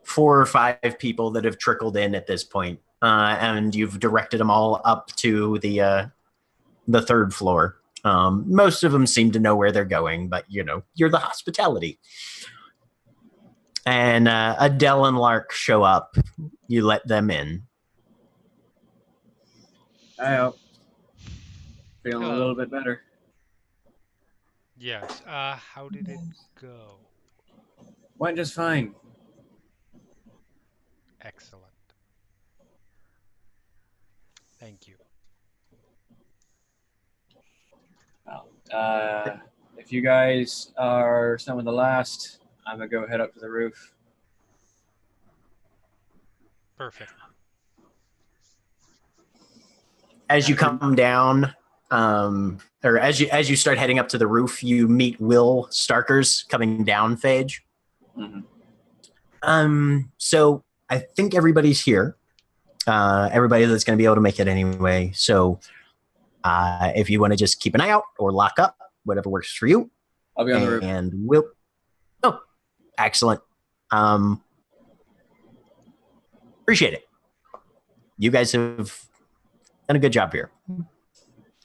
4 or 5 people that have trickled in at this point, and you've directed them all up to the 3rd floor. Most of them seem to know where they're going, but you're the hospitality. And Adele and Lark show up. You let them in. I hope. Feeling Hello. a little bit better. Yes. How did it go? Went just fine. Excellent. Thank you. Well, if you guys are some of the last, I'm gonna go head up to the roof. Perfect. As you come down, or as you start heading up to the roof, you meet Will Starkers coming down, Phage. Mm-hmm. So I think everybody's here. Everybody that's going to be able to make it anyway. So if you want to just keep an eye out or lock up, whatever works for you. I'll be on the roof. And Will. Oh, excellent. Appreciate it. You guys have done a good job here.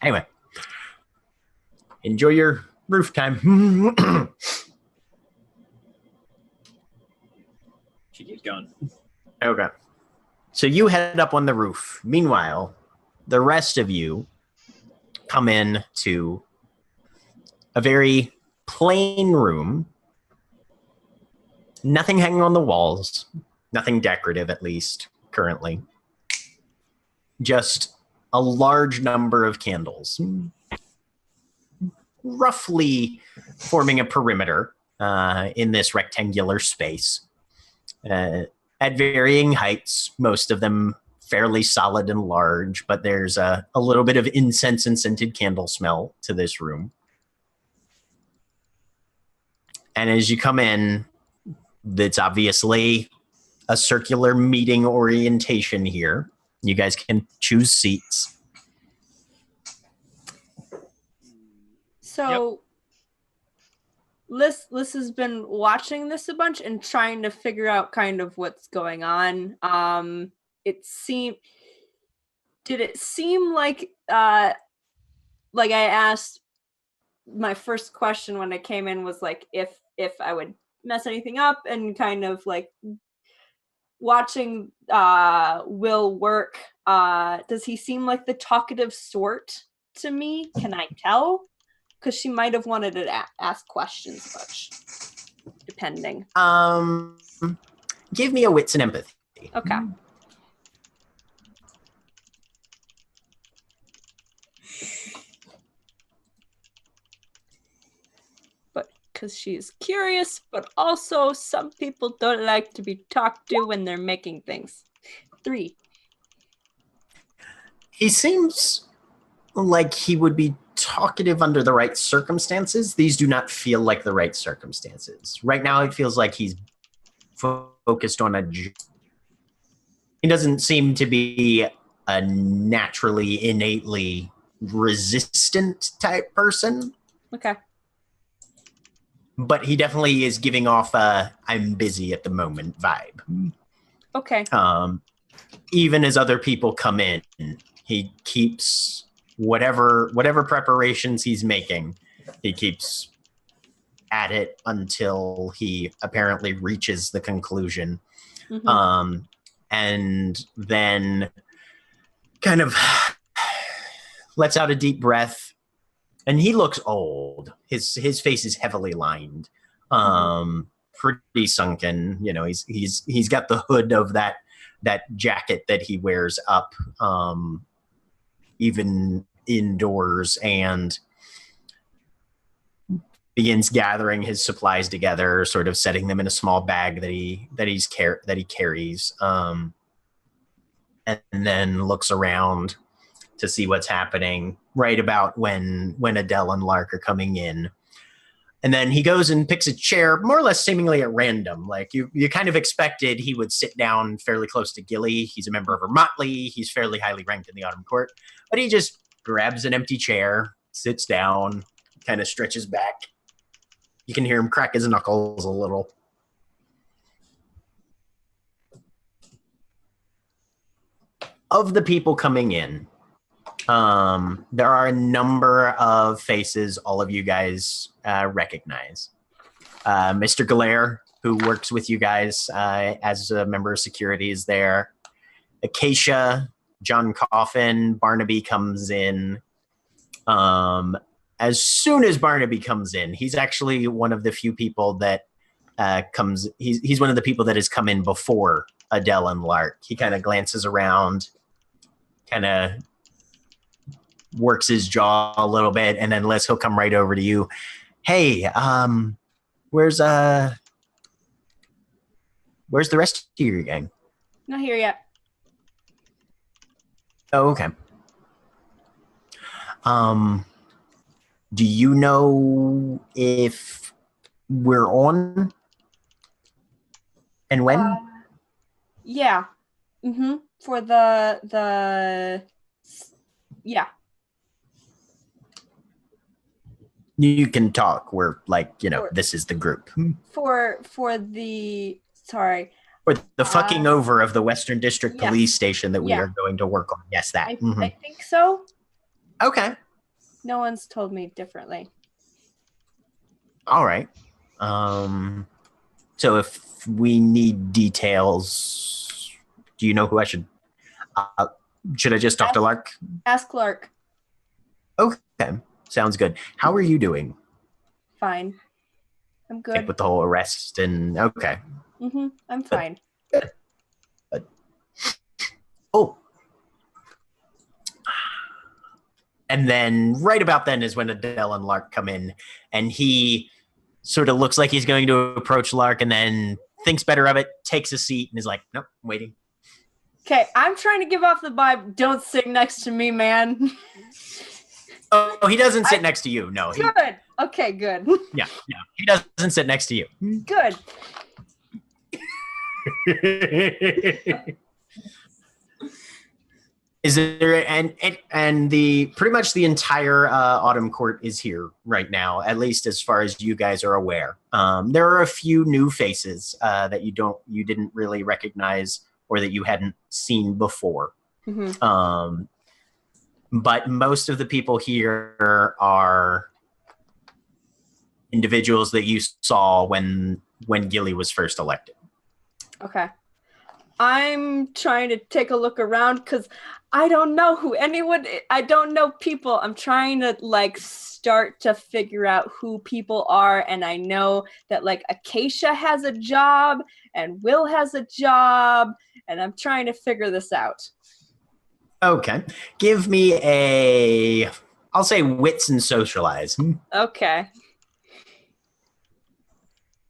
Anyway, enjoy your roof time. She keeps going. Okay. So you head up on the roof. Meanwhile, the rest of you come in to a very plain room. Nothing hanging on the walls. Nothing decorative, at least, currently. Just a large number of candles, roughly forming a perimeter in this rectangular space at varying heights, most of them fairly solid and large, but there's a little bit of incense and scented candle smell to this room. And as you come in, it's obviously a circular meeting orientation here. You guys can choose seats. So Liz has been watching this a bunch and trying to figure out kind of what's going on. Did it seem like I asked my first question when I came in was like if I would mess anything up, and kind of like watching Will work, does he seem like the talkative sort to me? Can I tell? Because she might have wanted to ask questions much, depending. Give me a wits and empathy. Okay. But because she's curious, but also some people don't like to be talked to when they're making things. 3. He seems like he would be talkative under the right circumstances. These do not feel like the right circumstances. Right now, it feels like he's focused on he doesn't seem to be a naturally, innately resistant type person. Okay. But he definitely is giving off a I'm busy at the moment vibe. Okay. Even as other people come in, he keeps whatever preparations he's making, he keeps at it until he apparently reaches the conclusion. Mm-hmm. And then kind of lets out a deep breath, and he looks old. His face is heavily lined, pretty sunken. You know, he's got the hood of that jacket that he wears up, even indoors, and begins gathering his supplies together, sort of setting them in a small bag that he carries, and then looks around to see what's happening right about when Adele and Lark are coming in. And then he goes and picks a chair, more or less seemingly at random. Like you kind of expected he would sit down fairly close to Gilly. He's a member of her motley. He's fairly highly ranked in the Autumn Court. But he just grabs an empty chair, sits down, kind of stretches back. You can hear him crack his knuckles a little. Of the people coming in, there are a number of faces all of you guys recognize. Mr. Galere, who works with you guys as a member of security, is there. Acacia, John Coffin, Barnaby comes in. As soon as Barnaby comes in, he's actually one of the few people that comes. He's one of the people that has come in before Adele and Lark. He kind of glances around, kind of works his jaw a little bit, and then Liz, he'll come right over to you. Hey, where's the rest of your gang? Not here yet. Oh, okay. Do you know if we're on and when? Yeah. Mm-hmm. For the yeah. You can talk. We're like, this is the group. For the sorry. For the fucking over of the Western District Police Station that we are going to work on. Yes, that. I think so. Okay. No one's told me differently. All right. So if we need details, do you know who I should I just talk to Lark? Ask Lark. Okay. Sounds good. How are you doing? Fine. I'm good. Like with the whole arrest and okay. Mm-hmm. I'm fine. Good. Oh. And then right about then is when Adele and Lark come in, and he sort of looks like he's going to approach Lark and then thinks better of it, takes a seat, and is like, nope, I'm waiting. Okay, I'm trying to give off the vibe, don't sit next to me, man. Oh, he doesn't sit next to you. No. Good. Okay, good. Yeah, he doesn't sit next to you. Good. Is there and the pretty much the entire Autumn Court is here right now, at least as far as you guys are aware. There are a few new faces that you didn't really recognize or that you hadn't seen before. Mm-hmm. But most of the people here are individuals that you saw when Gilly was first elected. Okay. I'm trying to take a look around because I don't know who anyone, I don't know people. I'm trying to like start to figure out who people are. And I know that like Acacia has a job and Will has a job. And I'm trying to figure this out. Okay. Give me I'll say wits and socialize. Okay.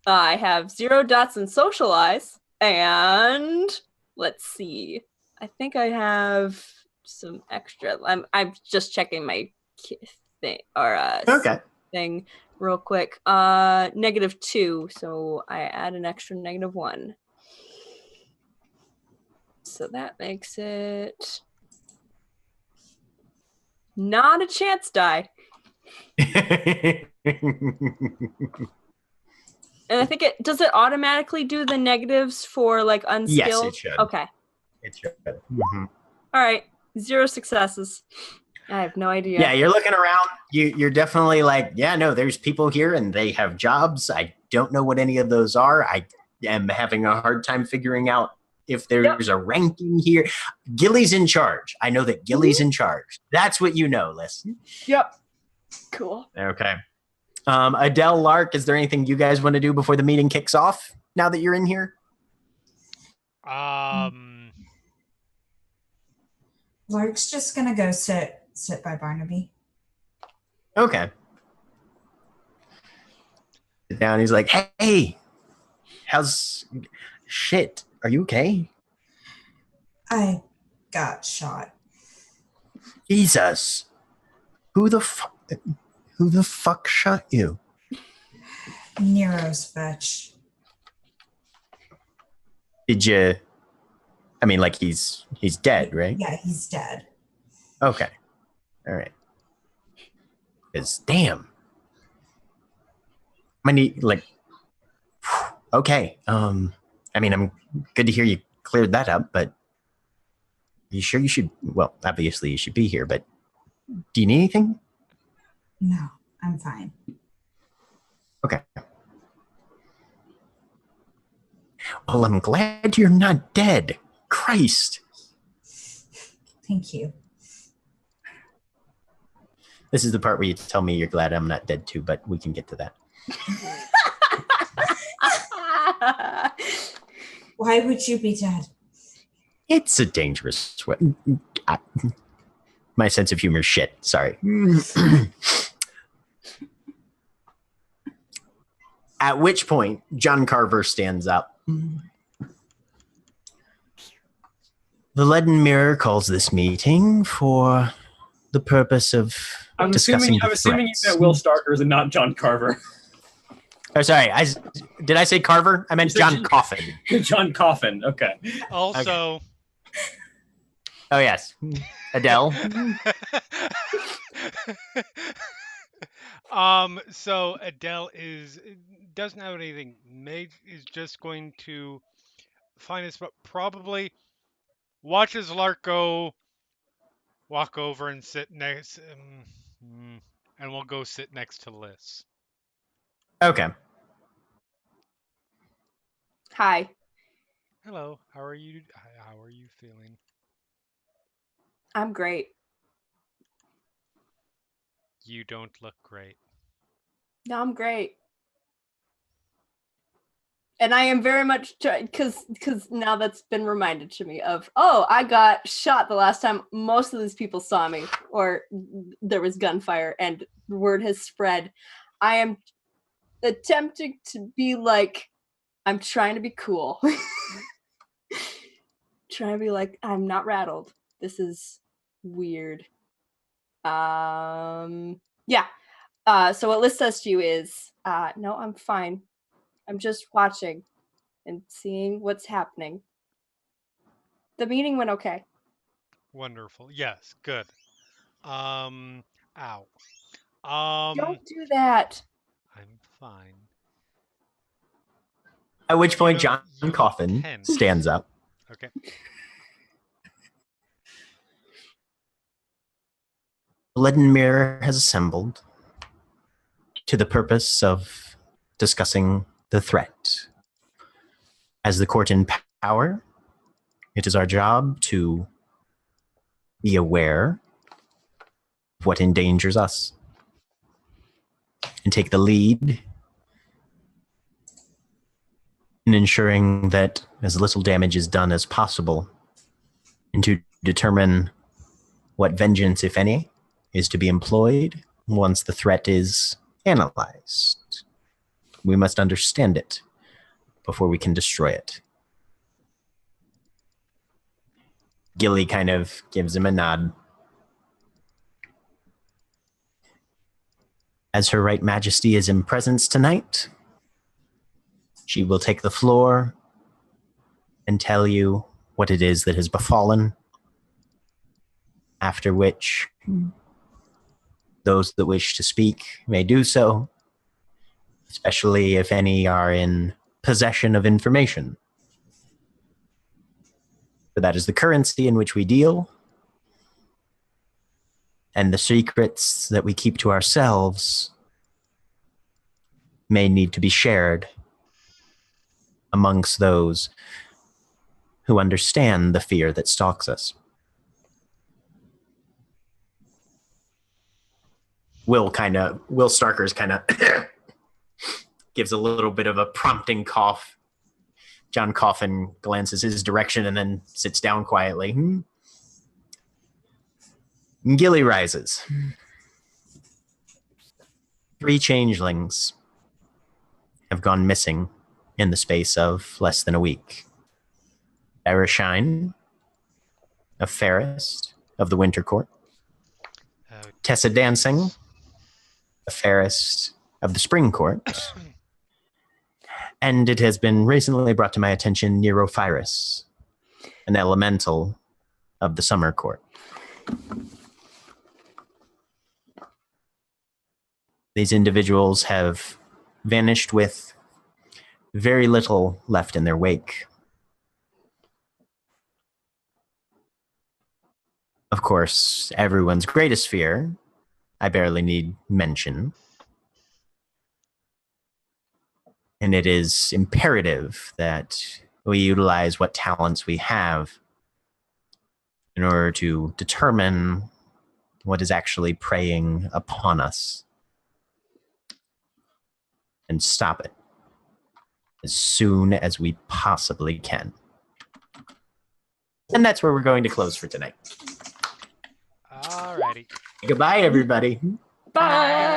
I have 0 dots in socialize. And let's see. I think I have some extra. I'm just checking my thing or Okay. thing real quick. -2, so I add an extra -1. So that makes it not a chance die. And I think does it automatically do the negatives for like unskilled? Yes, it should. Okay. It should. Mm-hmm. All right. 0 successes. I have no idea. Yeah, you're looking around. You're definitely like, yeah, no, there's people here and they have jobs. I don't know what any of those are. I am having a hard time figuring out if there's a ranking here. Gilly's in charge. I know that Gilly's in charge. That's what you know, listen. Yep. Cool. Okay. Adele, Lark, is there anything you guys want to do before the meeting kicks off now that you're in here? Lark's just gonna go sit by Barnaby. Okay. Sit down. He's like, hey, how's shit? Are you okay? I got shot. Jesus. Who the fuck shot you? Nero's fetch. Did you? I mean, like he's dead, right? Yeah, he's dead. Okay. All right. Because damn. I mean, like. Okay. I mean, I'm good to hear you cleared that up, but you sure you should? Well, obviously you should be here, but do you need anything? No, I'm fine. Okay. Well, I'm glad you're not dead. Christ. Thank you. This is the part where you tell me you're glad I'm not dead too, but we can get to that. Why would you be dead? It's a dangerous way. My sense of humor is shit. Sorry. At which point, John Carver stands up. The Leaden Mirror calls this meeting for the purpose of discussing I'm assuming you meant Will Starkers and not John Carver. Oh, sorry. Did I say Carver? I meant John Coffin. John Coffin. Okay. Also. Okay. Oh, yes. Adele. So Adele doesn't have anything. Meg is just going to find us, but probably watches Lark walk over and sit next, and we'll go sit next to Liz. Okay. Hi. Hello. How are you? How are you feeling? I'm great. You don't look great. No, I'm great. And I am very much because now that's been reminded to me of, oh, I got shot the last time most of these people saw me, or there was gunfire, and word has spread. I am attempting to be like, I'm trying to be cool. Trying to be like, I'm not rattled. This is weird. Yeah. So what Liz says to you is, no, I'm fine. I'm just watching and seeing what's happening. The meeting went okay. Wonderful. Yes, good. Ow. Don't do that. I'm fine. At which point, You know, John you Coffin can. stands up. Okay. The leaden mirror has assembled to the purpose of discussing the threat. As the court in power, it is our job to be aware of what endangers us and take the lead in ensuring that as little damage is done as possible, and to determine what vengeance, if any, is to be employed once the threat is analyzed. We must understand it before we can destroy it. Gilly kind of gives him a nod. As Her Right Majesty is in presence tonight, she will take the floor and tell you what it is that has befallen, after which those that wish to speak may do so, especially if any are in possession of information. For that is the currency in which we deal, and the secrets that we keep to ourselves may need to be shared amongst those who understand the fear that stalks us. Will Starker's kind of gives a little bit of a prompting cough. John Coffin glances his direction and then sits down quietly. Gilly rises. 3 changelings have gone missing in the space of less than a week. Erishine, a fairest of the Winter Court. Tessa Dancing, a fairest of the Spring Court. And it has been recently brought to my attention Neurophyrus, an elemental of the Summer Court. These individuals have vanished with very little left in their wake. Of course, everyone's greatest fear, I barely need mention. And it is imperative that we utilize what talents we have in order to determine what is actually preying upon us and stop it as soon as we possibly can. And that's where we're going to close for tonight. Alrighty. Goodbye, everybody. Bye.